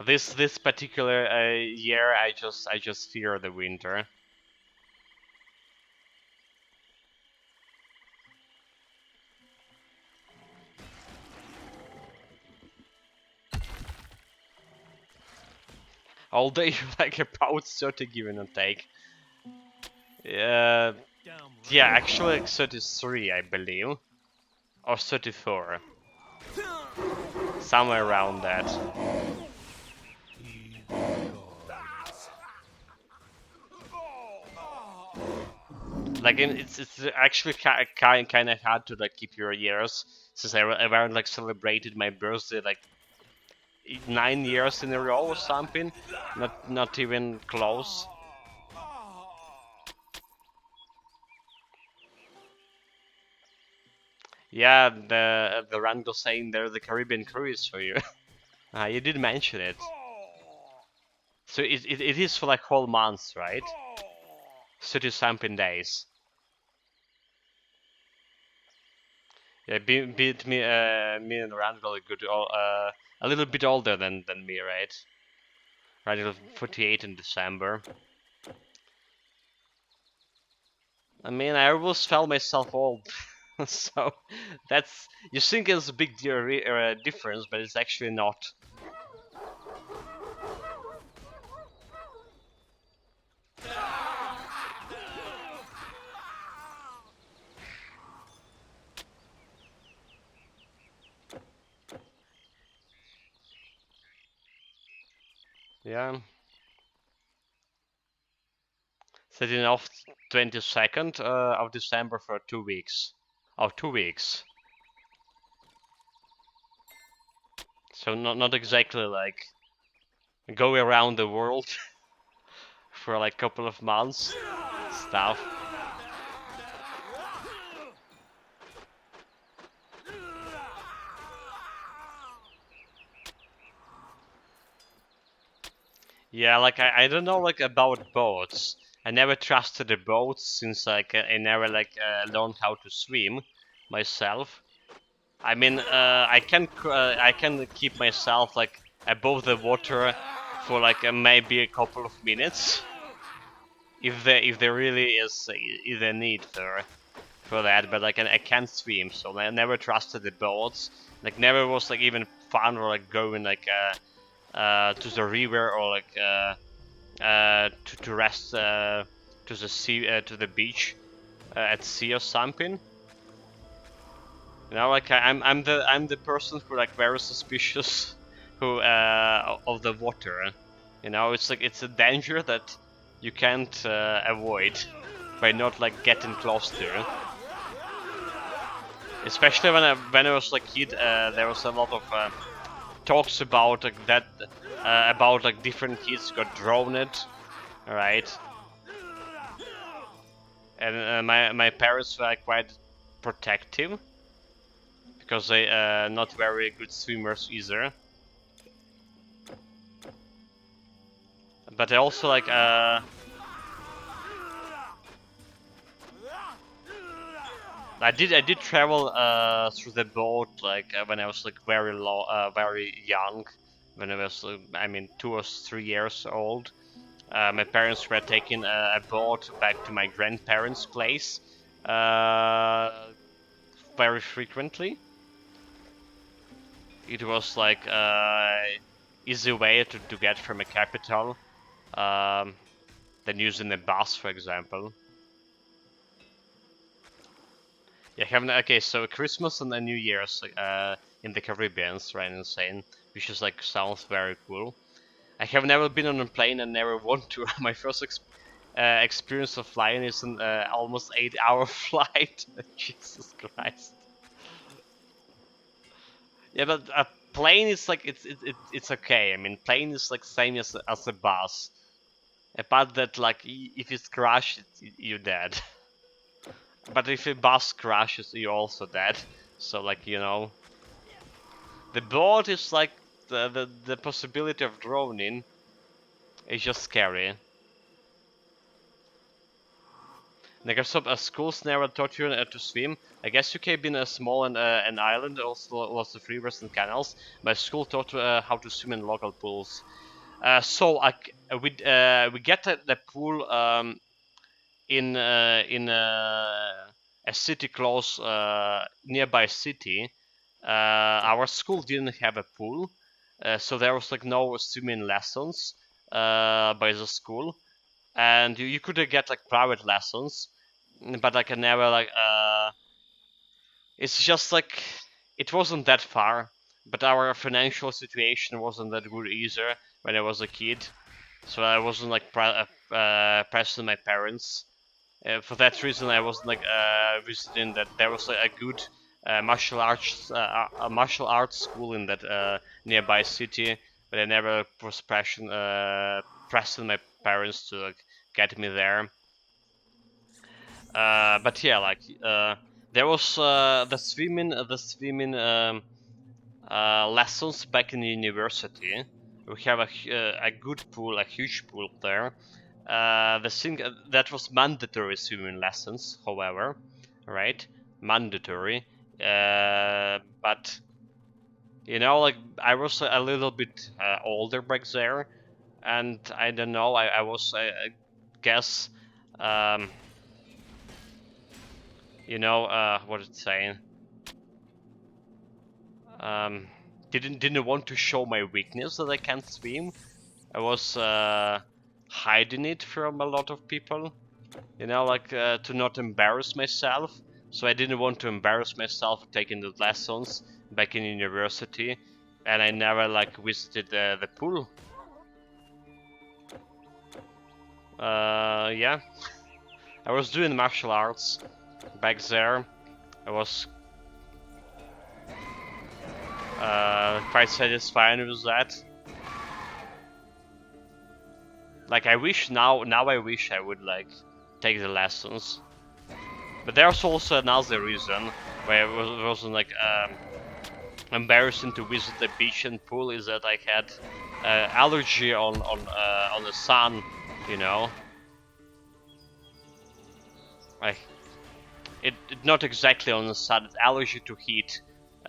this particular year, I just fear the winter. all day like about 30 give and take. Yeah, yeah, actually like 33 I believe, or 34, somewhere around that. Like it's actually kind of hard to like keep your years since I haven't like celebrated my birthday like 9 years in a row or something. Not even close. Yeah, the Randall saying there the Caribbean cruise for you. You did mention it. So it is for like whole months, right? 30 something days. Yeah, beat me me and Randall a little bit older than me, right? Randall 48 in December. I mean, I almost felt myself old. So that's, you think it's a big difference, but it's actually not. Yeah. Setting off 22nd of December for 2 weeks. Oh, 2 weeks. So not exactly like go around the world for like couple of months stuff. Yeah, like I don't know like about boats. I never trusted the boats since like I never like learned how to swim myself. I mean, I can keep myself like above the water for like maybe a couple of minutes if there really is a need for that. But like I can't swim, so I never trusted the boats. Like never was like even fun or like going like to the river or like to rest to the sea to the beach at sea or something. You know, like I'm the person who like very suspicious who of the water. You know, it's like it's a danger that you can't avoid by not like getting close to. Especially when I was like kid, there was a lot of talks about like that about like different kids got drowned, right? And my parents were like, quite protective because they not very good swimmers either. But I also like I did travel through the boat like when I was like very young, when I was I mean 2 or 3 years old. My parents were taking a boat back to my grandparents' place very frequently. It was like easy way to get from a capital um, than using a bus, for example. Yeah, having okay, so Christmas and New Year's in the Caribbean, right? Insane, which is like sounds very cool. I have never been on a plane and never want to. My first experience of flying is an almost 8 hour flight. Jesus Christ. Yeah, but a plane is like it's okay. I mean, plane is like same as a bus. Apart that like if it's crashed, you're dead. But if a bus crashes, you're also dead. So like you know, the boat is like the possibility of drowning is just scary. Like if some schools never taught you to swim. I guess UK being a small and an island, also lots of rivers and canals. My school taught how to swim in local pools. So we get the pool in a city close nearby city. Our school didn't have a pool, so there was like no swimming lessons. by the school, and you could get like private lessons, but like I never like it's just like it wasn't that far, but our financial situation wasn't that good either when I was a kid, so I wasn't like pressing my parents. For that reason, I wasn't like visiting that. There was like, a good martial arts school in that nearby city, but I never was pressing my parents to like get me there. But yeah, like there was the swimming lessons back in the university. We have a good pool, a huge pool there. The thing that was mandatory swimming lessons, however, right? Mandatory. But you know, like I was a little bit older back there, and I don't know. I was, I guess, um, you know, what it's saying. Um, didn't want to show my weakness that I can't swim. I was hiding it from a lot of people, you know, like to not embarrass myself. So I didn't want to embarrass myself taking the lessons back in university, and I never like visited the pool. Yeah, I was doing martial arts back there. I was quite satisfied with that. Like I wish now I wish I would like take the lessons. But there's also another reason why it wasn't like embarrassing to visit the beach and pool is that I had allergy on the sun, you know. Like it not exactly on the sun, it's allergy to heat.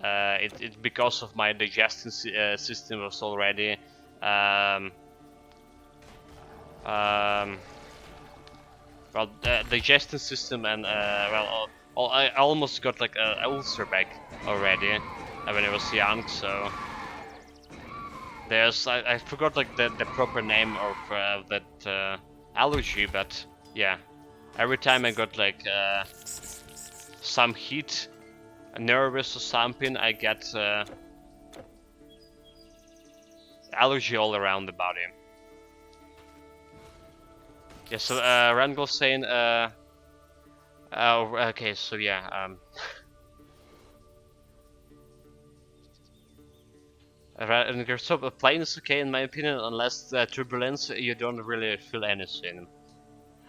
It because of my digestive system was already um, well, digestive system and I almost got like an ulcer back already when I was young. So there's I forgot like the proper name of that allergy, but yeah, every time I got like some heat, nervous or something, I get allergy all around the body. Yeah, so Randall's saying, oh, okay, so yeah, so a plane is okay in my opinion, unless turbulence, you don't really feel anything.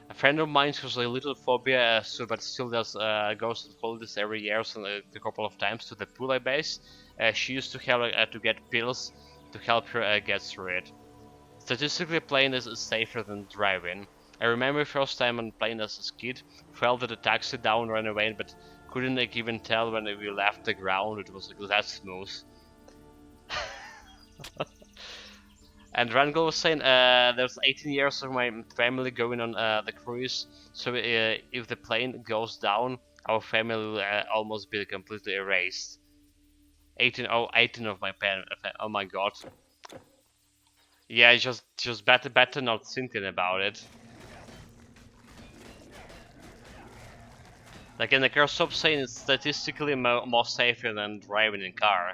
A friend of mine who's a little phobia, so but still does goes to holidays every year, so a couple of times to the Pula base. She used to have to get pills to help her get through it. Statistically, plane is safer than driving. I remember first time on plane as a kid, fell at a taxi down, ran away, but couldn't like even tell when we left the ground. It was like that smooth. And Rangel was saying there's 18 years of my family going on the cruise, so if the plane goes down, our family will almost be completely erased. 18 of my parents. Oh my god. Yeah, just better not thinking about it. Like in the car, stop saying it's statistically more safer than driving in car.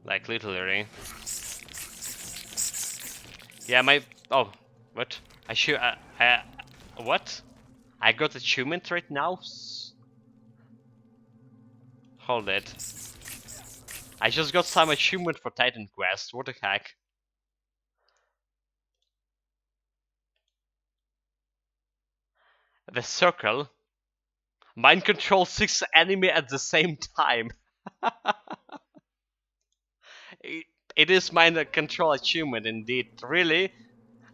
Like literally. Yeah, oh, what? What? I got achievement right now? Hold it. I just got some achievement for Titan Quest, what the heck? The circle? Mind control 6 enemy at the same time. It is mind control achievement indeed, really?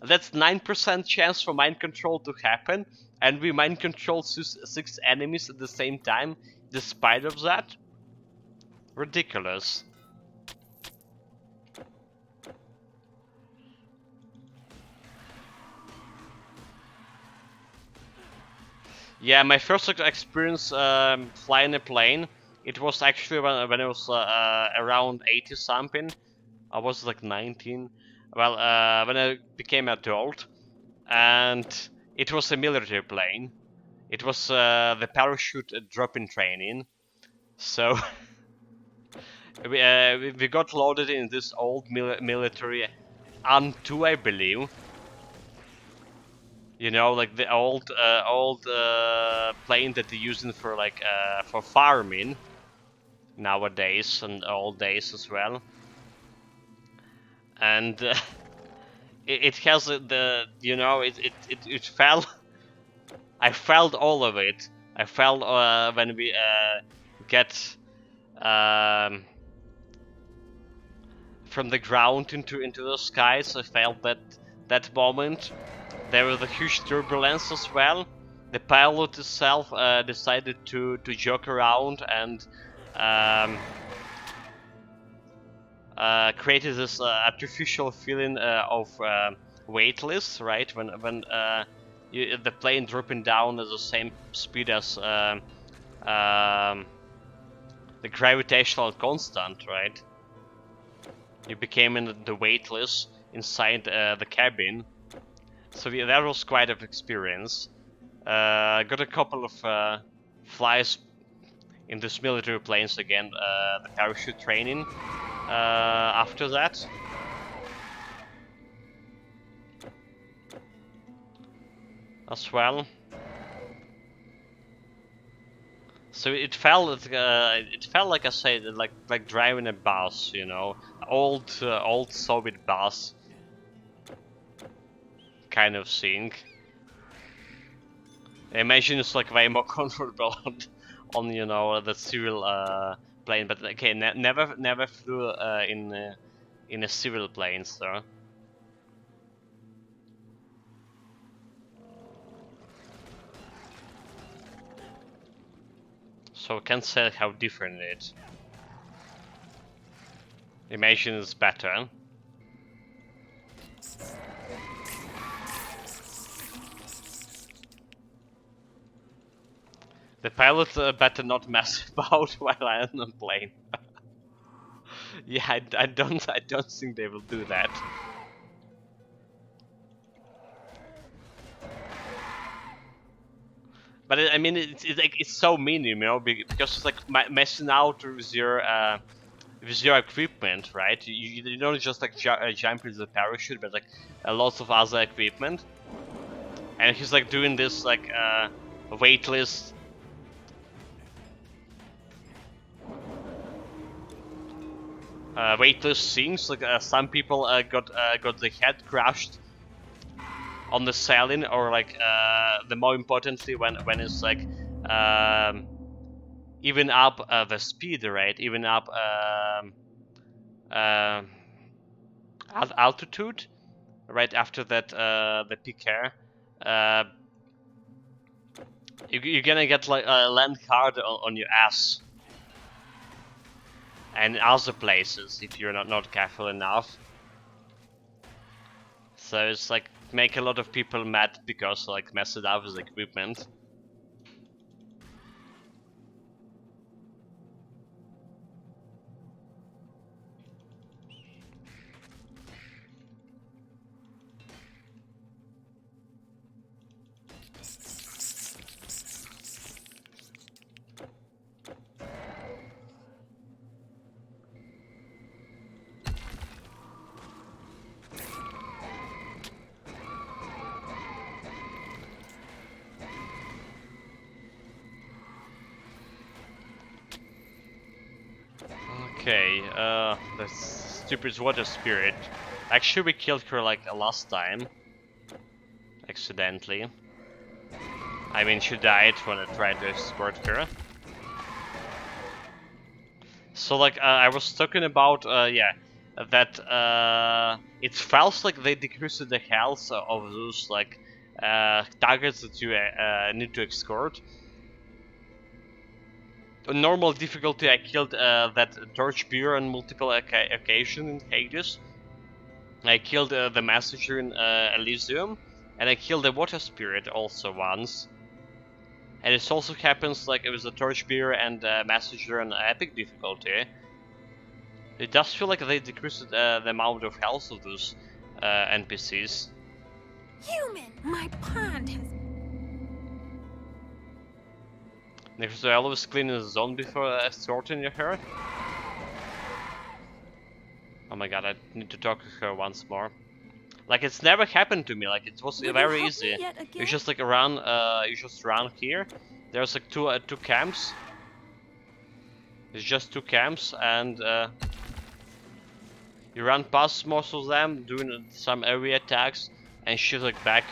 That's 9% chance for mind control to happen, and we mind control 6 enemies at the same time, despite of that? Ridiculous. Yeah, my first experience flying a plane, it was actually when I was around 80 something. I was like 19. Well, when I became adult, and it was a military plane. It was the parachute drop-in training. So we got loaded in this old military An-2, I believe. You know, like the old plane that they're using for like for farming nowadays and old days as well. And it has the, you know, it fell. I felt all of it. I felt when we get um, from the ground into the skies. I felt that moment. There was a huge turbulence as well. The pilot itself decided to joke around and created this artificial feeling of weightless, right? When the plane dropping down at the same speed as the gravitational constant, right? You became in the weightless inside the cabin. So that was quite an experience. Got a couple of flies in this military planes again, the parachute training after that. As well. So it felt like I said, like driving a bus, you know, old Soviet bus kind of thing. I imagine it's like way more comfortable on you know the civil plane, but okay, never flew in a civil plane, so. So I can't say how different it is. Imagine is better. The pilot better not mess about while I am on plane. Yeah, I don't think they will do that. But I mean, it's so mean, you know, because it's like messing out with your equipment, right? You don't just like jump into the parachute, but like lots of other equipment. And he's like doing this like weightless. Weightless things. Like some people got the head crushed on the sailing, or like the more importantly when it's like even up the speed, right? Even up altitude, right after that the peak air. You're gonna get like land hard on your ass and other places if you're not careful enough. So it's like make a lot of people mad because like mess it up with equipment. Okay, the stupid water spirit. Actually, we killed her like last time. Accidentally. I mean, she died when I tried to escort her. So like, I was talking about, yeah, that it feels like they decreased the health of those like targets that you need to escort. On normal difficulty, I killed that torchbearer on multiple occasions in Hades. I killed the messenger in Elysium, and I killed the water spirit also once. And it also happens like it was a torchbearer and messenger on epic difficulty. It does feel like they decreased the amount of health of those NPCs. Human! My pond has... Next, I always clean the zone before sorting your hair. Oh my god, I need to talk to her once more. Like, it's never happened to me. Like, it was Will very you help easy. me yet You again? just like run. You just run here. There's like two camps. It's just two camps, and you run past most of them, doing some area attacks, and shoot like back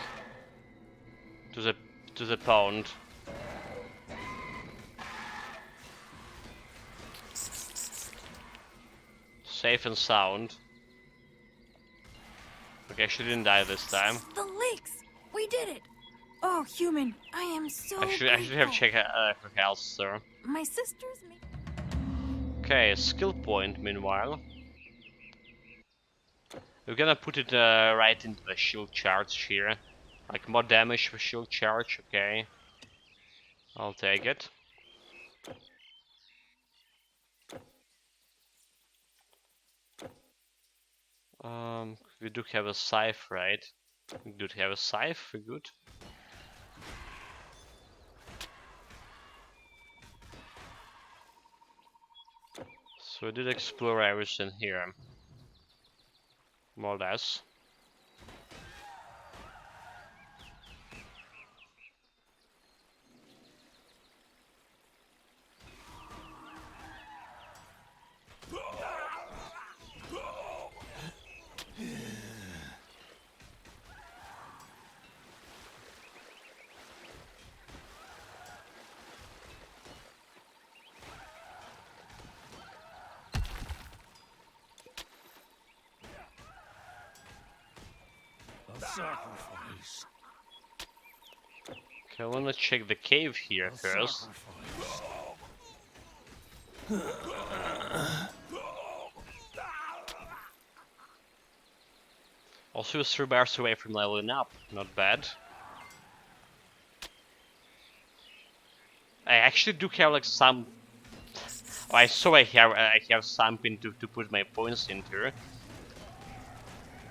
to the pond. Safe and sound. Okay, she didn't die this time. The lakes! We did it! Oh, human, I am so I should have grateful. checked her health, sir. My sisters made... Okay, skill point. Meanwhile, we're gonna put it right into the shield charge here. Like more damage for shield charge. Okay, I'll take it. We do have a scythe, right? We do have a scythe. We're good. So we did explore everything here, more or less. A sacrifice. Okay, I wanna check the cave here first. Sacrifice. Also, 3 bars away from leveling up. Not bad. I actually do have like some. Oh, I saw I have something to put my points into.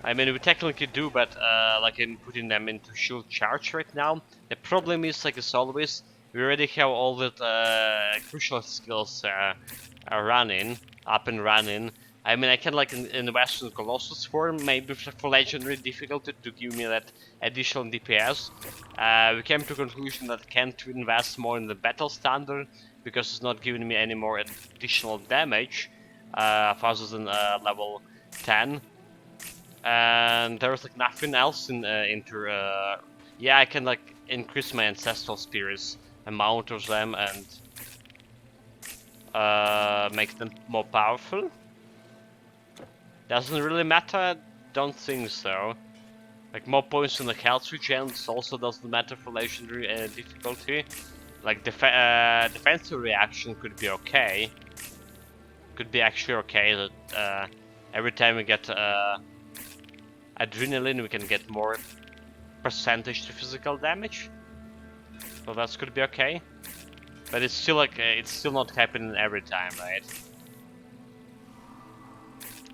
I mean, we technically do, but like I'm putting them into shield charge right now. The problem is, like as always, we already have all the crucial skills running, up and running. I mean, I can like invest in Colossus form, maybe for legendary difficulty to give me that additional DPS. We came to a conclusion that I can't invest more in the battle standard because it's not giving me any more additional damage, faster than level 10. And there was like nothing else in yeah, I can like increase my ancestral spirits, amount of them, and make them more powerful. Doesn't really matter, don't think so. Like more points in the health regen also doesn't matter for legendary difficulty. Like defensive reaction could be okay. Could be actually okay that every time we get adrenaline we can get more percentage to physical damage. So that could be okay. But it's still like it's still not happening every time, right?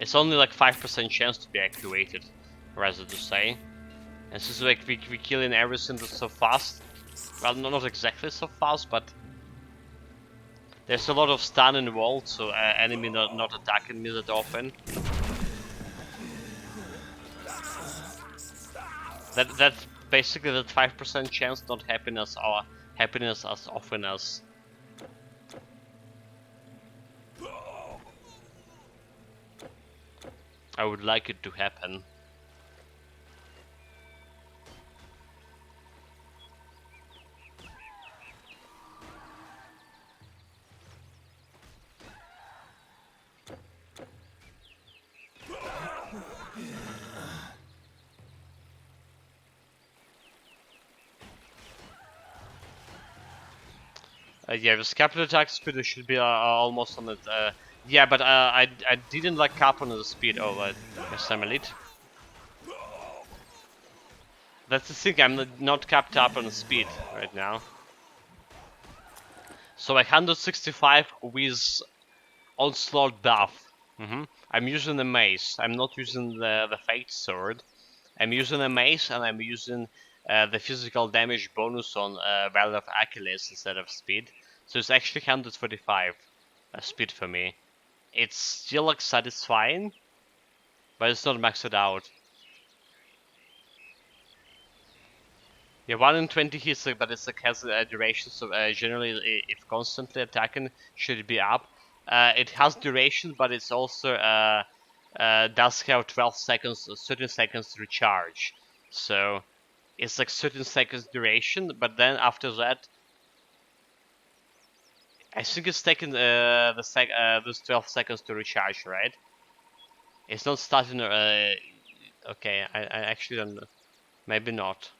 It's only like 5% chance to be activated, rather to say. And since like we killing everything that's so fast, well, not exactly so fast, but there's a lot of stun involved, so enemy not attacking me that often. That's basically that 5% chance not happening as often as. I would like it to happen. Yeah, with capital attack speed it should be almost on it. Yeah, but I didn't like cap on the speed. Oh, yes, I'm elite. That's the thing, I'm not capped up on the speed right now. So 165 with onslaught buff. I'm using the mace. I'm not using the fate sword. I'm using a mace and I'm using the physical damage bonus on Valor of Achilles instead of speed. So it's actually 145 speed for me. It's still like satisfying, but it's not maxed out. Yeah, 1 in 20 hits, but it's like has a duration, so generally if constantly attacking should be up. It has duration, but it's also does have 12 seconds, 13 seconds to recharge. So it's like 13 seconds duration, but then after that, I think it's taking those 12 seconds to recharge, right? It's not starting. Okay, I actually don't know. Maybe not.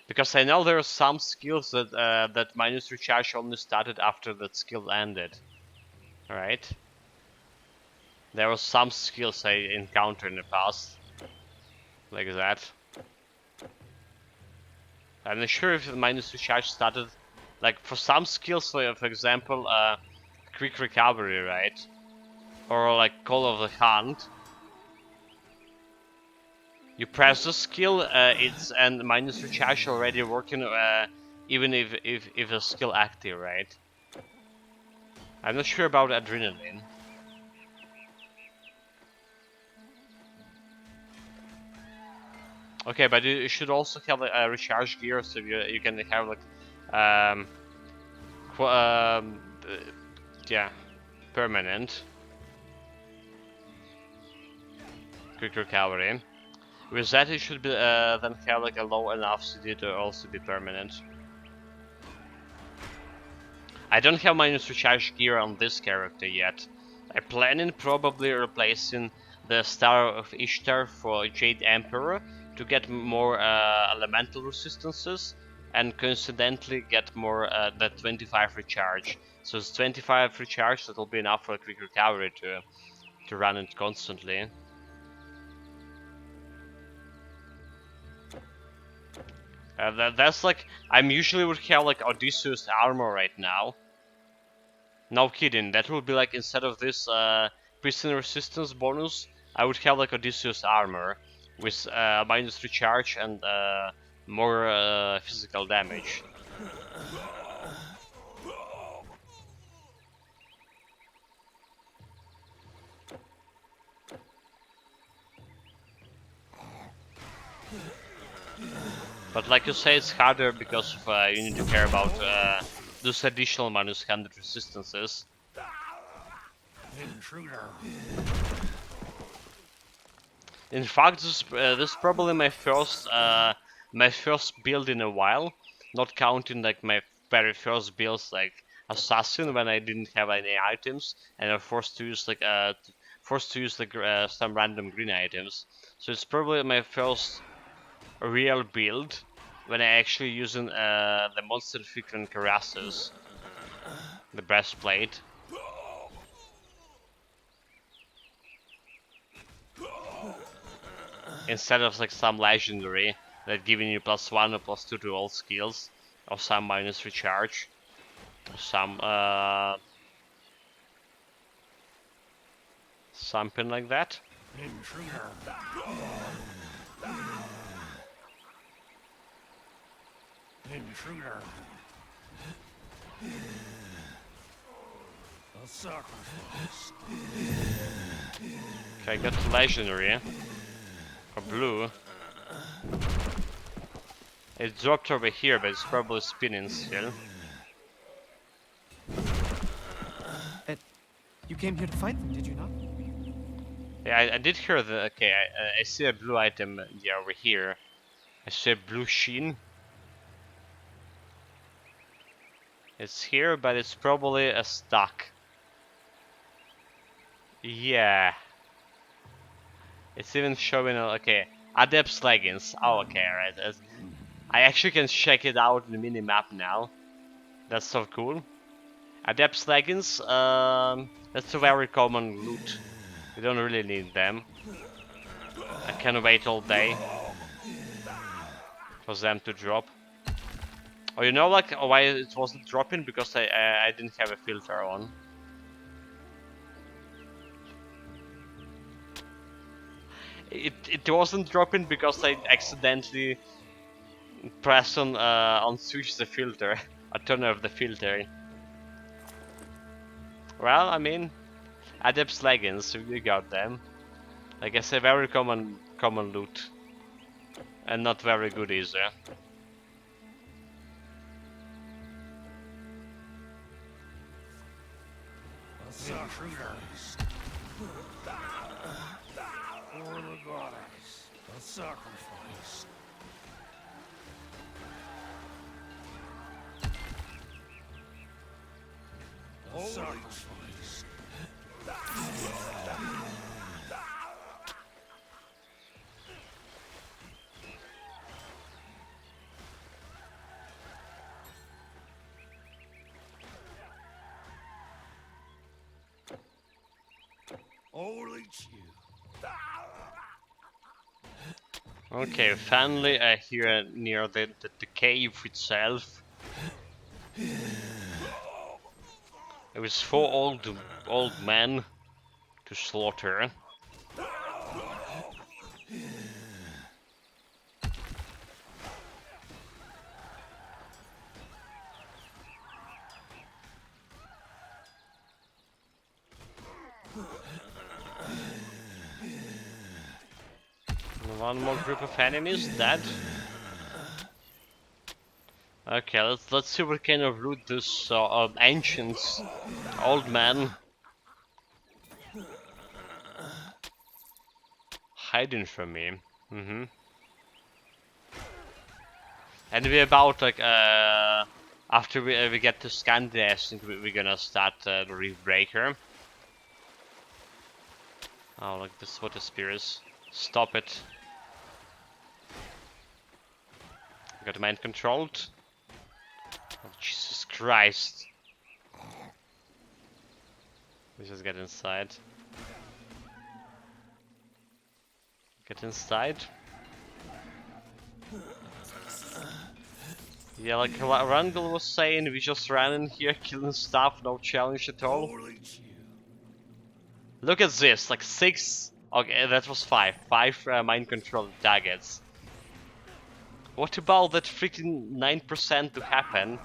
Because I know there are some skills that that minus recharge only started after that skill ended. Right? There were some skills I encountered in the past. Like that. I'm not sure if the minus recharge started like for some skills, for example, quick recovery, right? Or like Call of the Hunt. You press the skill, it's and minus recharge already working, even if the skill active, right? I'm not sure about adrenaline. Okay, but you should also have a recharge gear, so you can have like, um, yeah, permanent quick recovery. With that, it should be then have like a low enough CD to also be permanent. I don't have minus recharge gear on this character yet. I'm planning probably replacing the Star of Ishtar for Jade Emperor to get more elemental resistances and coincidentally get more that 25 recharge. So it's 25 recharge, that will be enough for a quick recovery to run it constantly. That's like, I'm usually would have like Odysseus armor right now. No kidding, that would be like, instead of this prison resistance bonus, I would have like Odysseus armor with minus recharge and more physical damage. But like you say, it's harder because of, you need to care about those additional minus 100 resistances. Intruder. In fact, this is probably my first build in a while, not counting like my very first builds like assassin when I didn't have any items and I'm forced to use like some random green items. So it's probably my first real build when I actually using the monster frequent cuirasses, the breastplate. Instead of like some legendary that giving you +1 or +2 to all skills, or some minus recharge, or some something like that. Intruder. Intruder. A sacrifice. Okay, I got the legendary or blue. It dropped over here, but it's probably spinning still. You came here to fight them, did you not? Yeah, I did hear the. Okay, I see a blue item. Yeah, over here. I see a blue sheen. It's here, but it's probably a stuck. Yeah. It's even showing. Okay, Adept's leggings. Oh, okay, right. I actually can check it out in the mini map now. That's so cool. Adept's leggings. That's a very common loot. You don't really need them. I can wait all day for them to drop. Oh, you know, like why it wasn't dropping? Because I didn't have a filter on. It wasn't dropping because I accidentally pressed on switch the filter. I turn off the filter. Well, I mean, Adept's leggings, we got them. I guess a very common loot, and not very good either. Sacrifice. For the goddess. A sacrifice. A sacrifice. Holy chew. Okay, finally here near the cave itself. It was 4 old men to slaughter. One more group of enemies dead. Okay, let's see what kind of loot this ancient old man hiding from me. And we're about like after we get to Scandia, I think we're gonna start the Reef Breaker. Oh, look, this is what the spear is. Stop it. Got mind controlled. Oh, Jesus Christ. Let's just get inside. Get inside. Yeah, like Randall was saying, we just ran in here killing stuff, no challenge at all. Look at this, like 6. Okay, that was 5. 5 mind controlled targets. What about that freaking 9% to happen?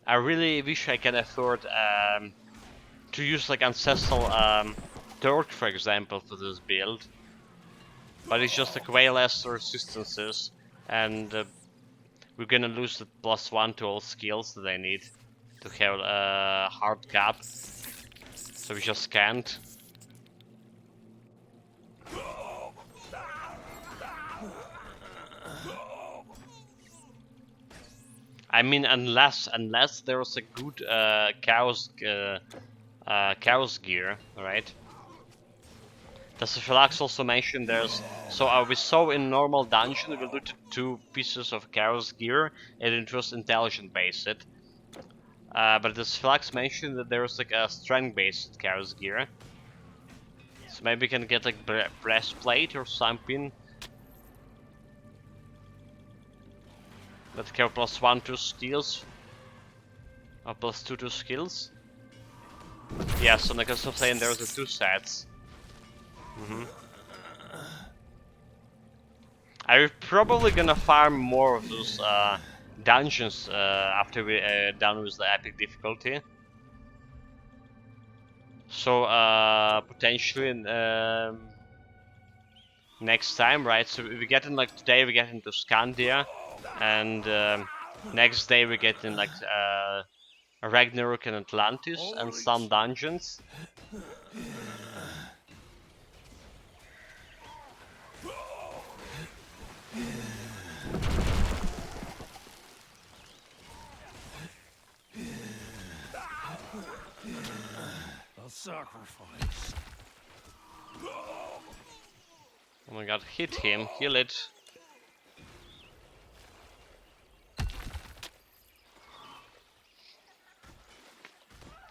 I really wish I can afford to use like ancestral torque, for example, for this build. But it's just like way less resistances, and we're gonna lose the +1 to all skills that I need to have a hard cap. So we just can't. I mean, unless there's a good chaos gear, right? Does the Philax also mention there's... So we saw in normal dungeon we looted 2 pieces of chaos gear and it was intelligent based. But does Philax mention that there's like a strength based chaos gear? So maybe we can get like breastplate or something. That have +1 to skills. Or +2 to skills. Yeah, so like I was saying, there's the 2 sets. I'm probably gonna farm more of those dungeons after we're done with the epic difficulty. So potentially next time, right? So we get in like today we get into Scandia, and next day we get in like Ragnarok and Atlantis and some dungeons. A sacrifice. Oh my god, hit him, kill it.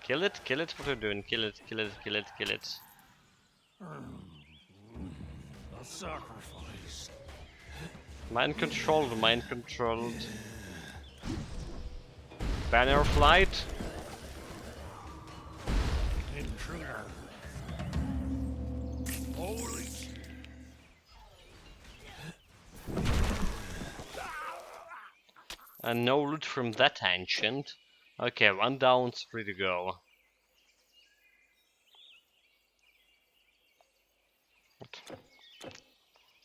Kill it, what are you doing? Kill it. A sacrifice. Mind controlled. Banner flight. Intruder. Holy And no loot from that ancient. Okay, one down, 3 to go. What?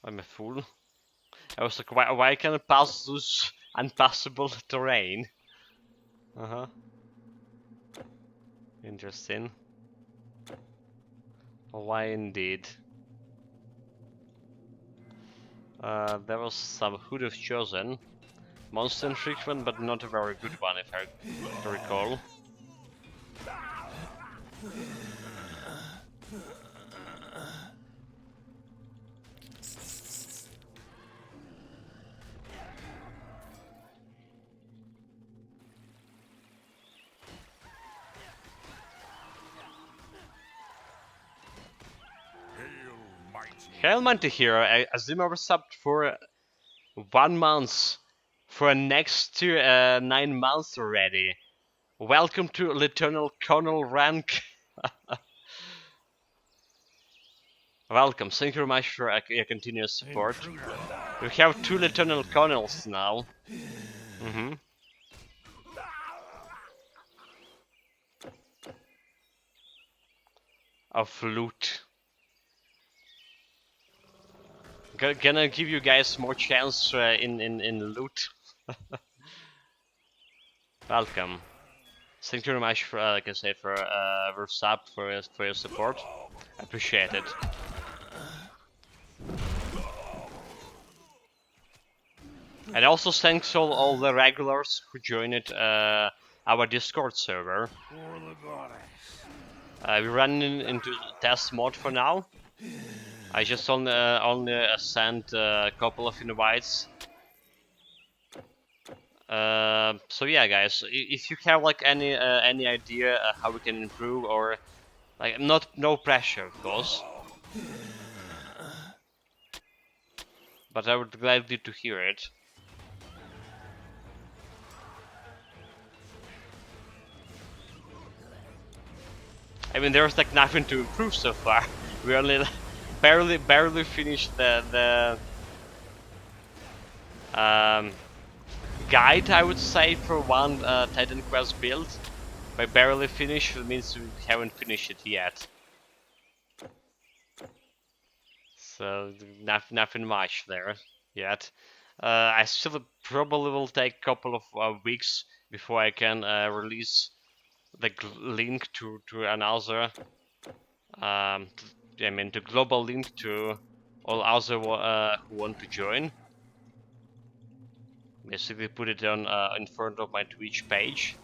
I'm a fool. I was like, why can I pass this unpassable terrain? Interesting. Why indeed? There was some Who'd Have Chosen. Monster infliction, but not a very good one if I recall. Hail mighty hero, I assume I was subbed for 1 month. For next to 9 months already. Welcome to Lieutenant Colonel rank. Welcome, thank you very much for your continuous support. We have 2 Lieutenant Colonels now. Of loot. Gonna give you guys more chance in loot. Welcome. Thank you very much for, like I say, for sub, for your support. I appreciate it. And also thanks all the regulars who joined our Discord server. We're running into test mode for now. I just only sent a couple of invites. So yeah, guys, if you have like any idea how we can improve, or like no pressure, of course, but I would gladly to hear it. I mean, there's like nothing to improve so far. We only barely finished the guide, I would say, for one Titan Quest build. By barely finished, it means we haven't finished it yet. So nothing much there yet. I still probably will take a couple of weeks before I can release the link to another. I mean, the global link to all other who want to join. Basically, put it on in front of my Twitch page.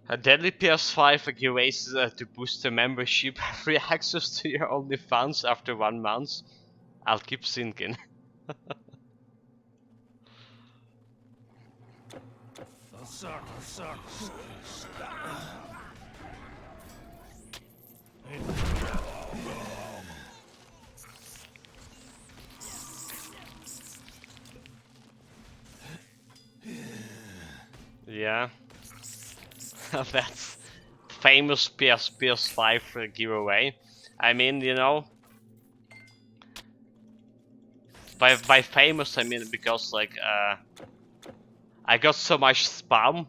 A deadly PS5 giveaways to boost the membership, free access to your OnlyFans after 1 month. I'll keep thinking. Yeah. That's famous PS5 giveaway. I mean, you know, by famous I mean because like I got so much spam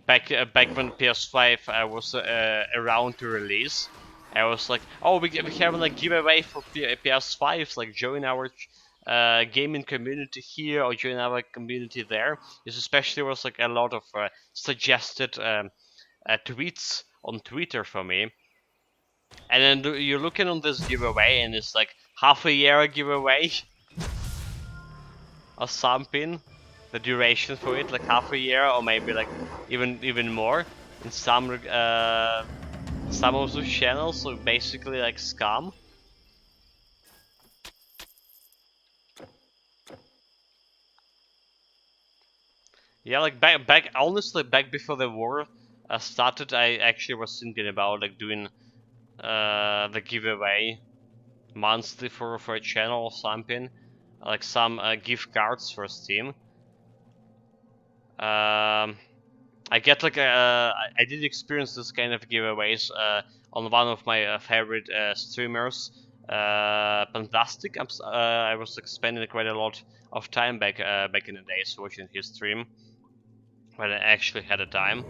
back when PS5 was around to release. I was like, oh, we have a giveaway for PS5s, like join our gaming community here or join our community there. This especially was like a lot of suggested tweets on Twitter for me. And then you're looking on this giveaway and it's like half a year giveaway or something. The duration for it, like half a year or maybe like even more. In some of those channels, so basically like scam. Yeah, like back honestly back before the war started, I actually was thinking about like doing the giveaway monthly for a channel or something, like some gift cards for Steam. I get like I did experience this kind of giveaways on one of my favorite streamers, Fantastic. I was like spending quite a lot of time back in the days watching his stream when I actually had a time.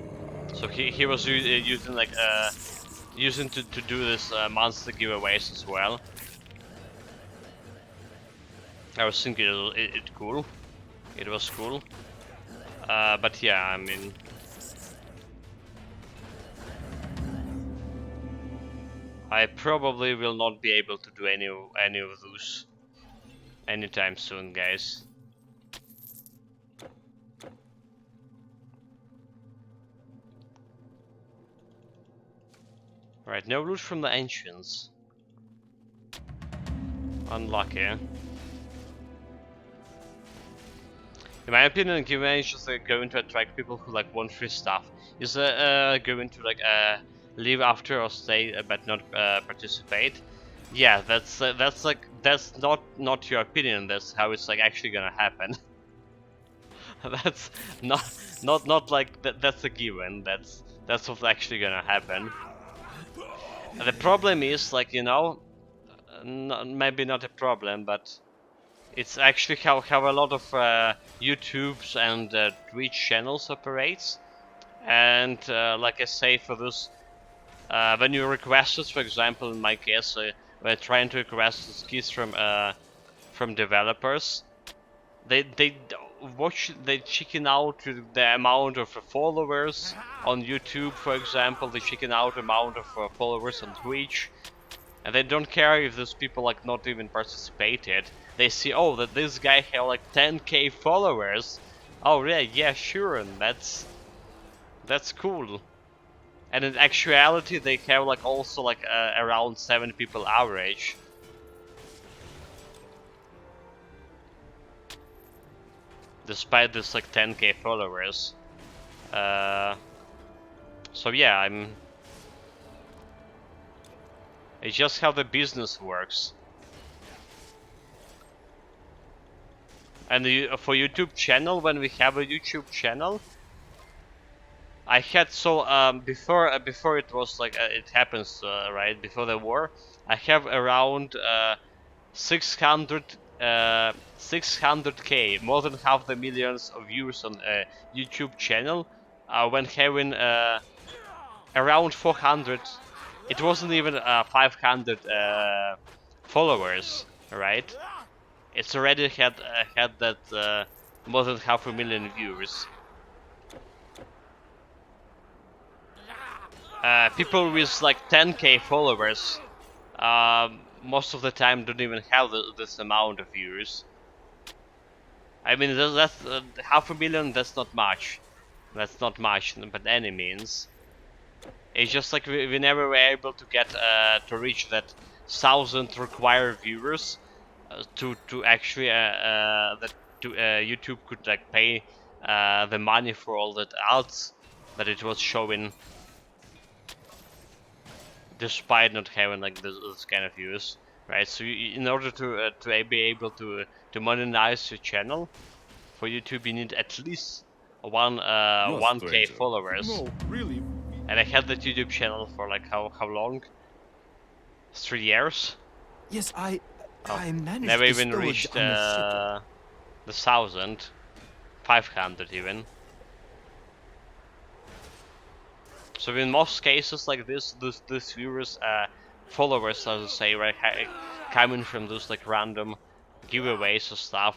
So he was using like using to do this monthly giveaways as well. I was thinking it cool. It was cool. But yeah, I mean. I probably will not be able to do any of those anytime soon, guys. Right, no loot from the entrance. Unlucky. In my opinion, giveaways just going to attract people who like want free stuff. Is going to like leave after or stay but not participate? Yeah, that's not your opinion. That's how it's like actually gonna happen. That's not like that. That's a given. That's what's actually gonna happen. The problem is like maybe not a problem, but it's actually how a lot of YouTube's and Twitch channels operates. And like I say, for this, when you request it, for example, in my case, we're trying to request keys from developers. They chicken out to the amount of followers on YouTube, for example. They chicken out amount of followers on Twitch, and they don't care if those people like not even participated. They see, oh, that this guy had like 10k followers. Oh yeah, sure, and that's cool. And in actuality, they have like also like around 7 people average. Despite this like 10k followers. So yeah, it's just how the business works. And for YouTube channel, when we have a YouTube channel, I had before it was like it happens right before the war, I have around 600 600k, more than half the millions of views on a YouTube channel. When having around 400, it wasn't even 500 followers, right? It's already had that more than half a million views. People with like 10k followers most of the time don't even have this amount of views. I mean, that's half a million. That's not much. That's not much by any means. It's just like we never were able to get to reach that 1,000 required viewers to actually that YouTube could like pay the money for all that ads that it was showing, despite not having like this kind of views, right? So in order to be able to monetize your channel for YouTube, you need at least 1k followers. No, really. And I had that YouTube channel for like how long? 3 years. Yes, I managed Never to even stowage reached on the the 1,000, 500 even. So in most cases like this, these viewers, followers, as I say, right, coming from those like random giveaways or stuff.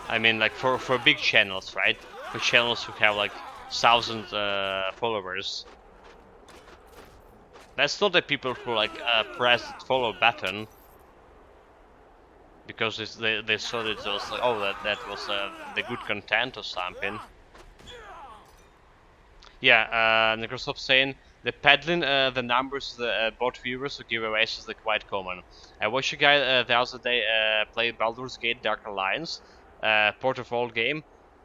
I mean, like for big channels, right? For channels who have like 1,000 followers. That's not the people who like press the follow button because they saw that it was like, oh, that was the good content or something. Yeah, Microsoft saying The peddling the numbers the both viewers who giveaways is quite common. I watched a guy the other day play Baldur's Gate Dark Alliance, port of old game,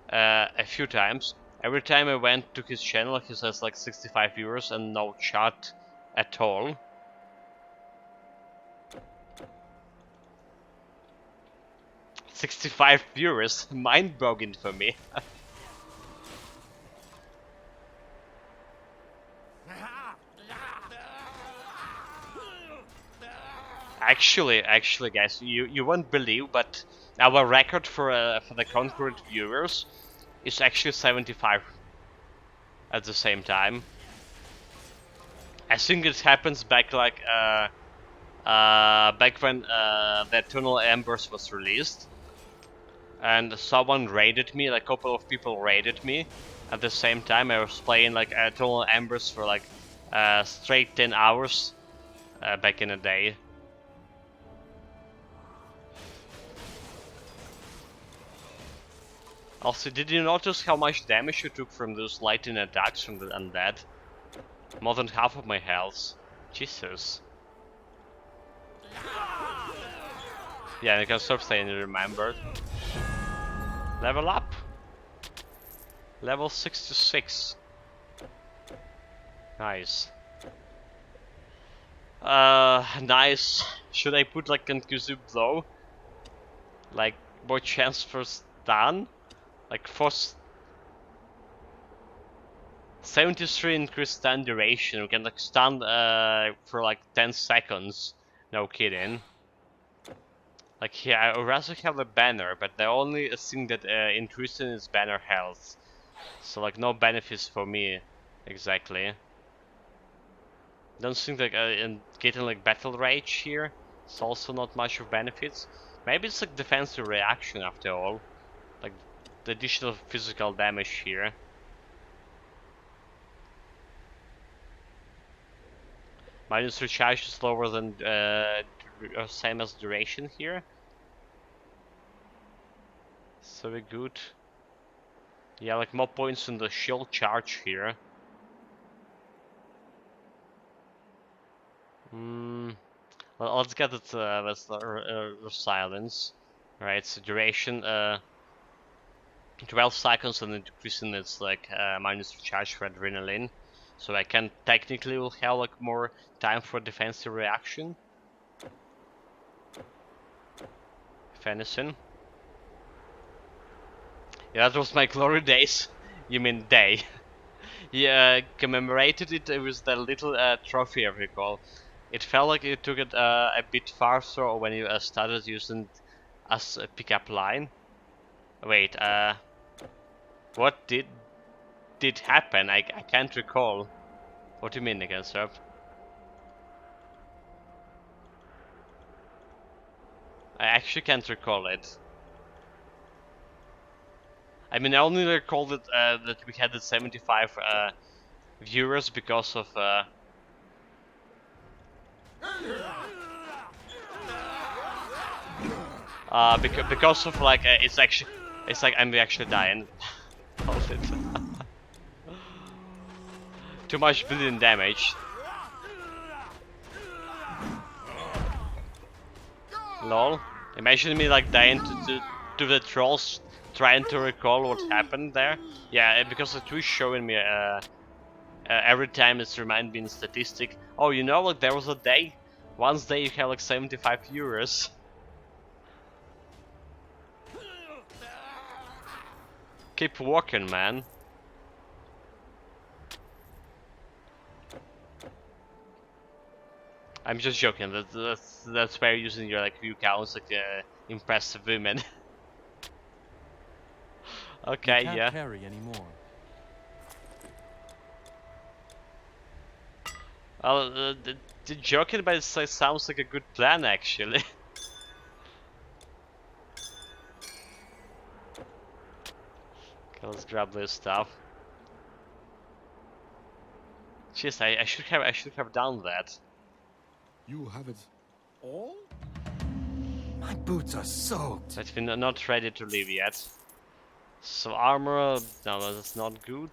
a few times. Every time I went to his channel, he says like 65 viewers and no chat at all. "65 viewers, mind-boggling for me." Actually, guys, you won't believe, but our record for the Conqueror viewers is actually 75 at the same time. I think it happens back like back when the Eternal Embers was released, and someone raided me. Like a couple of people raided me at the same time. I was playing like Eternal Embers for like straight 10 hours back in the day. Also, did you notice how much damage you took from those lightning attacks from the undead? More than half of my health. Jesus. Yeah, you can stop saying you remembered. Level up. Level 66. Nice. Nice. Should I put like Concussive Blow? Like, more chance for stun? Like, for 73 increased stun duration. We can like stun for like 10 seconds. No kidding. Like, yeah, I would rather have a banner, but the only thing that increases is banner health. So like no benefits for me, exactly. Don't think like in getting like battle rage here. It's also not much of benefits. Maybe it's like defensive reaction after all. Like the additional physical damage here. Minus recharge is lower than same as duration here. So very good. Yeah, like more points in the shield charge here. Well, let's get it with silence. Right, so duration 12 seconds and increasing its like minus recharge for adrenaline. So I can technically will have like more time for defensive reaction. If anything. Yeah, that was my glory days. You mean day. Yeah, commemorated it with the little trophy I recall. It felt like it took it a bit faster when you started using it as a pickup line. Wait, what did happen? I can't recall. What do you mean again, sir? I actually can't recall it. I mean, I only recall that that we had the 75 viewers because of because of like it's like I'm actually dying. Hold it. Too much bleeding damage. Lol. Imagine me like dying to the trolls trying to recall what happened there. Yeah, because the Twitch showing me every time it's remind me in statistic. Oh, you know, like there was a day, one day you had like 75 viewers. Keep walking, man. I'm just joking. That's why you're using your like view counts like impressive women. Okay, you can't yeah. carry anymore. Well, the joking, but it sounds like a good plan actually. Okay, let's grab this stuff. Jeez, I should have done that. You have it all? My boots are soaked. But we're not ready to leave yet. So armor, no, that's not good.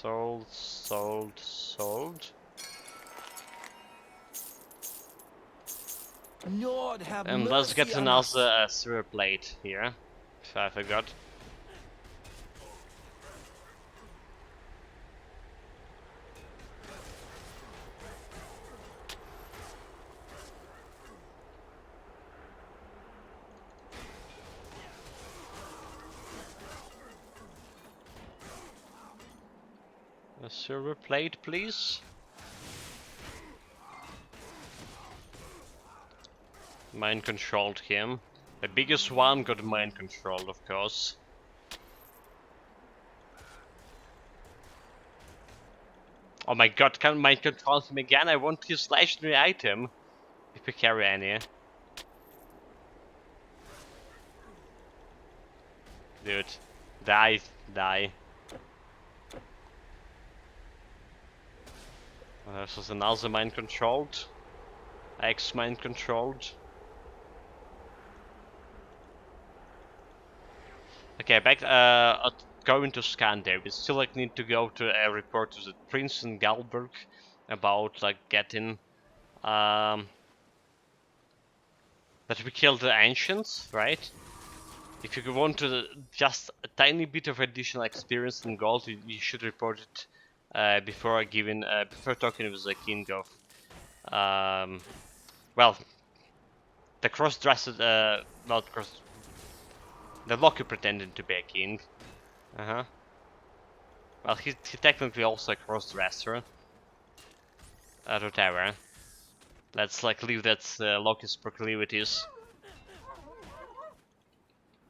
Sold, sold, sold. Lord have And let's get mercy on us. another silver plate here. If I forgot. A silver plate, please. Mind controlled him. The biggest one got mind controlled, of course. Oh my god, can mind control him again? I want his legendary item. If we carry any. Dude. Die. Die. This is another mind controlled. X mind controlled. Okay, back going to Scandia. We still like need to go to a report to the Prince in Galburg about like getting that we killed the ancients, right? If you want to just a tiny bit of additional experience in gold, you should report it before giving before talking with the king of well, the cross-dressed not cross, the Loki pretending to be a king. Well, he technically also a cross-dresser. Whatever. Let's like leave that Loki's proclivities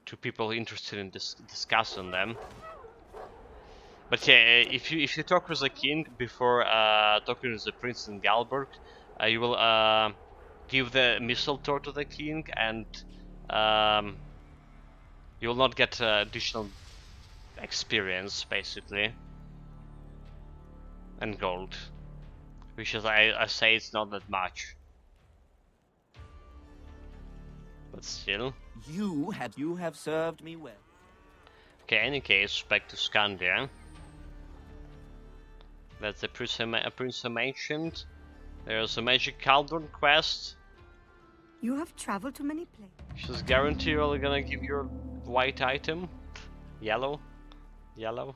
to people interested in discussing them. But yeah, if you talk with the king before talking with the prince in Galburg, you will give the mistletoe to the king, and you will not get additional experience, basically, and gold, which is I say it's not that much, but still. You have served me well. Okay, any case, back to Scandia. That's the prince I mentioned. There's a magic cauldron quest. You have traveled to many places. She's guarantee you're gonna give your white item. Yellow. Yellow.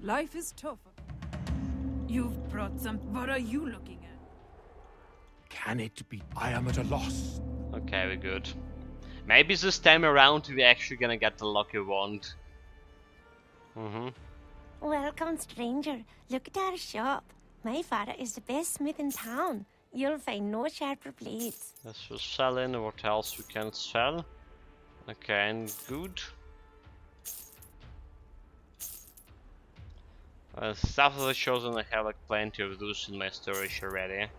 Life is tough. You've brought some. What are you looking at? Can it be? I am at a loss. Okay, we're good. Maybe this time around we're actually gonna get the lucky wand. Welcome, stranger. Look at our shop. My father is the best smith in town. You'll find no sharper blades. That's for selling. What else we can sell? Okay, and good. Stuff that shows and I have like plenty of those in my storage already.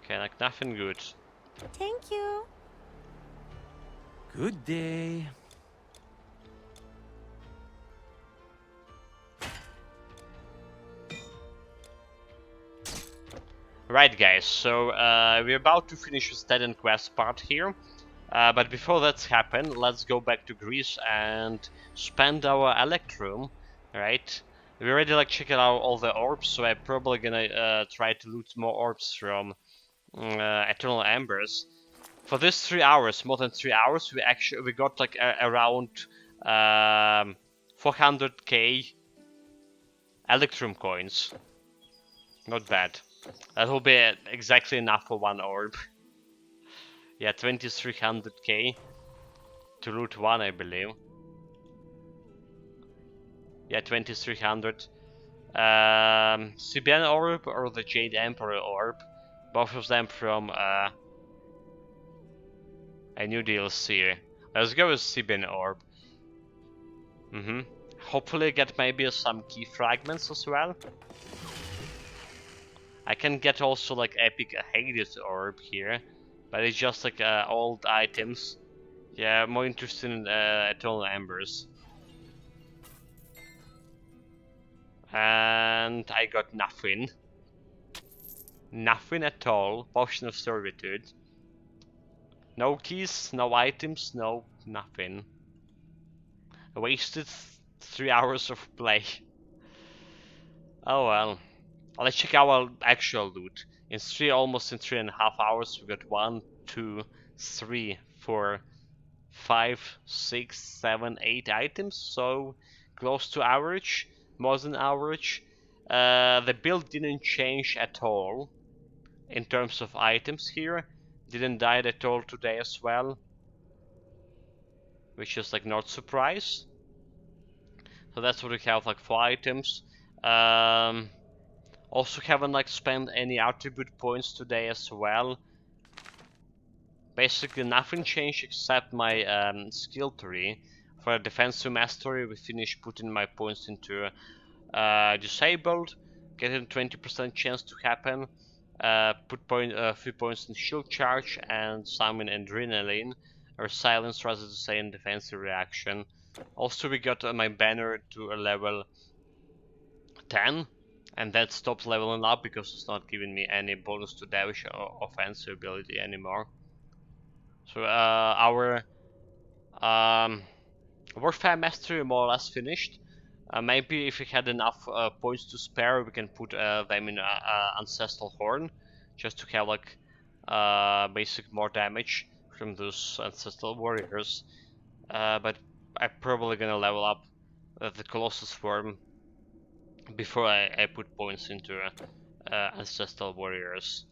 Okay, like nothing good. Thank you. Good day. Right, guys, so we're about to finish the Stadion quest part here. But before that's happened, let's go back to Greece and spend our Electrum, right? We already like checked out all the orbs, so I'm probably gonna try to loot more orbs from Eternal Embers. For this 3 hours, more than 3 hours, we got like around 400k Electrum coins. Not bad. That will be exactly enough for one orb. Yeah, 2300k to loot one, I believe. Yeah, 2300. Sibian orb or the Jade Emperor orb. Both of them from a new DLC. Let's go with Sibian orb. Hopefully get maybe some key fragments as well. I can get also like epic Hades orb here, but it's just like old items. Yeah, more interested in Eternal Embers. And I got nothing. Nothing at all. Potion of Servitude. No keys, no items, no nothing. I wasted 3 hours of play. Oh well. Let's check our actual loot. Almost in 3.5 hours, we got 1, 2, 3, 4, 5, 6, 7, 8 items. So close to average, more than average. The build didn't change at all in terms of items here. Didn't die at all today as well, which is like not surprise. So that's what we have, like 4 items. Also haven't like spent any attribute points today as well. Basically nothing changed except my skill tree. For defensive mastery, we finished putting my points into disabled, getting 20% chance to happen. Put a few points in shield charge and some in adrenaline, or silence rather to say in defensive reaction. Also we got my banner to a level 10, and that stops leveling up because it's not giving me any bonus to damage or offensive ability anymore. So our warfare mastery more or less finished. Maybe if we had enough points to spare, we can put them in ancestral horn, just to have like basic more damage from those ancestral warriors. But I'm probably gonna level up the Colossus form before I put points into ancestral warriors.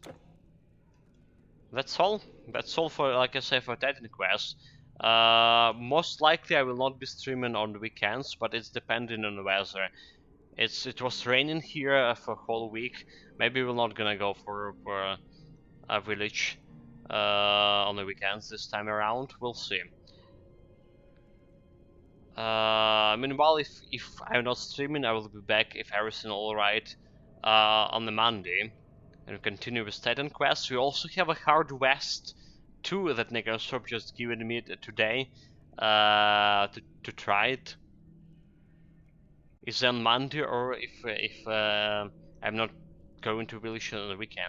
That's all. That's all for, like I say, for Titan Quest. Most likely I will not be streaming on the weekends, but it's depending on the weather. It was raining here for a whole week. Maybe we're not gonna go for a village on the weekends this time around. We'll see. Meanwhile, if I'm not streaming, I will be back if everything alright on the Monday, and we continue with Titan Quest. We also have a Hard West 2 that Negasorp just given me today to try it. Is on Monday, or if I'm not going to village on the weekends.